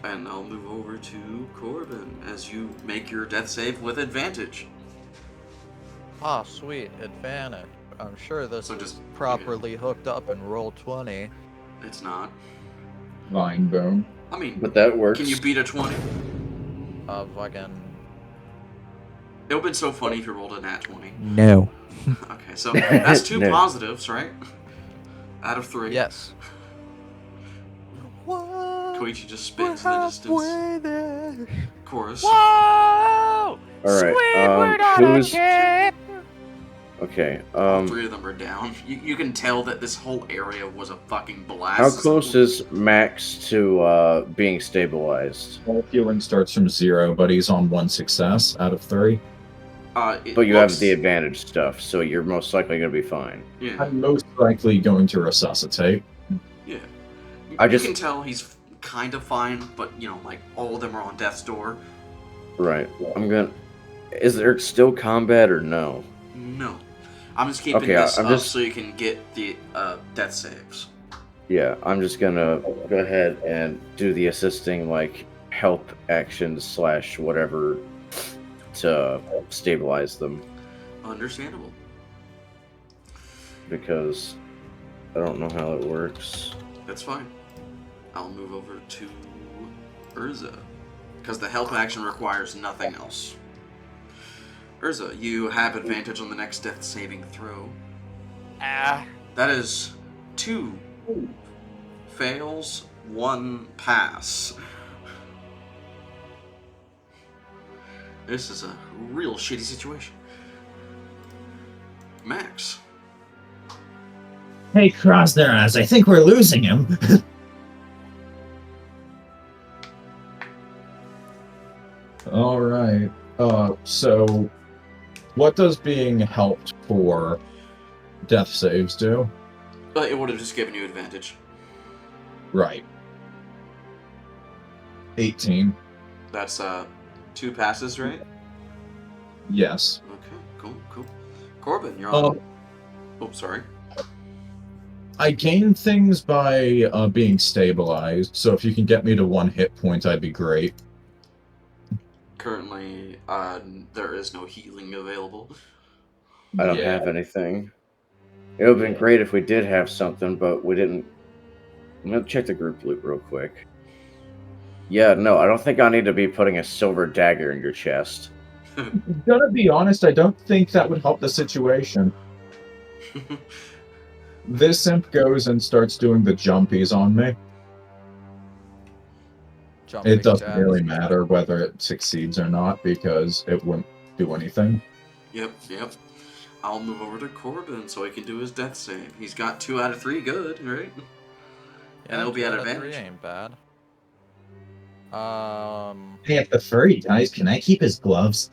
And I'll move over to Qor'byn as you make your death save with advantage. Ah, sweet advantage. I'm sure this So is just- properly hooked up in roll 20. It's not. Vine bone. I mean, But that works. can you beat a 20? Fucking. It would've been so funny if you rolled a nat 20. No. Okay, so that's two No. positives, right? Out of 3. Yes. What? Koichi just spins in the distance. There. Chorus. Whoa! All right. Squidward on a Who's ship! okay? All three of them are down. You can tell that this whole area was a fucking blast. How close is Max to being stabilized? All healing starts from 0, but he's on 1 success out of 3. But you have the advantage stuff, so you're most likely going to be fine. Yeah. I'm most likely going to resuscitate. Yeah. I You can tell he's kind of fine, but, like, all of them are on death's door. Right. Is there still combat or no? No. I'm just keeping Okay, this I'm up just- so you can get the death saves. Yeah, I'm just gonna go ahead and do the assisting, like, help actions / whatever to stabilize them, Understandable. because I don't know how it works. That's fine. I'll move over to Erza, because the help action requires nothing else. Erza, you have advantage on the next death saving throw. That is 2 fails, 1 pass. This is a real shitty situation. Max. Hey, cross their eyes. I think we're losing him. All right. So what does being helped for death saves do? It would have just given you advantage. Right. 18. That's 2 passes, right? Yes. Okay, cool. Qor'byn, you're on. Um, Oh, sorry. I gain things by being stabilized, so if you can get me to 1 hit point, I'd be great. Currently, there is no healing available. I don't have anything. It would have been great if we did have something, but we didn't. I'm gonna check the group loot real quick. Yeah, no, I don't think I need to be putting a silver dagger in your chest. Gonna be honest, I don't think that would help the situation. This imp goes and starts doing the jumpies on me. It doesn't really matter whether it succeeds or not, because it wouldn't do anything. Yep. I'll move over to Qor'byn so he can do his death save. He's got 2 out of 3 good, right? And he'll be at 2 out of advantage. 3 ain't bad. Hey, if the furry dies, can I keep his gloves?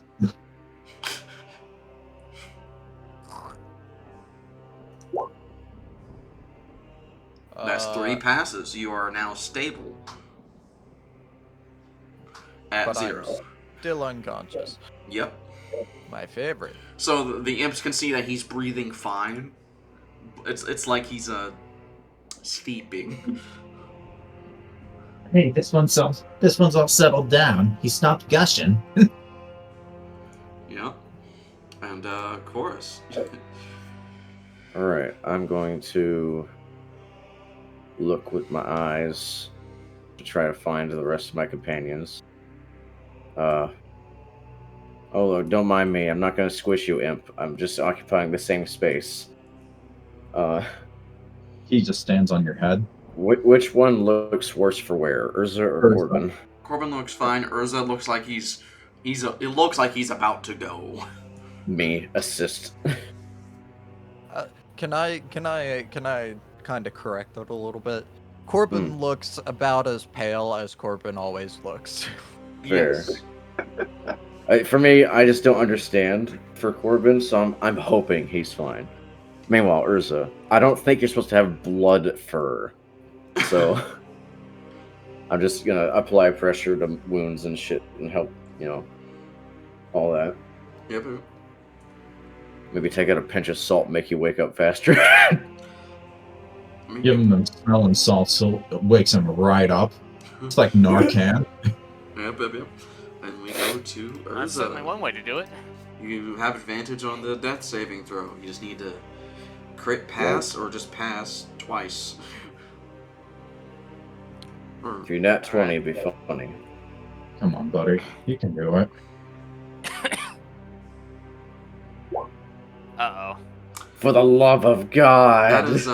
That's 3 passes. You are now stable. At but 0. I'm still unconscious. Yep. My favorite. So the imps can see that he's breathing fine. It's like he's sleeping. Hey, this one's all settled down. He stopped gushing. Yep. And Chorus. Alright, I'm going to look with my eyes to try to find the rest of my companions. Oh, look, don't mind me. I'm not going to squish you, Imp. I'm just occupying the same space. He just stands on your head. Which one looks worse for wear, Erza or Erza. Qor'byn? Qor'byn looks fine. Erza looks like it looks like he's about to go. Me, assist. Can I kind of correct that a little bit? Qor'byn looks about as pale as Qor'byn always looks. Fair. Yes. For me, I just don't understand for Qor'byn, so I'm hoping he's fine. Meanwhile, Erza, I don't think you're supposed to have blood fur, so I'm just gonna apply pressure to wounds and shit and help, all that. Yep. Maybe take out a pinch of salt, make you wake up faster. Give him the smelling salt, so it wakes him right up. It's like Narcan. Yep. And we go to Erza. That's certainly one way to do it. You have advantage on the death saving throw. You just need to crit pass or just pass twice. If you're not 20, it'd be funny. Come on, buddy. You can do it. Uh-oh. For the love of God! That is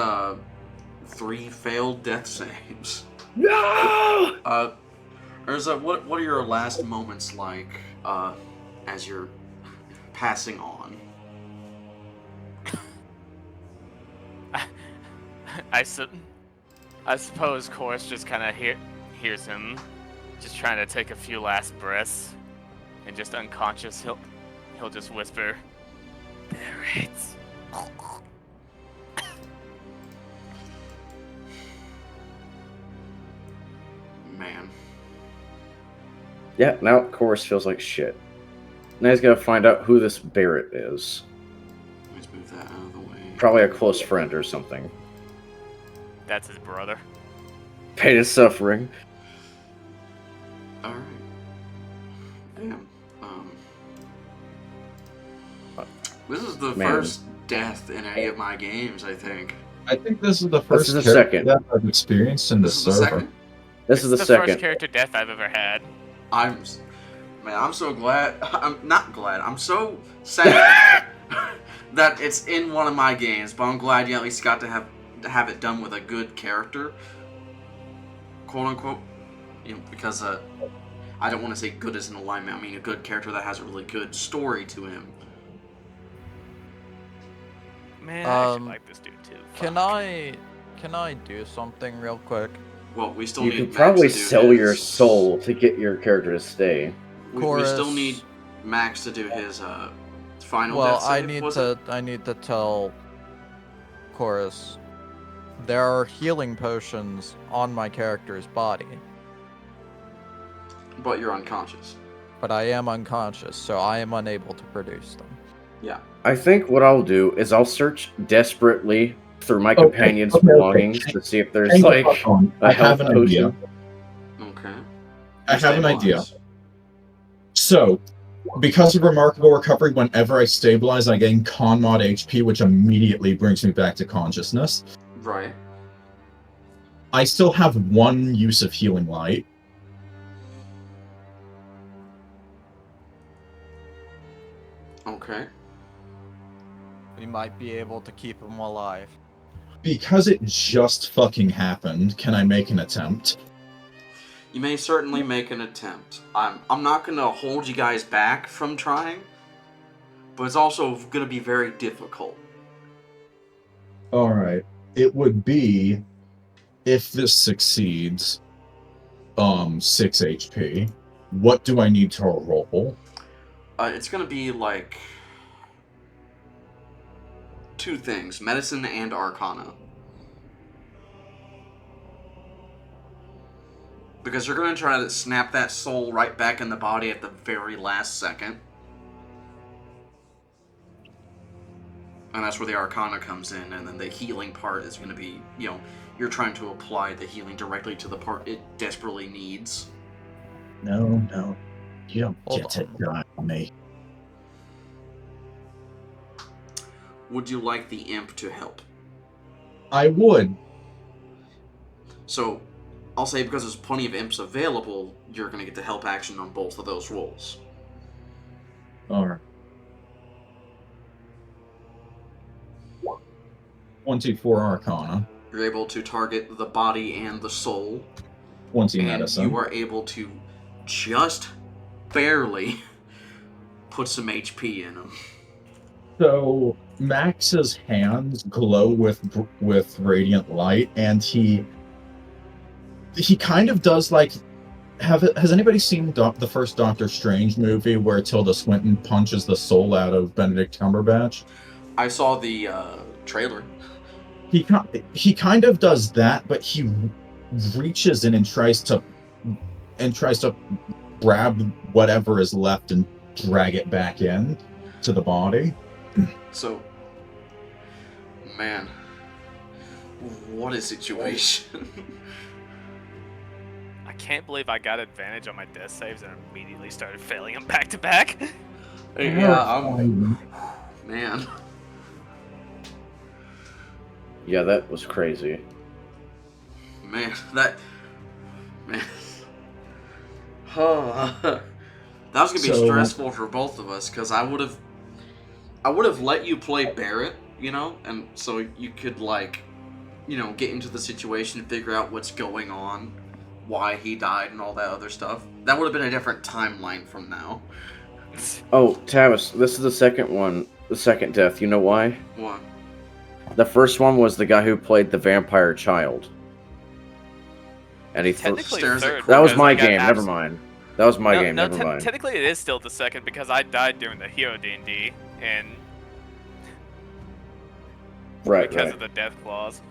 3 failed death saves. No! Erza, what are your last moments like as you're passing on? I suppose Corus just kind of hears him, just trying to take a few last breaths, and just unconscious, he'll just whisper, "Barrett." Man. Yeah, now Corus feels like shit. Now he's gotta find out who this Barrett is. Let's move that out of the way. Probably a close friend or something. That's his brother. Pain and suffering. Alright. Damn. This is the Man. first death in any of my games, I think. I think this is the first is the character second. that I've experienced in the This is the server. second? This is the first second. character death I've ever had. I'm so glad. I'm not glad. I'm so sad that it's in one of my games, but I'm glad you at least got to have it done with a good character, quote unquote. You know, because I don't want to say good as an alignment. I mean a good character that has a really good story to him. Man, I actually like this dude too. Can Fuck. I do something real quick? Well, we still You need could Max probably to do sell his, your soul to get your character to stay. We Chorus. still need Max to do his final Well, death save. I need to tell Chorus there are healing potions on my character's body, But you're unconscious. but I am unconscious, so I am unable to produce them. Yeah. I think what I'll do is I'll search desperately through my Okay, companion's okay. belongings to see if there's Hang the like fuck on. a I have health an idea. potion. Okay. I have an idea. Stabilize. So, because of Remarkable Recovery, whenever I stabilize, I gain Con Mod HP, which immediately brings me back to consciousness. Right. I still have one use of Healing Light. Okay. We might be able to keep him alive. Because it just fucking happened, can I make an attempt? You may certainly make an attempt. I'm not gonna hold you guys back from trying, but it's also gonna be very difficult. Alright. It would be, if this succeeds, 6 HP. What do I need to roll? It's gonna be like 2 things: medicine and arcana. Because you're gonna try to snap that soul right back in the body at the very last second. And that's where the arcana comes in, and then the healing part is gonna be, you're trying to apply the healing directly to the part it desperately needs. No. You don't Hold get to on. die on me. Would you like the imp to help? I would. So, I'll say because there's plenty of imps available, you're going to get the help action on both of those rolls. Alright. 24 Arcana. You're able to target the body and the soul, 20 and Medicine. you are able to just barely put some HP in them. So Max's hands glow with radiant light, and he kind of does like. Has anybody seen the first Doctor Strange movie where Tilda Swinton punches the soul out of Benedict Cumberbatch? I saw the trailer. He kind of does that, but he reaches in and tries to grab whatever is left and drag it back in to the body. So, man, what a situation. I can't believe I got advantage on my death saves and immediately started failing them back to back. Man. Yeah, that was crazy. Man. That was gonna be So- stressful for both of us, because I would have let you play Barrett, and so you could get into the situation and figure out what's going on why he died and all that other stuff. That would have been a different timeline from now. Oh, Tavis, this is the second one. The second death. You know why? What? The first one was the guy who played the vampire child. And he Technically Stares at third. that was because my I got game. Never mind. That was my game. Never mind. Technically, it is still the second because I died during the Hero D&D and Right. because Right. of the death clause.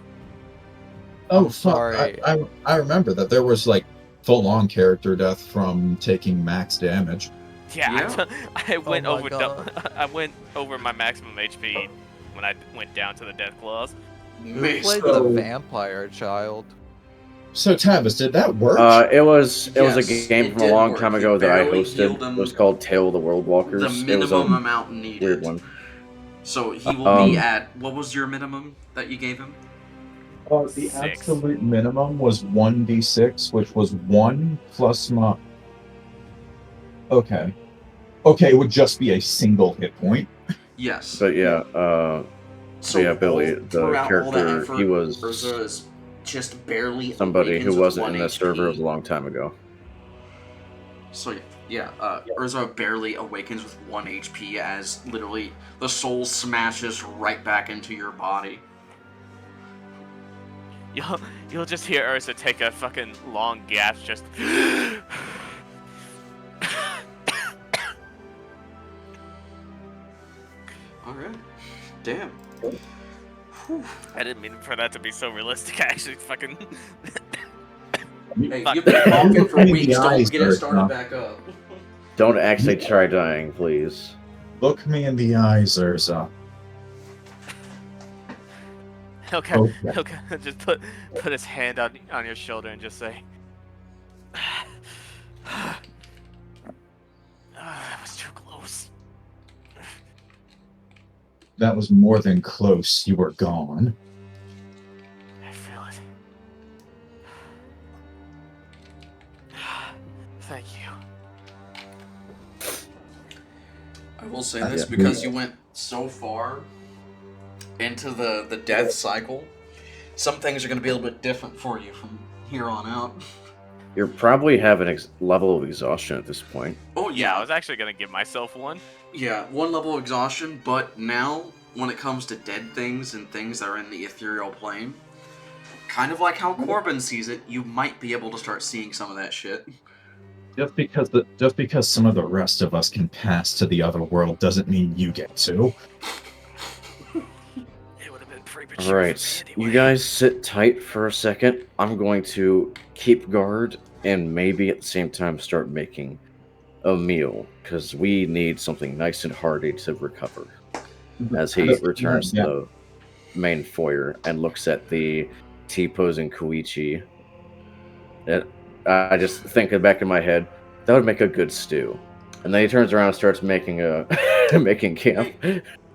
Oh, I'm sorry. I remember that there was like full-on character death from taking max damage. Yeah, I went my over. God. I went over my maximum HP when I went down to the death clause. Who Mace. played So- the vampire child? So Tavis, did that work? It was a Yes, game it from a did long work. time He ago that I barely hosted. healed him It was called Tale of the World Walkers. The It was minimum a amount needed. weird one. So he will be at, what was your minimum that you gave him? The 6. absolute minimum was 1d6, which was 1 plus my... Okay. Okay, it would just be a single hit point. Yes. But yeah, So yeah, Billy, all- the throughout all that character, effort, he was Urza is just barely somebody awakens who with wasn't 1 in the server HP. a long time ago. So yeah, Urza barely awakens with 1 HP as literally the soul smashes right back into your body. You'll just hear Ursa take a fucking long gasp, just. Alright. Damn. I didn't mean for that to be so realistic. I actually fucking. Hey, Fuck. you've been talking for Look me in weeks, the don't eyes, get it started Urza. back up. Don't actually try dying, please. Look me in the eyes, Erza. Okay. Okay. Okay. Just put his hand on your shoulder and just say. That was too close. That was more than close. You were gone. I feel it. Thank you. I will say Yeah. this because you went so far into the death cycle. Some things are going to be a little bit different for you from here on out. You're probably having level of exhaustion at this point. Oh Yeah, I yeah, was actually gonna give myself one. yeah, 1 level of exhaustion, but now when it comes to dead things and things that are in the ethereal plane, kind of like how Qor'byn sees it, you might be able to start seeing some of that shit. Just because some of the rest of us can pass to the other world doesn't mean you get to. It would have been premature. Alright, for me you anyway. guys sit tight for a second. I'm going to keep guard and maybe at the same time start making a meal, because we need something nice and hearty to recover. As he returns to the main foyer and looks at the T-posing Koichi. I just think back in my head, that would make a good stew. And then he turns around and starts making making camp.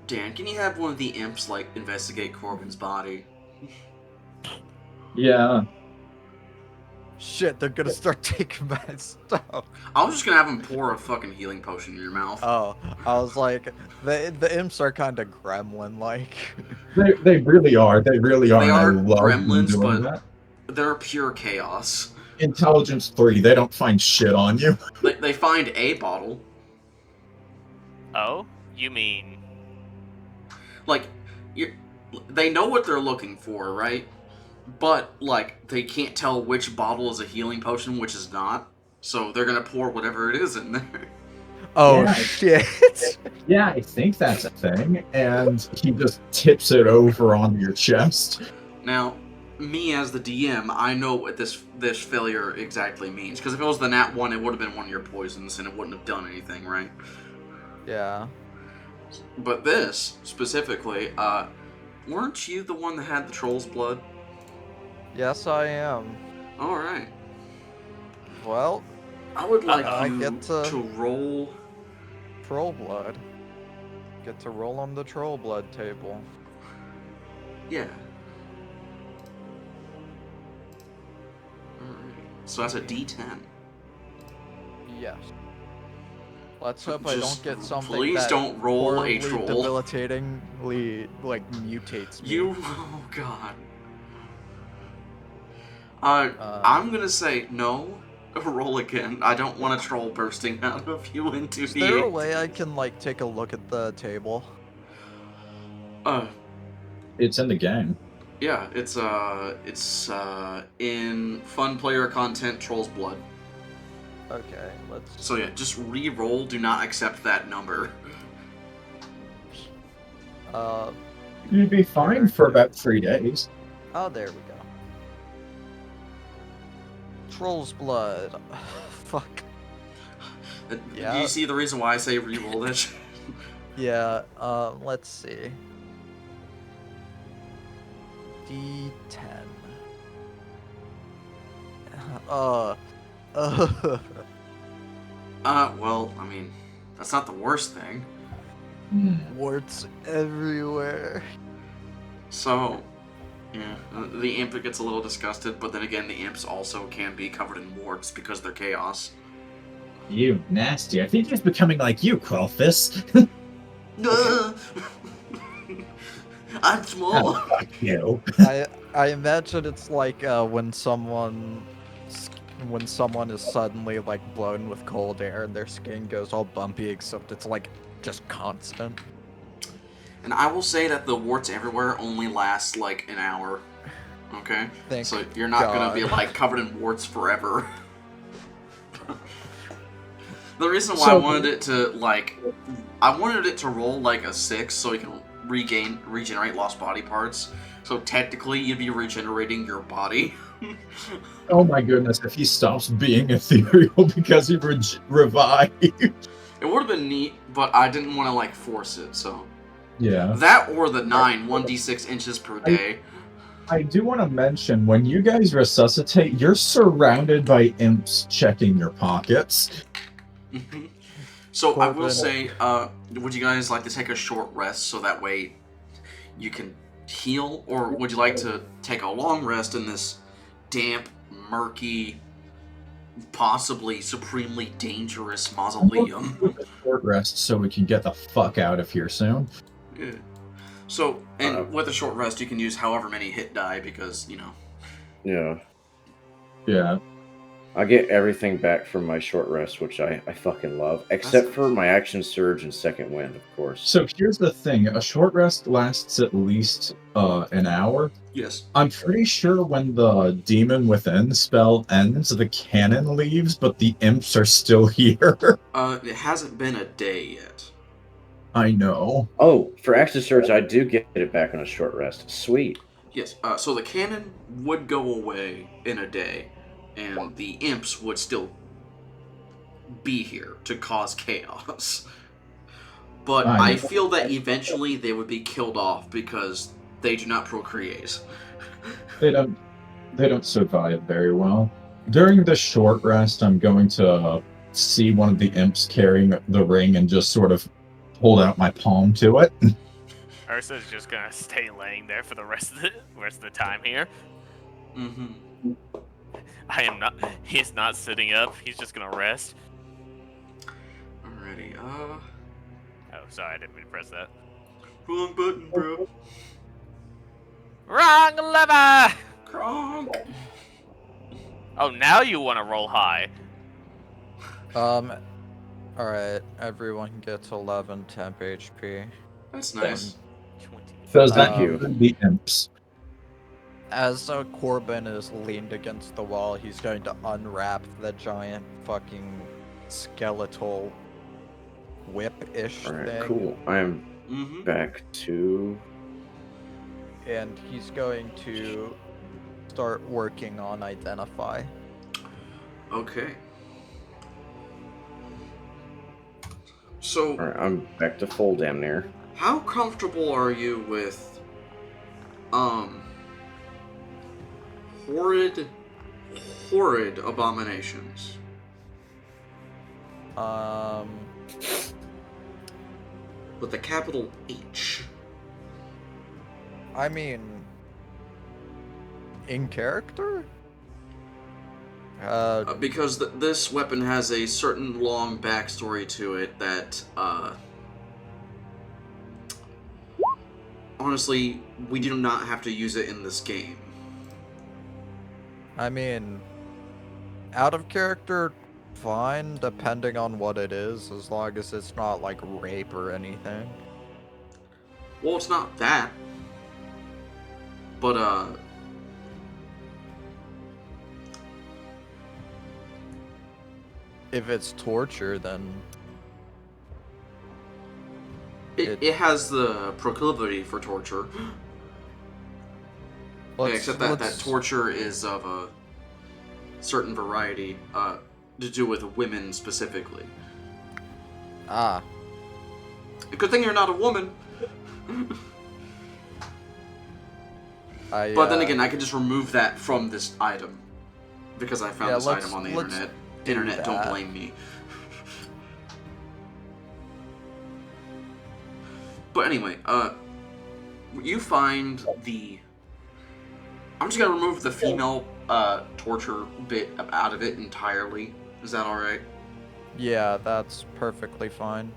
Dan, can you have one of the imps, like, investigate Corbin's body? Yeah. Shit, they're gonna start taking my stuff. I was just gonna have him pour a fucking healing potion in your mouth. Oh, I was like, the imps are kind of gremlin-like. They really are. They really are. They and I are love them gremlins, doing but- that. They're pure chaos. Intelligence 3, they don't find shit on you. They find a bottle. Oh, you mean? Like, they know what they're looking for, right? But, like, they can't tell which bottle is a healing potion, which is not. So they're gonna pour whatever it is in there. Oh Yeah. shit! Yeah, I think that's a thing. And he just tips it over onto your chest. Now, me as the DM, I know what this failure exactly means. Because if it was the nat 1, it would have been one of your poisons, and it wouldn't have done anything, right? Yeah. But this, specifically, weren't you the one that had the troll's blood? Yes, I am. Alright. Well, I would like I you get to- to roll... troll blood. Get to roll on the troll blood table. Yeah. Alright. So that's a D10. Yes. Let's hope I Just don't get something please that don't roll a horribly troll. debilitatingly, like, mutates me. You... Oh, God. I'm gonna say no. Roll again. I don't want a troll bursting out of you into Is the. there a way I can like take a look at the table? It's in the game. Yeah, it's in fun player content Troll's Blood. Okay, let's. So yeah, just re-roll. Do not accept that number. You'd be fine for about 3 days. Oh, there we go. Troll's blood. Fuck. Yeah. Do you see the reason why I say re-roll this? Yeah. Let's see. D10. Well, I mean, that's not the worst thing. Warts everywhere. So, yeah, the imp gets a little disgusted, but then again, the imps also can be covered in warts because they're chaos. You nasty. I think he's becoming like you, Crawfist. I'm small. Oh, fuck you. I imagine it's like when someone is suddenly like blown with cold air and their skin goes all bumpy, except it's like just constant. And I will say that the warts everywhere only last like an hour. Okay? Thank So you're not gonna God. be like covered in warts forever. The reason why I wanted it to roll like a 6 so you can regenerate lost body parts. So technically you'd be regenerating your body. Oh my goodness, if he stops being ethereal because he revived. It would have been neat, but I didn't want to like force it, so. Yeah. That or the 1d6 inches per day. I do want to mention, when you guys resuscitate, you're surrounded by imps checking your pockets. So I will Qor'byn. say, would you guys like to take a short rest so that way you can heal? Or would you like to take a long rest in this damp, murky, possibly supremely dangerous mausoleum? Short rest so we can get the fuck out of here soon. Yeah. So, and with a short rest, you can use however many hit die because, you know. Yeah. Yeah. I get everything back from my short rest, which I fucking love, except for my action surge and second wind, of course. So here's the thing. A short rest lasts at least an hour. Yes. I'm pretty sure when the Demon Within spell ends, the cannon leaves, but the imps are still here. It hasn't been a day yet. I know. Oh, for action surge, I do get it back on a short rest. Sweet. Yes, so the cannon would go away in a day, and the imps would still be here to cause chaos. But I feel that eventually they would be killed off because they do not procreate. They don't survive very well. During the short rest, I'm going to see one of the imps carrying the ring and just sort of hold out my palm to it. Erza's just gonna stay laying there for the rest of the time here. Mm-hmm. He's not sitting up. He's just gonna rest. Alrighty, Oh, sorry, I didn't mean to press that. wrong button, bro. Wrong lever! Kronk. Oh, now you want to roll high. Alright, everyone gets 11 temp HP. That's nice. 20. Does that Thank you. include the imps? As Qor'byn is leaned against the wall, he's going to unwrap the giant fucking skeletal whip-ish Alright, thing. cool. I am Mm-hmm. back to... And he's going to start working on Identify. Okay. So, Alright, I'm back to full damn near. how comfortable are you with, horrid abominations? With a capital H. I mean, in character? Because this weapon has a certain long backstory to it that, honestly, we do not have to use it in this game. I mean, out of character, fine, depending on what it is, as long as it's not like rape or anything. Well, it's not that. But, If it's torture, then it has the proclivity for torture. Yeah, except that torture is of a certain variety, to do with women specifically. Ah. Good thing you're not a woman. But But then again, I could just remove that from this item. Because I found this item on the internet. Internet, don't blame me. But anyway, you find the... I'm just gonna remove the female torture bit out of it entirely. Is that alright? Yeah, that's perfectly fine.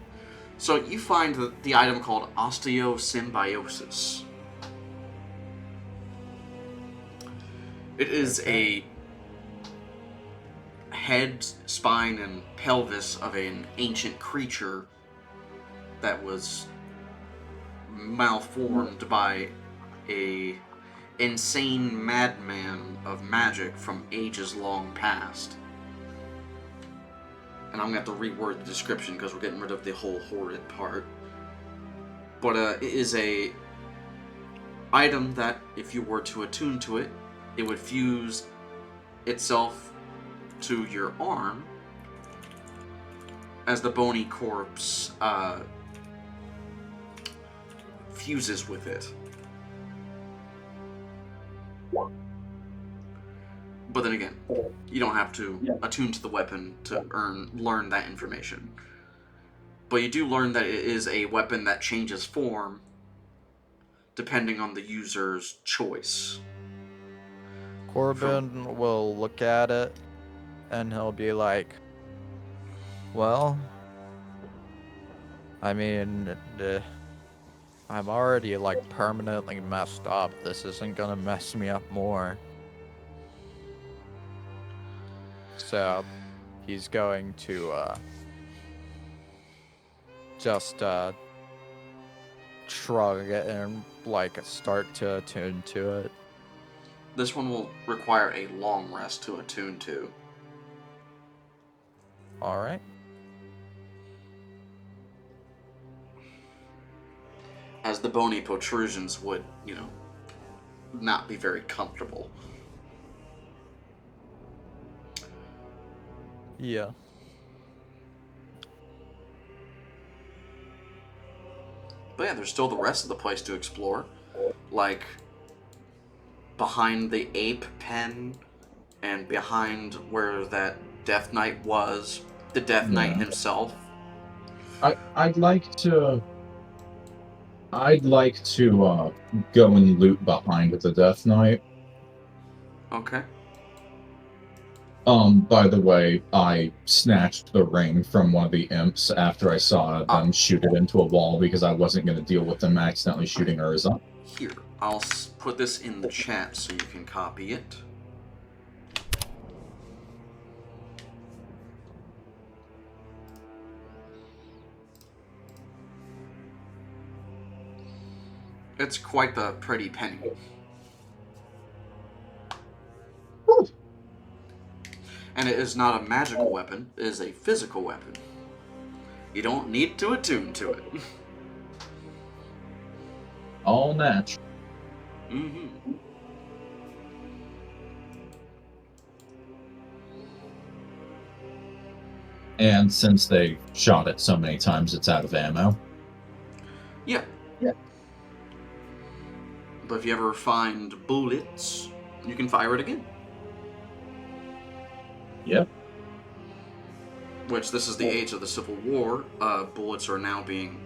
So you find the item called osteosymbiosis. It is a head, spine, and pelvis of an ancient creature that was malformed by a insane madman of magic from ages long past. And I'm going to have to reword the description because we're getting rid of the whole horrid part. But it is a item that, if you were to attune to it, it would fuse itself to your arm as the bony corpse fuses with it. But then again, you don't have to attune to the weapon to learn that information. But you do learn that it is a weapon that changes form depending on the user's choice. Qor'byn will look at it and he'll be like, well, I mean, I'm already like permanently messed up. This isn't gonna mess me up more. So he's going to just shrug and like start to attune to it. This one will require a long rest to attune to. Alright. As the bony protrusions would, not be very comfortable. Yeah. But yeah, there's still the rest of the place to explore. Like, behind the ape pen, and behind where that Death Knight was, the Death Knight himself. I'd like to go and loot behind the Death Knight. Okay. By the way, I snatched the ring from one of the imps after I saw them shoot it into a wall because I wasn't going to deal with them accidentally shooting Erza. Here, I'll put this in the chat so you can copy it. It's quite the pretty penny. Woo. And it is not a magical weapon, it is a physical weapon. You don't need to attune to it. All natural. Mm-hmm. And since they shot it so many times, it's out of ammo. Yeah. But if you ever find bullets, you can fire it again. Yep. Which, this is the age of the Civil War. Bullets are now being,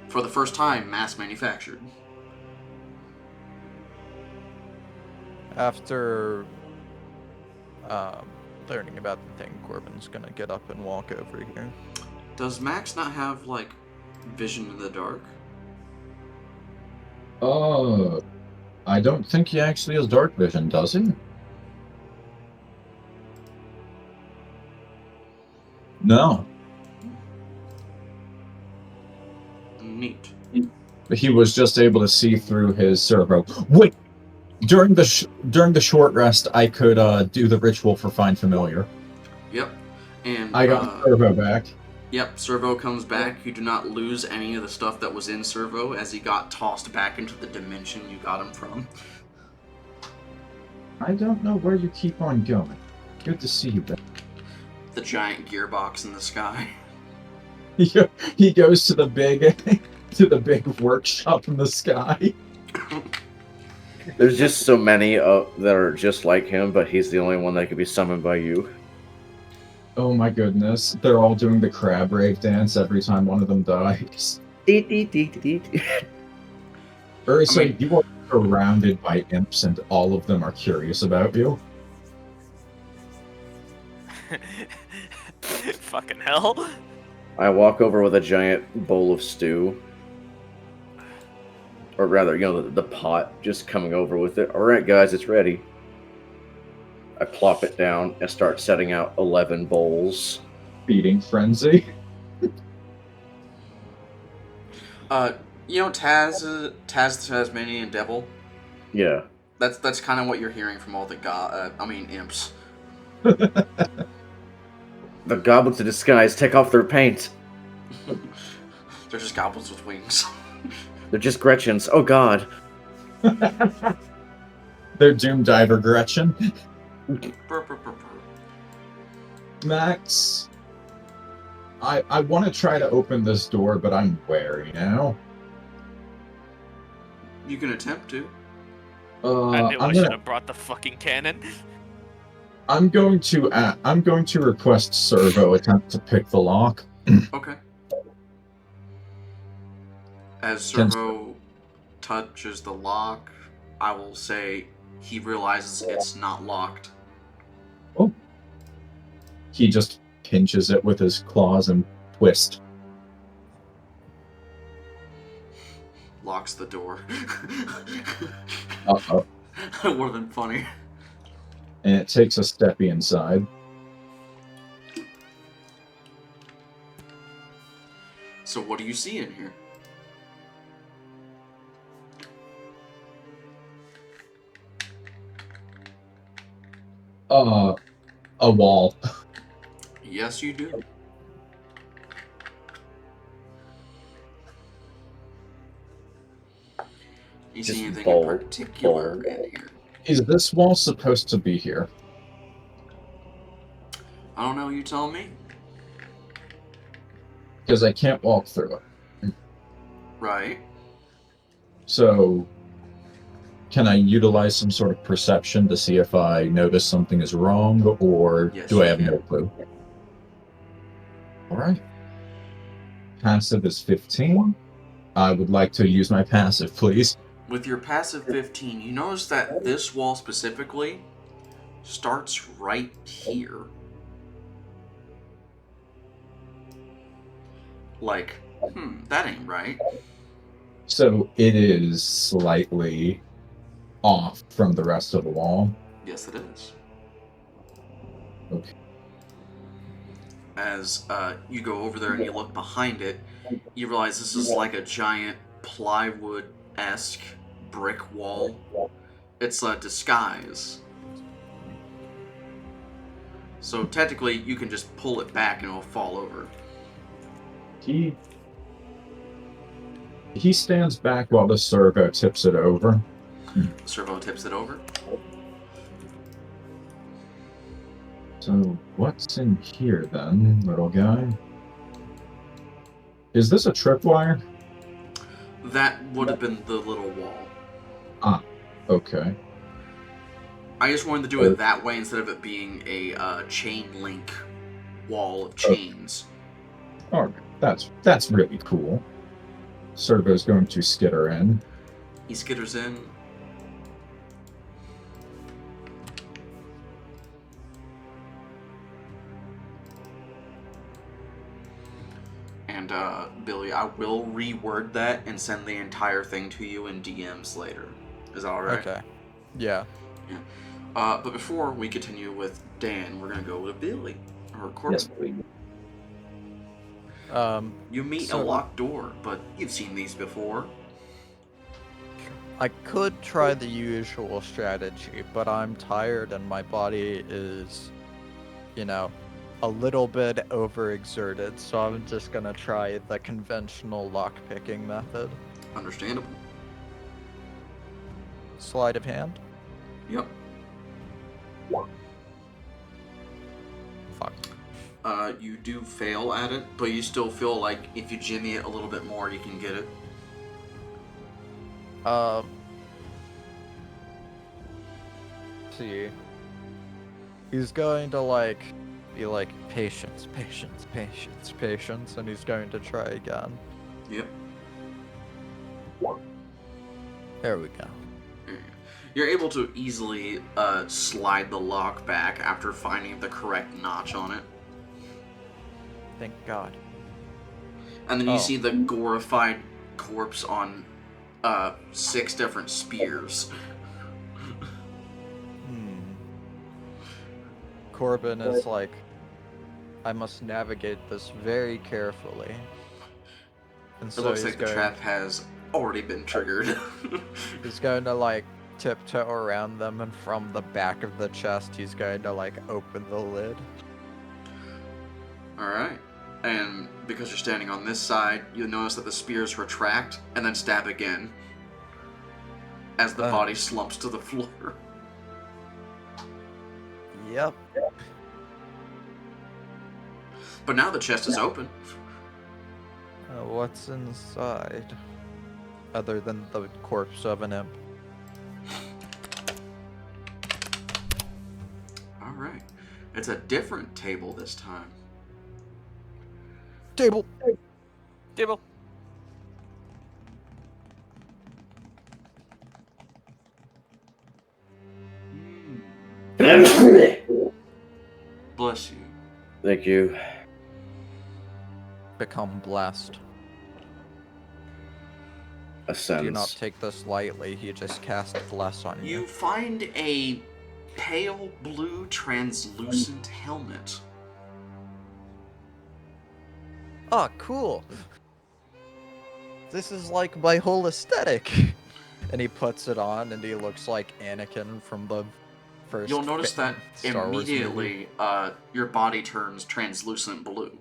for the first time, mass manufactured. After learning about the thing, Qor'byn's gonna get up and walk over here. Does Max not have, like, vision in the dark? I don't think he actually has dark vision, does he? No. Neat. He was just able to see through his servo. Wait! During the short rest, I could do the ritual for Find Familiar. Yep. And I got servo back. Yep, servo comes back. You do not lose any of the stuff that was in servo as he got tossed back into the dimension you got him from. I don't know where you keep on going. Good to see you back. The giant gearbox in the sky. He goes to the big workshop in the sky. There's just so many that are just like him, but he's the only one that can be summoned by you. Oh my goodness. They're all doing the crab rave dance every time one of them dies. Erza, you are surrounded by imps and all of them are curious about you. Fucking hell. I walk over with a giant bowl of stew. Or rather, the pot just coming over with it. Alright, guys, it's ready. I plop it down and start setting out 11 bowls. Feeding frenzy. Taz the Tasmanian Devil? Yeah. That's kind of what you're hearing from all the imps. The goblins in disguise take off their paint. They're just goblins with wings. They're just Gretchens. Oh god. They're Doom Diver Gretchen. Burr, burr, burr, burr. Max, I want to try to open this door, but I'm wary now. You can attempt to. I knew I should have brought the fucking cannon. I'm going to request Servo attempt to pick the lock. Okay. As Servo touches the lock, I will say he realizes it's not locked. Oh. He just pinches it with his claws and twist. Locks the door. Uh-oh. That would have been funny. And it takes a steppy inside. So what do you see in here? A wall. Yes, you do. You see anything in particular in here? Is this wall supposed to be here? I don't know, you tell me. Because I can't walk through it. Right. So, can I utilize some sort of perception to see if I notice something is wrong, or Yes, do I you have can. no clue? Alright. Passive is 15. I would like to use my passive, please. With your passive 15, you notice that this wall specifically starts right here. Like, that ain't right. So it is slightly off from the rest of the wall. Yes, it is. Okay. As you go over there and you look behind it, you realize this is like a giant plywood-esque brick wall. It's a disguise. So technically, you can just pull it back and it'll fall over. He stands back while the servo tips it over. The servo tips it over. So, what's in here then, little guy? Is this a tripwire? That would have been the little wall. Ah, okay. I just wanted to do it that way instead of it being a chain link wall of chains. Alright, that's really cool. Servo's going to skitter in. He skitters in. And, Billy, I will reword that and send the entire thing to you in DMs later. Is that alright? Okay. Yeah. But before we continue with Dan, we're going to go with Billy. Or Qor'byn. Yes, please. You meet a locked door, but you've seen these before. I could try the usual strategy, but I'm tired and my body is, a little bit overexerted, so I'm just gonna try the conventional lockpicking method. Understandable. Sleight of hand? Yep. Fuck. You do fail at it, but you still feel like if you jimmy it a little bit more, you can get it. See. He's going to, be like, patience, and he's going to try again. Yep. There we go. You're able to easily slide the lock back after finding the correct notch on it. Thank God. And then you see the glorified corpse on 6 different spears. Qor'byn is like, I must navigate this very carefully. And It looks like the trap has already been triggered. He's going to, tiptoe around them, and from the back of the chest, he's going to, open the lid. Alright. And because you're standing on this side, you'll notice that the spears retract and then stab again as the body slumps to the floor. Yep. But now the chest is open. What's inside? Other than the corpse of an imp. Alright. It's a different table this time. Table! Table. Bless you. Thank you. Become blessed. A sense. Do not take this lightly, he just cast bless on you. You find a pale blue translucent helmet. Oh, cool! This is like my whole aesthetic! And he puts it on, and he looks like Anakin from the first You'll notice that Star Wars movie. immediately your body turns translucent blue.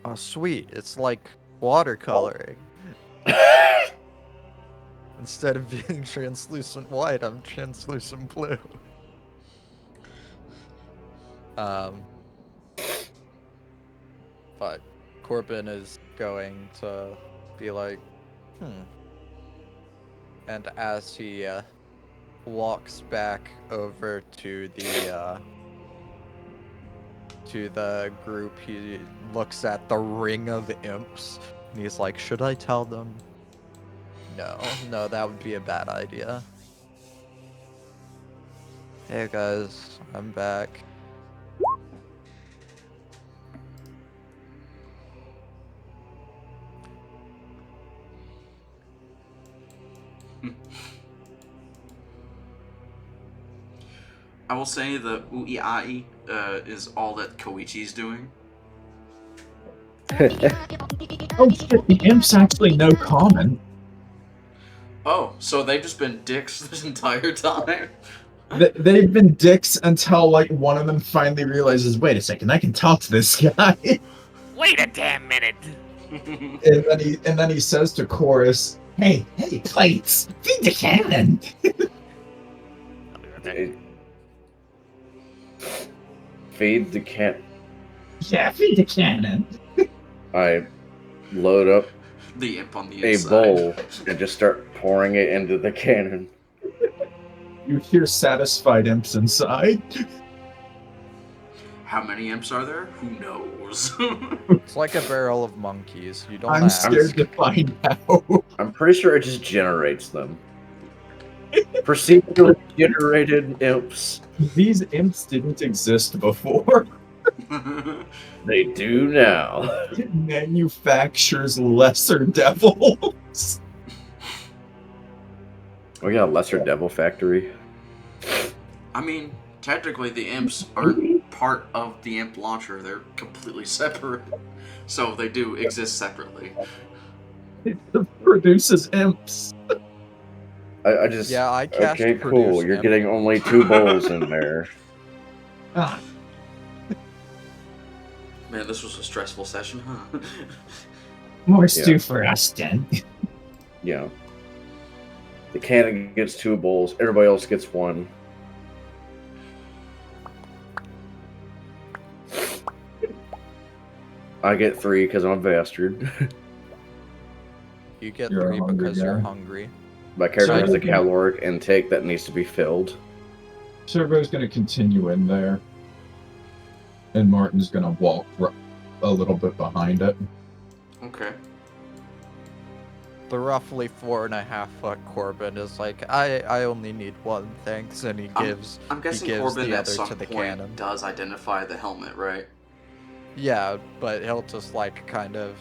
Oh, sweet. It's like watercoloring. Instead of being translucent white, I'm translucent blue. But Qor'byn is going to be like, And as he walks back over to the group, he looks at the ring of imps, and he's like, should I tell them? No, that would be a bad idea. Hey guys, I'm back. I will say the Uiai is all that Koichi's doing. Oh shit, the imps actually know common. Oh, so they've just been dicks this entire time? They've been dicks until, one of them finally realizes, wait a second, I can talk to this guy. Wait a damn minute. and then he says to Chorus, hey, plates, feed the cannon. I'll be right back. Feed the cat. Yeah, feed the cannon. I load up The imp on the a inside. bowl and just start pouring it into the cannon. You hear satisfied imps inside. How many imps are there? Who knows? It's like a barrel of monkeys. You don't I'm ask. scared to find out. I'm pretty sure it just generates them. Procedurally generated imps. These imps didn't exist before. They do now. It manufactures lesser devils. We got a lesser devil factory. I mean, technically the imps aren't part of the imp launcher. They're completely separate. So they do exist separately. It produces imps. I just. Yeah, I cast Okay, produce cool. You're imp. getting only 2 bowls in there. Ah, Man, this was a stressful session, huh? More stew for us, then. Yeah. The cannon gets 2 bowls. Everybody else gets 1. I get 3 because I'm a bastard. You get You're a 3 hungry because you're guy. hungry. My character So has a I- caloric intake that needs to be filled. Servo's going to continue in there, and Martin's going to walk a little bit behind it. Okay. The roughly 4.5 foot Qor'byn is like, I only need 1, thanks, and he gives I'm guessing gives Qor'byn the at other some to the point cannon. does identify the helmet, right? Yeah, but he'll just like kind of,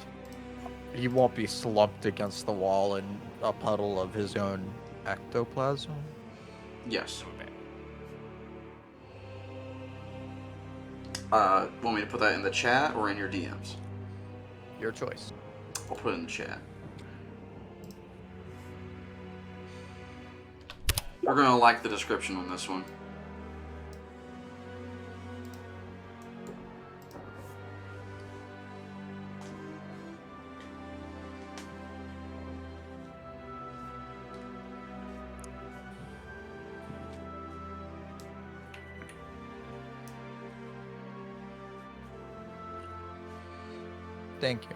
he won't be slumped against the wall in a puddle of his own ectoplasm. Yes. Want me to put that in the chat or in your DMs? Your choice. I'll put it in the chat. We're gonna like the description on this one. Thank you.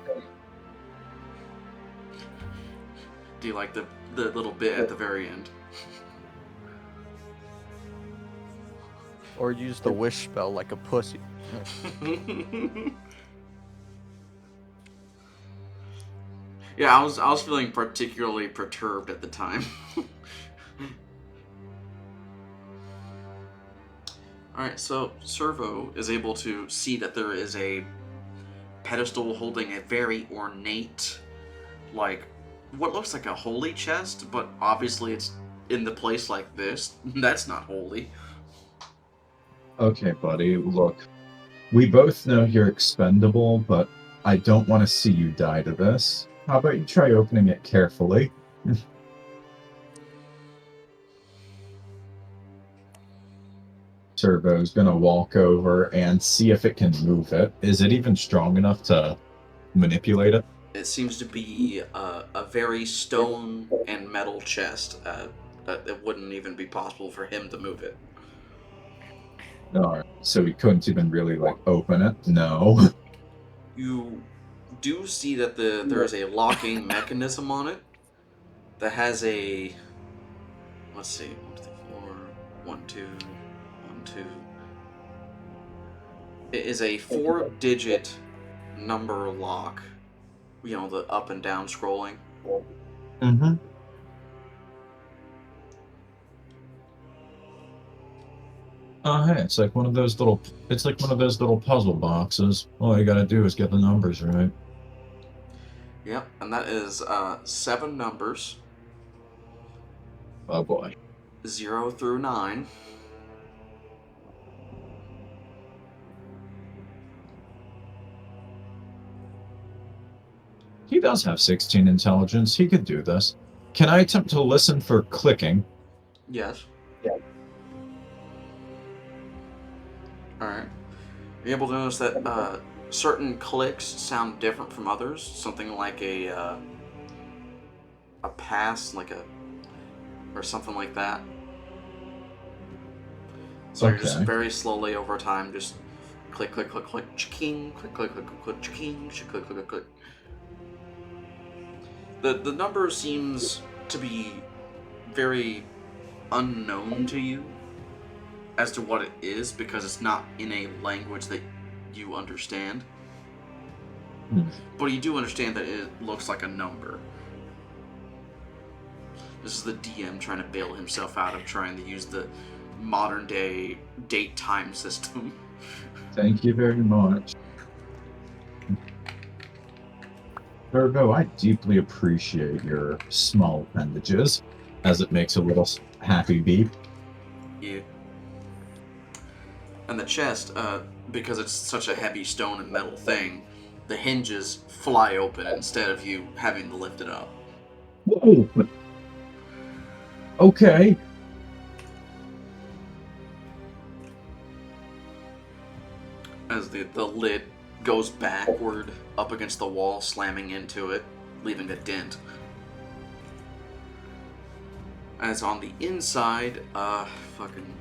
Do you like the little bit at the very end? Or use the wish spell like a pussy. Yeah, I was feeling particularly perturbed at the time. Alright, so Servo is able to see that there is a pedestal holding a very ornate, like, what looks like a holy chest, but obviously it's in the place like this. That's not holy. Okay, buddy, look. We both know you're expendable, but I don't want to see you die to this. How about you try opening it carefully? Servo's gonna walk over and see if it can move it. Is it even strong enough to manipulate it? It seems to be a very stone and metal chest. It wouldn't even be possible for him to move it. Alright, so we couldn't even really, like, open it? No. You do see that there is a locking mechanism on it that has a, let's see, 1, 2, 1, 2. It is a 4-digit number lock. You know, the up and down scrolling. Mm-hmm. Oh, hey, it's like one of those little puzzle boxes. All you gotta do is get the numbers right. Yep, and that is 7 numbers, Oh boy. 0 through 9. He does have 16 intelligence. He could do this. Can I attempt to listen for clicking? Yes. Yeah. Alright. You're able to notice that certain clicks sound different from others. Something like a pass, or something like that. So you're just Okay. very slowly over time, just click, click, click, click, ching, click, click, click, click, ching, click, click, click, click. The number seems to be very unknown to you as to what it is, because it's not in a language that you understand. But you do understand that it looks like a number. This is the DM trying to bail himself out of trying to use the modern day date time system. Thank you very much. Virgo, I deeply appreciate your small appendages, as it makes a little happy beep. Yeah. And the chest, because it's such a heavy stone and metal thing, the hinges fly open instead of you having to lift it up. Whoa. Okay. As the lid goes backward up against the wall, slamming into it, leaving a dent. As on the inside, fucking...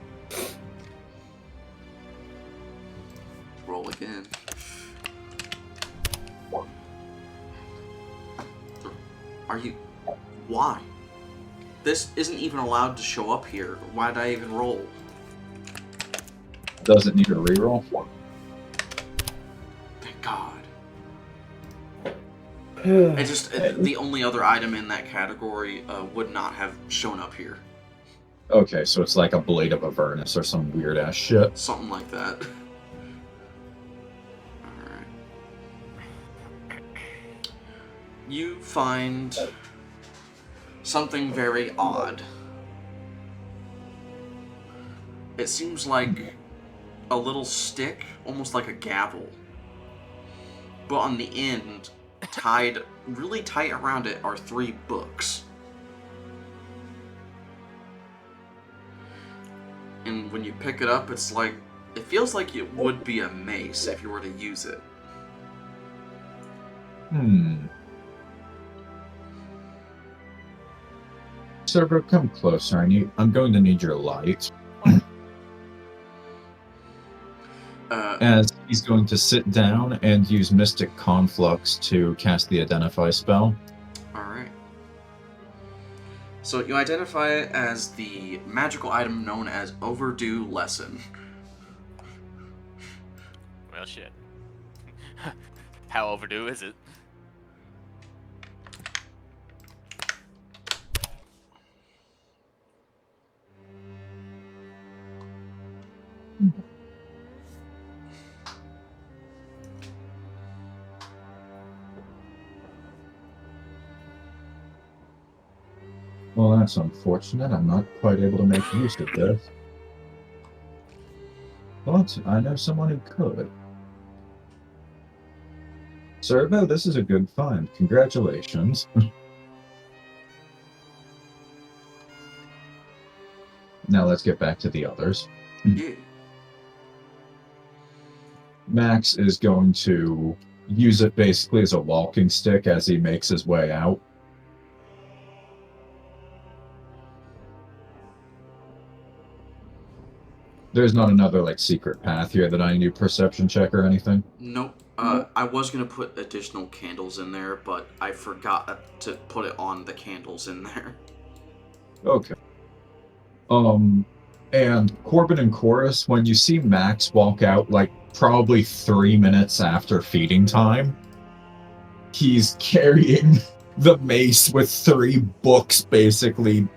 roll again. Are you... Why? This isn't even allowed to show up here. Why did I even roll? Does it need a reroll? Thank God. It just... the only other item in that category would not have shown up here. Okay, so it's like a Blade of Avernus or some weird-ass shit. Something like that. You find something very odd. It seems like a little stick, almost like a gavel. But on the end, tied really tight around it, are 3 books. And when you pick it up, it's like, it feels like it would be a mace if you were to use it. Server, come closer. I'm going to need your light. As he's going to sit down and use Mystic Conflux to cast the Identify spell. Alright. So you identify it as the magical item known as Overdue Lesson. Well, shit. How overdue is it? Well, that's unfortunate. I'm not quite able to make use of this. But I know someone who could. Servo, this is a good find. Congratulations. Now let's get back to the others. Yeah. Max is going to use it basically as a walking stick as he makes his way out. There's not another, like, secret path here that I need perception check or anything? Nope. I was going to put additional candles in there, but I forgot to put it on the candles in there. Okay. And Qor'byn and Corus, when you see Max walk out, like, probably 3 minutes after feeding time, he's carrying the mace with 3 books basically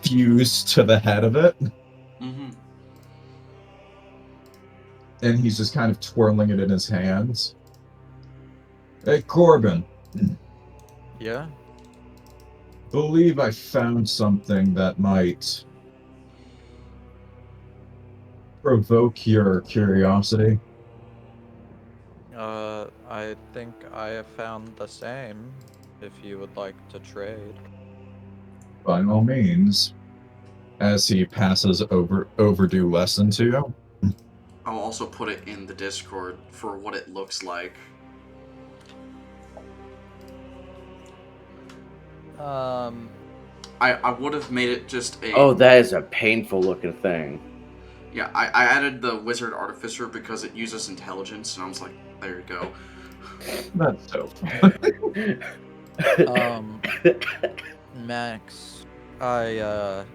fused to the head of it. Mm-hmm. And he's just kind of twirling it in his hands. Hey, Qor'byn. Yeah? Believe I found something that might provoke your curiosity. I think I have found the same, if you would like to trade. By all means. As he passes overdue lesson to you. I'll also put it in the Discord for what it looks like. I would have made it just a... Oh, that is a painful looking thing. Yeah, I added the Wizard Artificer because it uses intelligence, and I was like, there you go. That's so fun. Max, I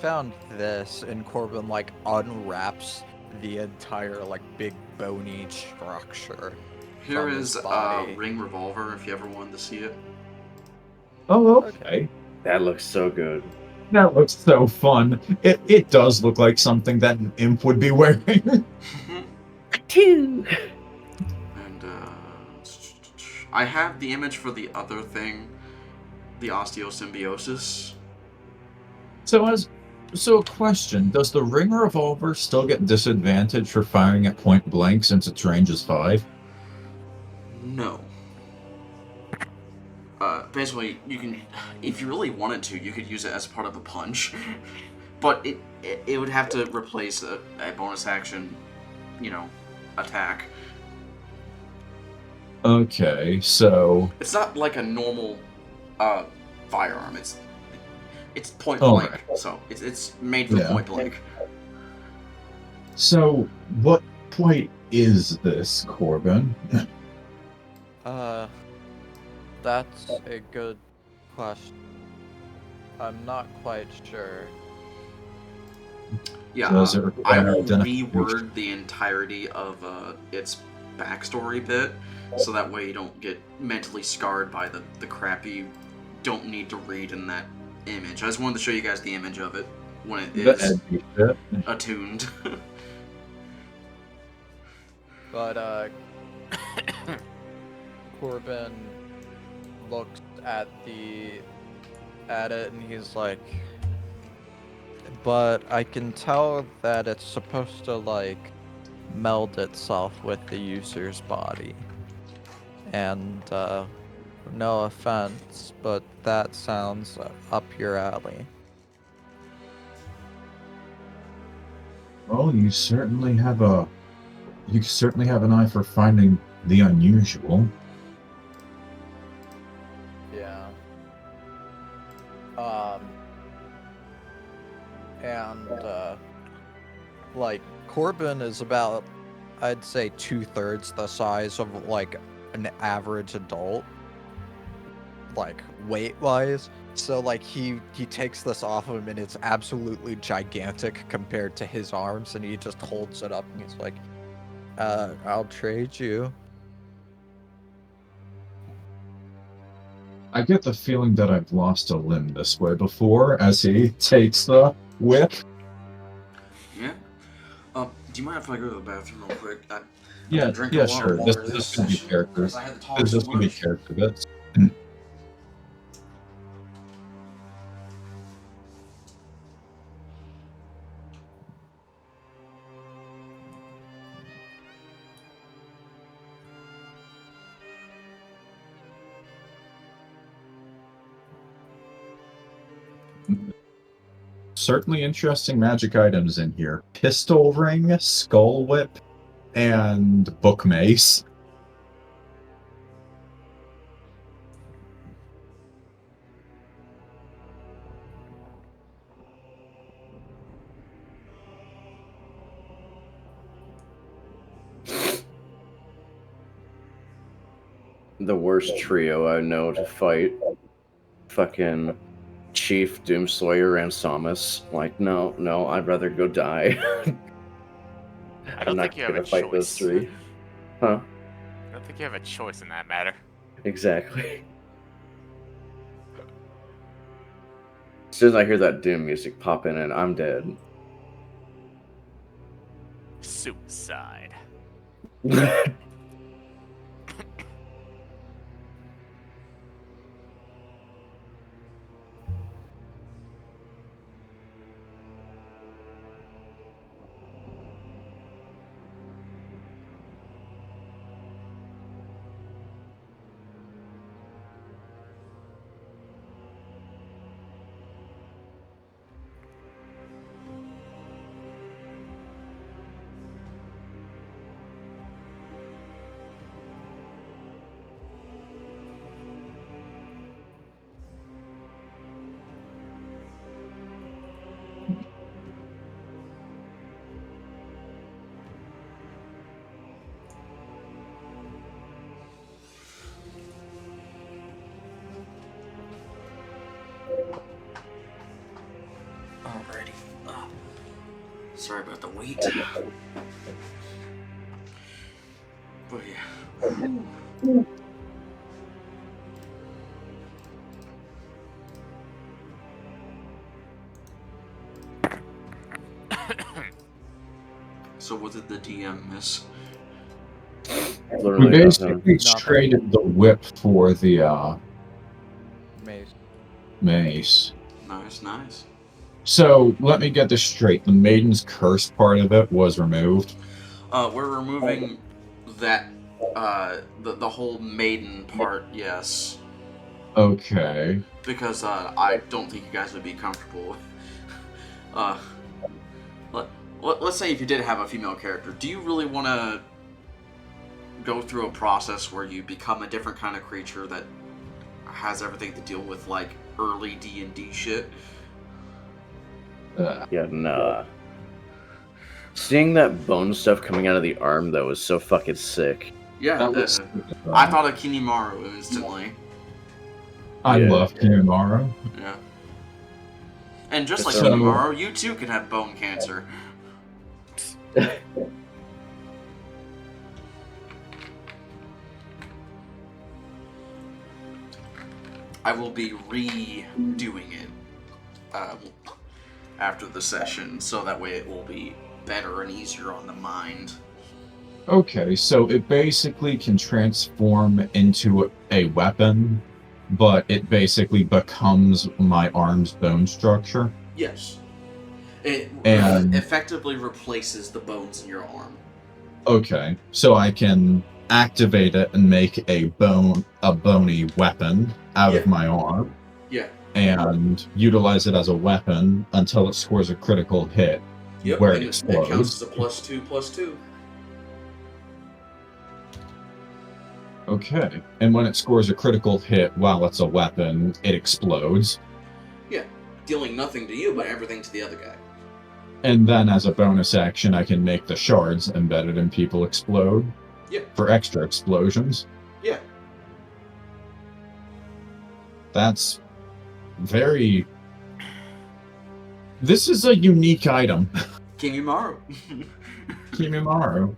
found this, and Qor'byn, like, unwraps the entire, like, big bony structure. Here from is his a body. ring revolver if you ever wanted to see it. Oh, okay. That looks so good. That looks so fun. It does look like something that an imp would be wearing. Achoo! And, I have the image for the other thing, the osteosymbiosis. So So, question: does the ring revolver still get disadvantage for firing at point blank since its range is 5? No. Basically, you can, if you really wanted to, you could use it as part of a punch, but it would have to replace a bonus action, attack. Okay, so It's not like a normal firearm. It's point Oh, blank, so it's made for Yeah. point blank. so what quite is this, Qor'byn? That's a good question. I'm not quite sure. Yeah, Does it I require will identification? reword the entirety of its backstory bit, so that way you don't get mentally scarred by the crap you don't need to read in that image. I just wanted to show you guys the image of it when it The is edgy shit. attuned. But Qor'byn looks at it and he's like, but I can tell that it's supposed to like meld itself with the user's body. And no offense, but that sounds up your alley. Well, you certainly have an eye for finding the unusual. Yeah. And like Qor'byn is about, I'd say, 2/3 the size of like an average adult, like weight-wise. So like he takes this off of him and it's absolutely gigantic compared to his arms, and he just holds it up and he's like, I'll trade you. I get the feeling that I've lost a limb this way before, as he takes the whip. Yeah. Do you mind if I go to the bathroom real quick? I've Yeah, been drinking yeah, a lot sure. of This water is gonna be session characters. because I had to talk This so is gonna be much. character bits. Certainly interesting magic items in here. Pistol ring, skull whip, and book mace. The worst trio I know to fight. Fucking Chief, Doomslayer, and Samus. Like, no, I'd rather go die. I don't think you have a gonna fight those choice. three. Huh? I don't think you have a choice in that matter. Exactly. As soon as I hear that Doom music pop in, and I'm dead. Suicide. Alrighty. Sorry about the wait. But yeah. So what did the DM miss? We Literally basically nothing. traded the whip for the Mace. mace. Nice. So let me get this straight. The Maiden's Curse part of it was removed. We're removing that, the whole maiden part, yes. Okay. Because, I don't think you guys would be comfortable. Let's say if you did have a female character, do you really want to go through a process where you become a different kind of creature that has everything to deal with, like, early D&D shit? Yeah, nah. Seeing that bone stuff coming out of the arm, though, was so fucking sick. Yeah, That was I thought of Kinimaru instantly. I Yeah. love Kinimaru. Yeah. And just like So- Kinimaru, you too can have bone cancer. I will be redoing it after the session, so that way it will be better and easier on the mind. Okay, so it basically can transform into a weapon, but it basically becomes my arm's bone structure. Yes. It And- effectively replaces the bones in your arm. Okay, so I can activate it and make a bony weapon out of Yeah. my arm, Yeah. and utilize it as a weapon until it scores a critical hit, Yep. where and it it explodes. counts as a +2/+2. Okay, and when it scores a critical hit while it's a weapon, it explodes. Yeah. Dealing nothing to you, but everything to the other guy. And then as a bonus action, I can make the shards embedded in people explode. Yeah. For extra explosions. Yeah. That's very... This is a unique item. Kinimaru. Kimimaru.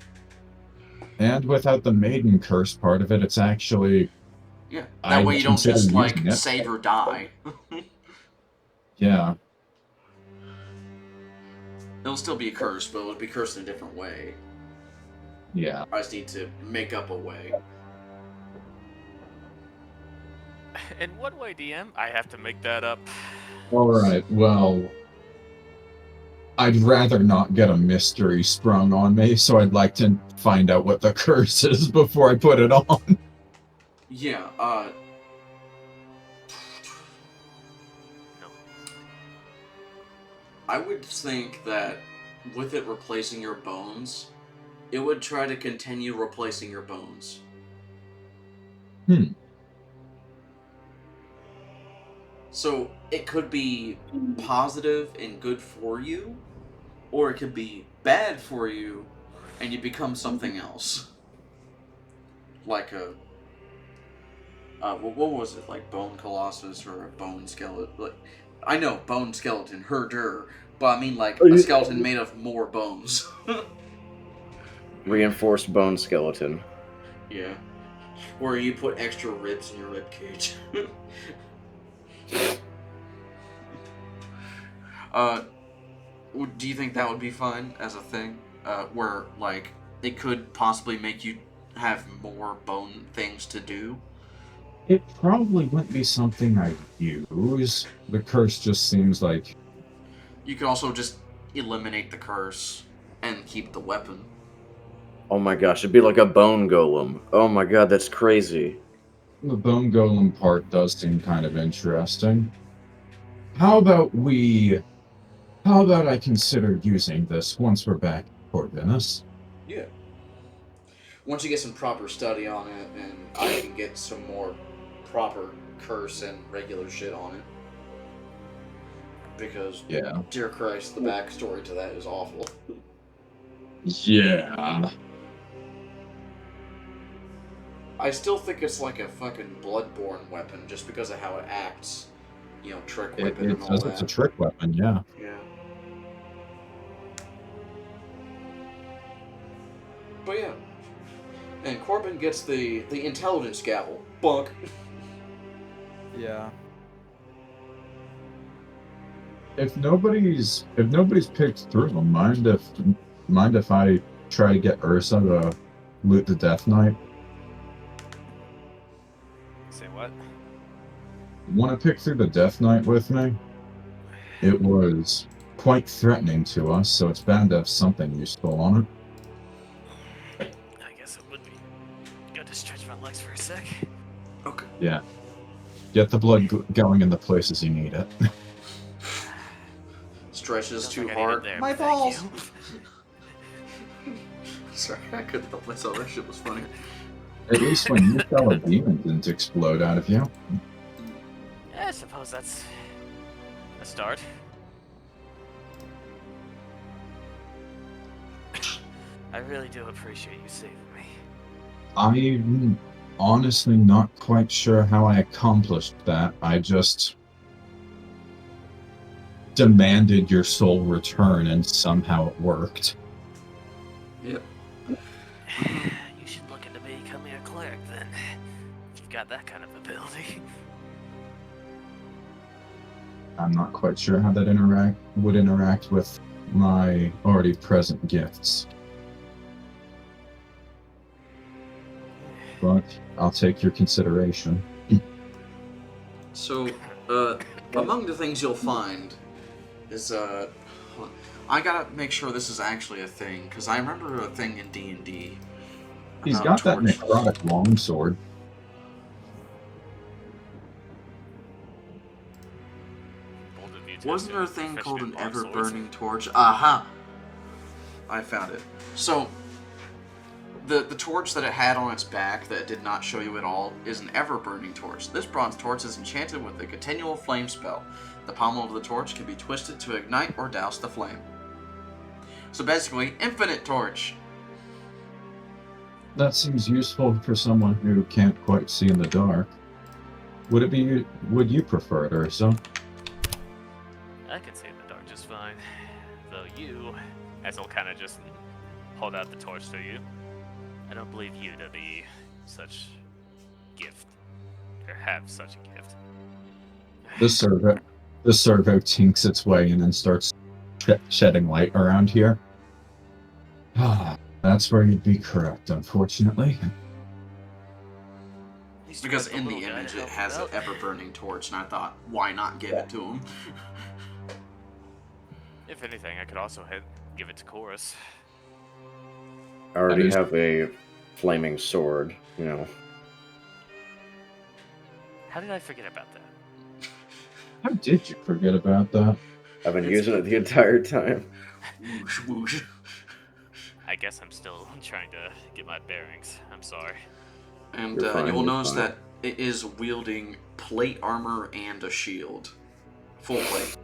And without the Maiden Curse part of it, it's actually... Yeah. I That way you don't consider just, like, using it. save or die. Yeah. It'll still be a curse, but it'll be cursed in a different way. Yeah. I just need to make up a way. In what way, DM? I have to make that up. Alright, well... I'd rather not get a mystery sprung on me, so I'd like to find out what the curse is before I put it on. Yeah, No. I would think that with it replacing your bones, it would try to continue replacing your bones. So it could be positive and good for you, or it could be bad for you, and you become something else. Like a... what was it? Like Bone Colossus or a Bone Skeleton? Like, I know, Bone Skeleton, herder, but I mean like a skeleton made of more bones. Reinforced bone skeleton. Yeah. Or you put extra ribs in your rib cage. Do you think that would be fine as a thing? Where, like, it could possibly make you have more bone things to do? It probably wouldn't be something I'd use. The curse just seems like... You could also just eliminate the curse and keep the weapon. Oh my gosh, it'd be like a bone golem. Oh my god, that's crazy. The bone golem part does seem kind of interesting. How about I consider using this once we're back at Qor'byn? Yeah. Once you get some proper study on it, and I can get some more proper curse and regular shit on it. Because, Yeah. dear Christ, the backstory to that is awful. Yeah. I still think it's like a fucking bloodborne weapon just because of how it acts. You know, trick It weapon and all says that. it's a trick weapon, yeah. Yeah. But yeah. And Qor'byn gets the intelligence gavel. Bunk. Yeah. If nobody's picked through them, mind if I try to get Erza to loot the Death Knight? Say what? Want to pick through the Death Knight with me? It was quite threatening to us, so it's bound to have something useful on it. I guess it would be good to stretch my legs for a sec. Okay. Yeah. Get the blood going in the places you need it. Stretches Feels too like I need it hard. there, My but thank balls! you. Sorry, I couldn't help myself. That shit was funny. At least when you fell, a demon didn't explode out of you. Yeah, I suppose that's a start. I really do appreciate you saving me. I'm honestly not quite sure how I accomplished that. I just demanded your soul return, and somehow it worked. Yep. You should look into becoming a cleric then, if you've got that kind of ability. I'm not quite sure how that would interact with my already present gifts. But I'll take your consideration. So, among the things you'll find is, I gotta make sure this is actually a thing, because I remember a thing in D&D. He's about got that necrotic longsword. Bold of you to Wasn't there a assume thing called an professional long swords. ever-burning torch? Aha! I found it. So, the torch that it had on its back that did not show you at all is an ever-burning torch. This bronze torch is enchanted with a continual flame spell. The pommel of the torch can be twisted to ignite or douse the flame. So basically, infinite torch. That seems useful for someone who can't quite see in the dark. Would you prefer it, Erza? I can see in the dark just fine. Though you, as I'll kind of just hold out the torch to you, I don't believe you to be such gift, or have such a gift. The servo tinks its way in and starts shedding light around here. Ah, that's where you'd be correct, unfortunately. Because in the image it has an ever-burning torch, and I thought, why not give it to him? If anything, I could also give it to Corus. I already have a flaming sword, you know. How did I forget about that? How did you forget about that? I've been using it the entire time. Whoosh, whoosh. I guess I'm still trying to get my bearings. I'm sorry. And You're fine, you will you're notice fine. that it is wielding plate armor and a shield. Full plate.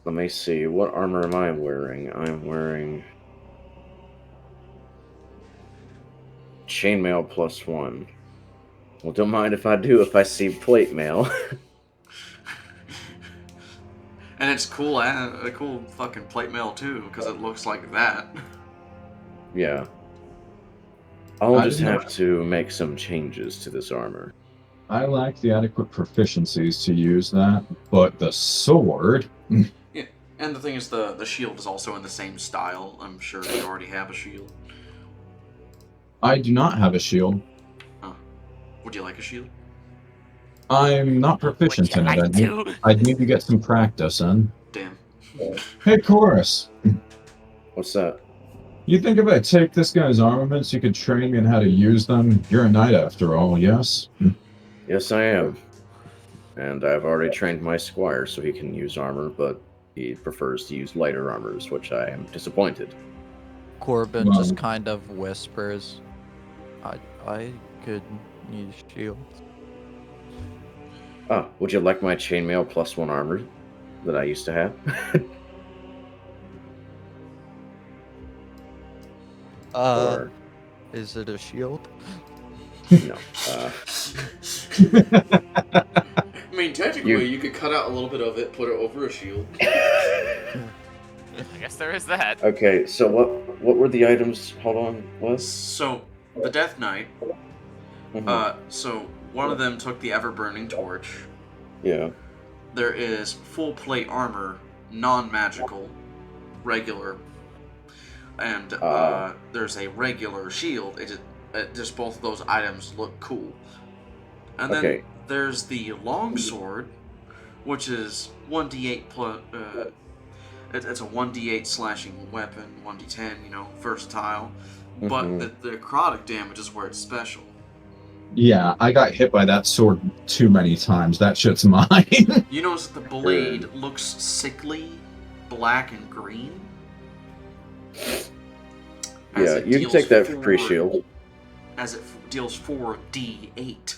Let me see. What armor am I wearing? I'm wearing chainmail +1. Well, don't mind if I do if I see plate mail. And it's cool, a cool fucking plate mail too, because it looks like that. Yeah. I'll just didn't- have to make some changes to this armor. I lack the adequate proficiencies to use that, but the sword... Yeah, and the thing is, the shield is also in the same style. I'm sure you already have a shield. I do not have a shield. Huh. Would you like a shield? I'm not proficient in it. I'd need to get some practice in. Damn. Hey, Corus! What's that? You think if I take this guy's armaments, you could train me on how to use them? You're a knight after all, yes? Yes, I am. And I've already trained my squire so he can use armor, but he prefers to use lighter armors, which I am disappointed. Qor'byn Well- just kind of whispers, I could use shields. Ah, would you like my chainmail +1 armor that I used to have? Or, Is it a shield? no. I mean, technically, you could cut out a little bit of it, put it over a shield. I guess there is that. Okay, so what were the items? Hold on, what? So, the Death Knight, so one of them took the ever-burning torch. Yeah. There is full plate armor, non-magical, regular, and there's a regular shield. Just both of those items look cool. And then Okay. there's the long sword, which is 1d8 plus. It's a 1d8 slashing weapon, 1d10, versatile. But the necrotic damage is where it's special. Yeah, I got hit by that sword too many times. That shit's mine. You notice that the blade looks sickly, black and green. Yeah, you can take that for free shield. As it deals 4d8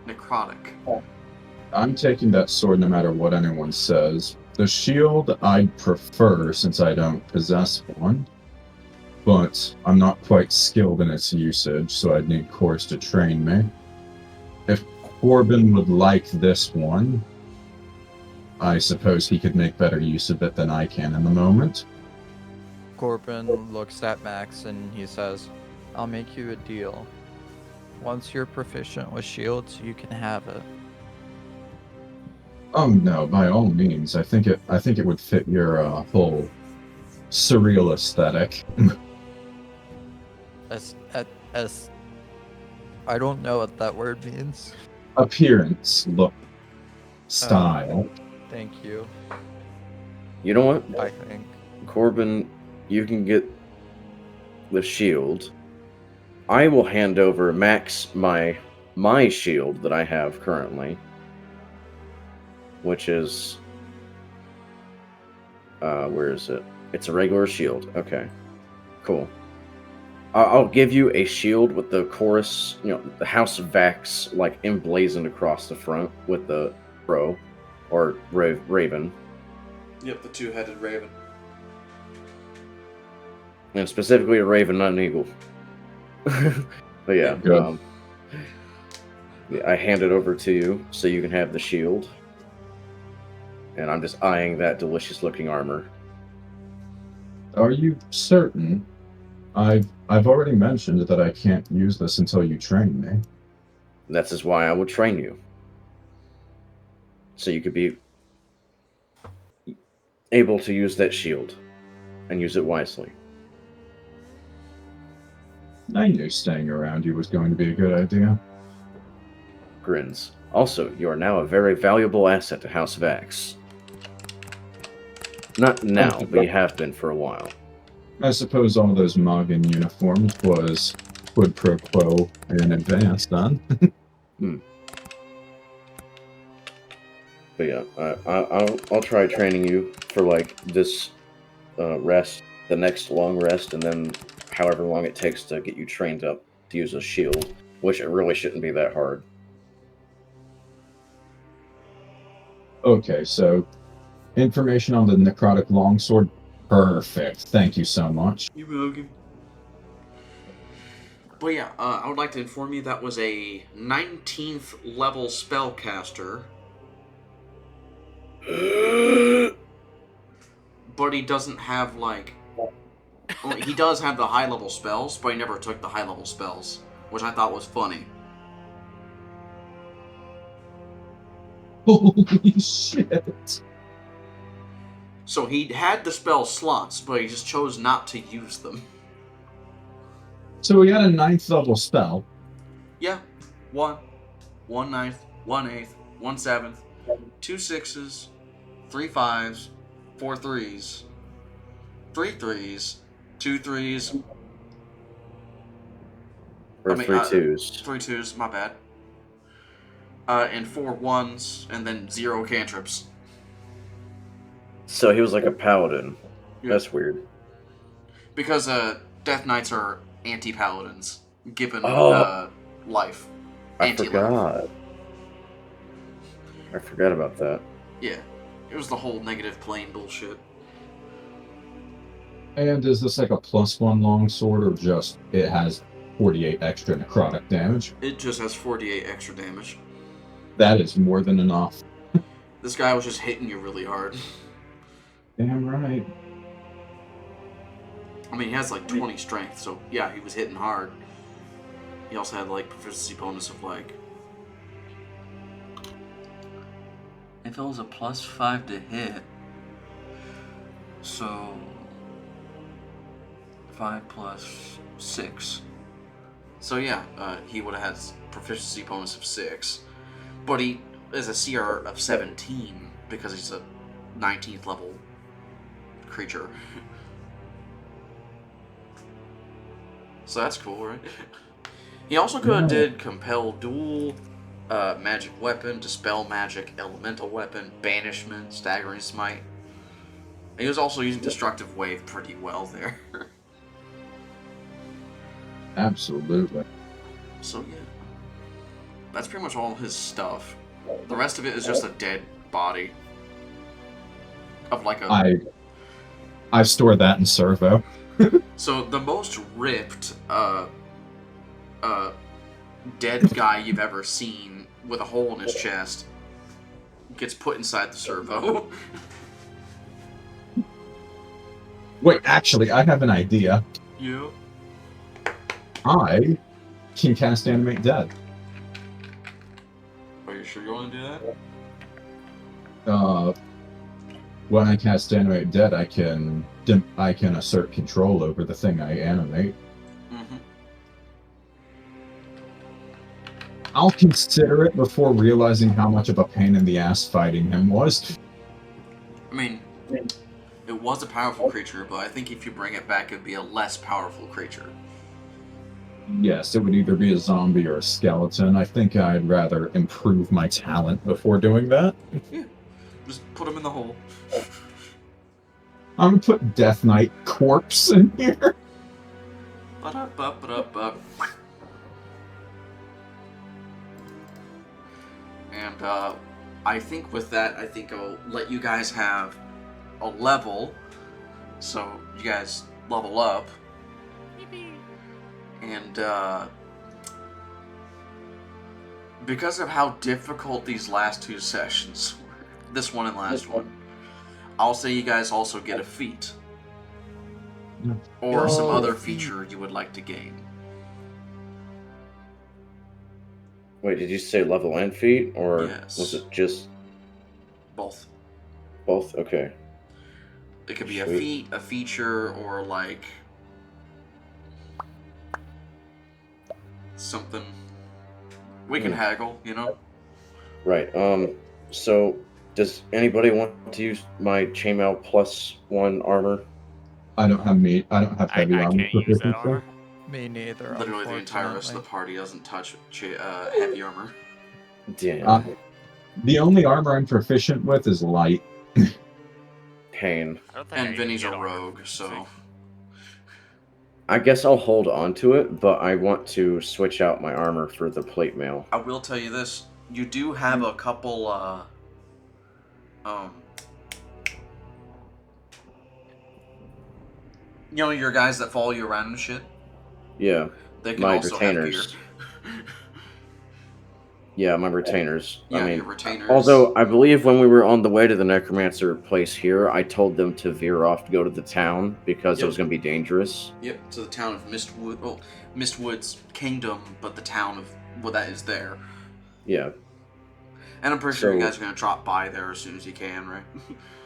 necrotic. I'm taking that sword no matter what anyone says. The shield I'd prefer since I don't possess one, but I'm not quite skilled in its usage, so I'd need Corus to train me. If Qor'byn would like this one, I suppose he could make better use of it than I can in the moment. Qor'byn looks at Max and he says, I'll make you a deal. Once you're proficient with shields, you can have it. Oh no, by all means. I think it would fit your whole surreal aesthetic. As I don't know what that word means. Appearance, look, style. Thank you. You know what? I think. Qor'byn, you can get the shield. I will hand over Max my shield that I have currently, which is where is it? It's a regular shield. Okay, cool. I'll give you a shield with the Corus, the House Vax, like emblazoned across the front with the crow or raven. Yep, the two-headed raven. And specifically a raven, not an eagle. But yeah, I hand it over to you so you can have the shield. And I'm just eyeing that delicious-looking armor. Are you certain? I've already mentioned that I can't use this until you train me. That's just why I would train you. So you could be able to use that shield and use it wisely. I knew staying around you was going to be a good idea. Grins. Also, you are now a very valuable asset to House Vax. Not now, but you have been for a while. I suppose all those Moggen uniforms was quid pro quo in advance, then. But yeah, I'll try training you for like this rest, the next long rest, and then however long it takes to get you trained up to use a shield, which it really shouldn't be that hard. Okay, so information on the necrotic longsword. Perfect. Thank you so much. You welcome. But yeah, I would like to inform you that was a 19th level spellcaster. But he doesn't have, well, he does have the high level spells, but he never took the high level spells, which I thought was funny. Holy shit. So he had the spell slots, but he just chose not to use them. So we got a 9th level spell. Yeah. 1 9th, 1 8th, 1 7th, 2 6s, 3 5s, 4 3s, 3 3s, 2 3s. Or 3 2s. 3 2s, my bad. And 4 1s, and then 0 cantrips. So he was like a paladin. Yeah. That's weird. Because Death Knights are anti-paladins, given life. I forgot. I forgot about that. Yeah. It was the whole negative plane bullshit. And is this like a +1 longsword, or just it has 48 extra necrotic damage? It just has 48 extra damage. That is more than enough. This guy was just hitting you really hard. Damn right. I mean, he has like 20 strength, so yeah, he was hitting hard. He also had like proficiency bonus of like... If it was a +5 to hit, so 5 plus 6. So yeah, he would have had proficiency bonus of 6. But he is a CR of 17 because he's a 19th level creature. So that's cool, right? He also could have did Compel Duel, Magic Weapon, Dispel Magic, Elemental Weapon, Banishment, Staggering Smite. He was also using Destructive Wave pretty well there. Absolutely. So yeah, that's pretty much all his stuff. The rest of it is just a dead body of like a. I stored that in Servo. So the most ripped dead guy you've ever seen with a hole in his chest gets put inside the servo. Wait, actually, I have an idea. Yeah. I can cast Animate Dead. Are you sure you want to do that? When I cast Animate Dead, I can assert control over the thing I animate. Mm-hmm. I'll consider it before realizing how much of a pain in the ass fighting him was. I mean, it was a powerful creature, but I think if you bring it back, it'd be a less powerful creature. Yes, it would either be a zombie or a skeleton. I think I'd rather improve my talent before doing that. Yeah. Just put him in the hole. I'm gonna put Death Knight Corpse in here. Ba-da-ba-ba-da-ba. And I think with that, I think I'll let you guys have a level, so you guys level up. And because of how difficult these last two sessions were, this one and last one, I'll say you guys also get a feat. Or some other feature you would like to gain. Wait, did you say level and feat, or Yes. was it just Both. both? Okay. It could be a Sweet. feat, a feature, or like something. We can haggle, you know? Right. So, does anybody want to use my chainmail +1 armor? I don't have heavy I armor can't use that proficiency. armor. Me neither. Literally the entire rest of the party doesn't touch heavy armor. Damn. The only armor I'm proficient with is light. Pain. I don't think I And even Vinny's a get armor rogue, proficiency. so... I guess I'll hold on to it, but I want to switch out my armor for the plate mail. I will tell you this. You do have a couple, you know, your guys that follow you around and shit? Yeah. They can My also have gear. retainers. Yeah, my retainers. Yeah, I mean, your retainers. although I believe when we were on the way to the necromancer place here, I told them to veer off to go to the town because it was going to be dangerous. Yep, to the town of Mistwood. Well, Mistwood's kingdom, but the town of that is there. Yeah. And I'm pretty sure you So- guys are gonna drop by there as soon as you can, right?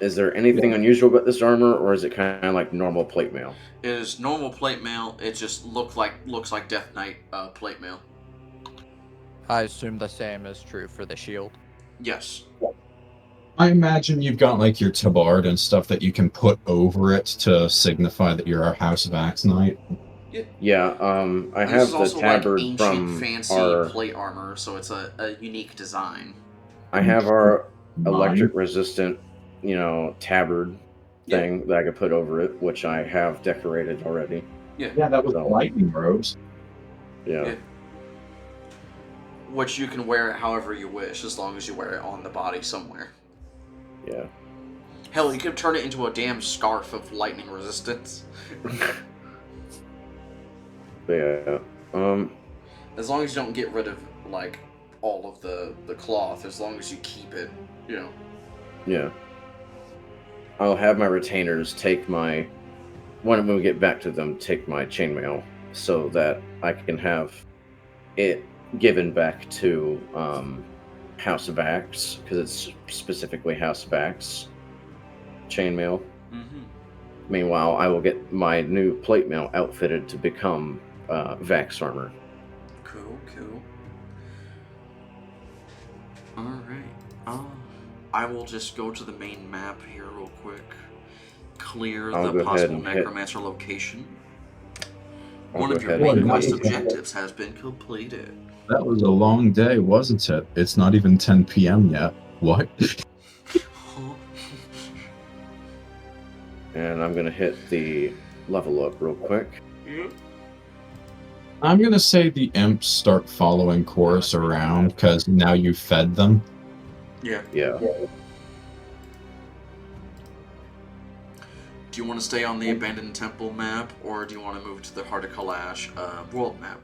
Is there anything unusual about this armor, or is it kind of like normal plate mail? It is normal plate mail. It just looks like Death Knight plate mail. I assume the same is true for the shield. Yes. I imagine you've got like your tabard and stuff that you can put over it to signify that you're a House of Axe Knight. Yeah, I And have this is the also tabard like ancient, from fancy our. plate armor, so it's a unique design. I have our Mine. electric resistant, tabard thing that I could put over it, which I have decorated already. Yeah, that was So- lightning robes. Yeah. Which you can wear it however you wish, as long as you wear it on the body somewhere. Yeah. Hell, you could turn it into a damn scarf of lightning resistance. But yeah. As long as you don't get rid of, like, all of the cloth, as long as you keep it, Yeah. I'll have my retainers take my. When we get back to them, take my chainmail so that I can have it given back to House of Axe, because it's specifically House of Axe chainmail. Mm-hmm. Meanwhile, I will get my new plate mail outfitted to become Vax armor. Cool. Alright. I will just go to the main map here real quick. Clear I'll the go ahead possible and hit- necromancer location. I'll One go of your ahead main and quest hit- objectives has been completed. That was a long day, wasn't it? It's not even 10 p.m. yet. What? And I'm gonna hit the level up real quick. Yep. I'm gonna say the imps start following Corus around because now you fed them. Yeah. Yeah. Do you want to stay on the abandoned temple map, or do you want to move to the Heart of Kalash world map?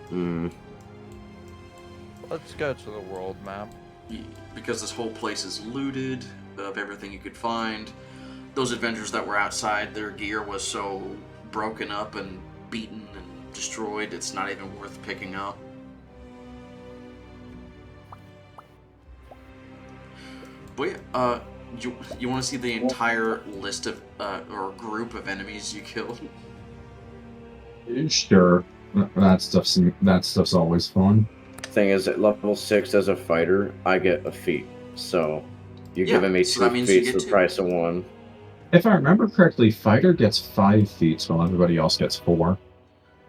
Hmm. Let's go to the world map. Because this whole place is looted of everything you could find. Those adventurers that were outside, their gear was so broken up and beaten and destroyed, it's not even worth picking up. But yeah, you want to see the entire list of or group of enemies you killed? Sure. That stuff's always fun. Thing is, at level 6 as a fighter, I get a feat. So you're Yeah, giving me so 2 that means you feats get for the 2. price of 1. If I remember correctly, fighter gets 5 feats while everybody else gets 4.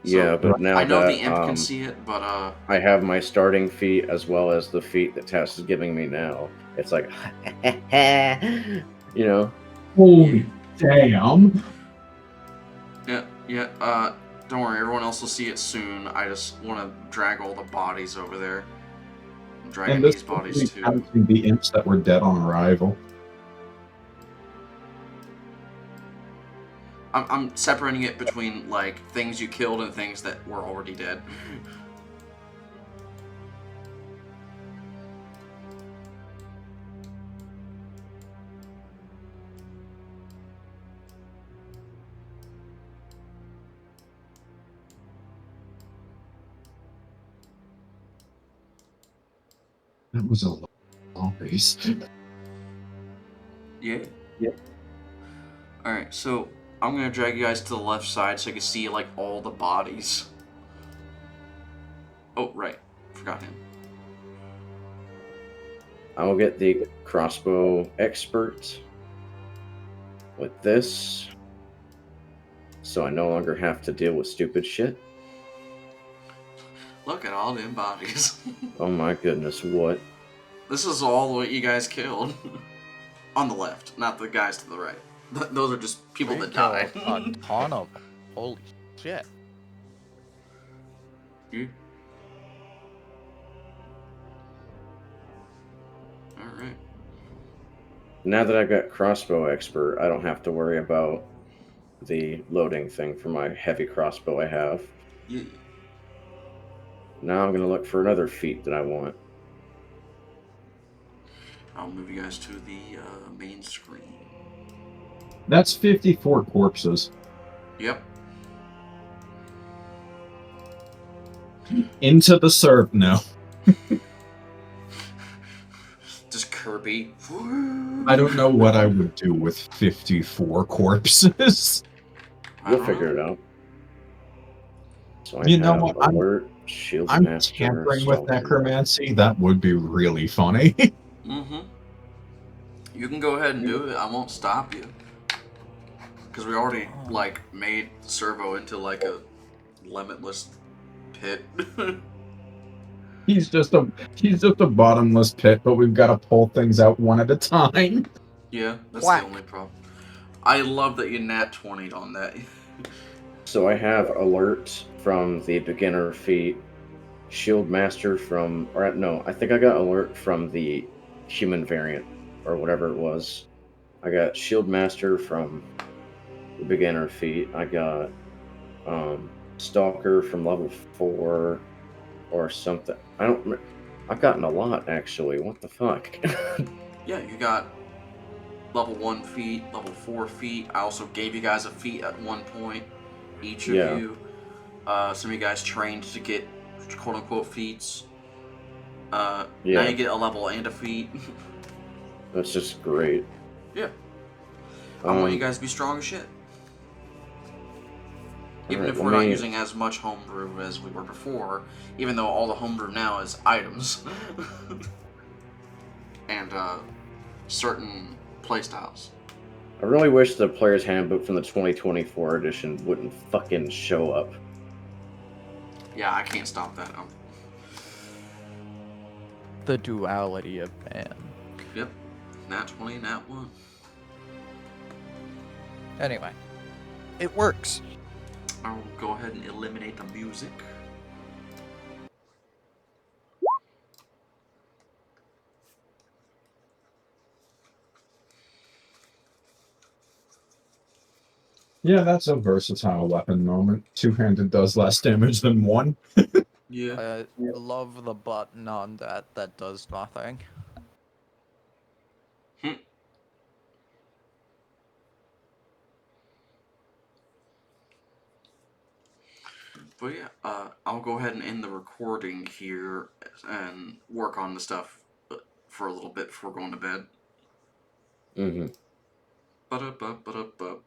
Yeah, but now I know that the imp can see it, but I have my starting feat as well as the feat that Tass is giving me now, it's like, you know. Holy damn! yeah. Don't worry, everyone else will see it soon. I just want to drag all the bodies over there. I'm dragging And this these bodies is too. counting the imps that were dead on arrival. I'm separating it between like things you killed and things that were already dead. That was a lot of zombies. Yeah. Yeah. Alright, so I'm gonna drag you guys to the left side so you can see like all the bodies. Oh, right. Forgot him. I will get the crossbow expert with this, so I no longer have to deal with stupid shit. Look at all them bodies. Oh my goodness, what? This is all what you guys killed. On the left, not the guys to the right. Those are just people We that killed died. a ton of them. Holy shit. You? Alright. Now that I've got crossbow expert, I don't have to worry about the loading thing for my heavy crossbow I have. Yeah. Now I'm going to look for another feat that I want. I'll move you guys to the main screen. That's 54 corpses. Yep. Into the serve now. Just Kirby. I don't know what I would do with 54 corpses. We'll figure it out. So I You know have what, alert, shield I'm master, tampering with stalker. necromancy. That would be really funny. Mm-hmm. You can go ahead and do it. I won't stop you. Because we already, like, made Servo into, like, a limitless pit. He's just a bottomless pit, but we've got to pull things out one at a time. Yeah, that's Whack. the only problem. I love that you nat 20'd on that. So I have alert from the beginner feat, shield master from, or no, I think I got alert from the human variant, or whatever it was. I got shield master from the beginner feat. I got stalker from level 4 or something. I've gotten a lot actually. What the fuck? Yeah, you got level 1 feat, level 4 feat. I also gave you guys a feat at one point, each of Yeah. you. Some of you guys trained to get quote-unquote feats. Now Yeah. you get a level and a feat. That's just great. Yeah. I want you guys to be strong as shit. Even Alright, if we're not using as much homebrew as we were before, even though all the homebrew now is items and certain playstyles. I really wish the player's handbook from the 2024 edition wouldn't fucking show up. Yeah, I can't stop that. The duality of man. Yep. Nat 20, nat 1. Anyway, it works. I'll go ahead and eliminate the music. Yeah, that's a versatile weapon moment. Two-handed does less damage than one. Yeah. I love the button on that does nothing. But yeah, I'll go ahead and end the recording here and work on the stuff for a little bit before going to bed. Mm-hmm. Ba-da-ba-ba-da-ba.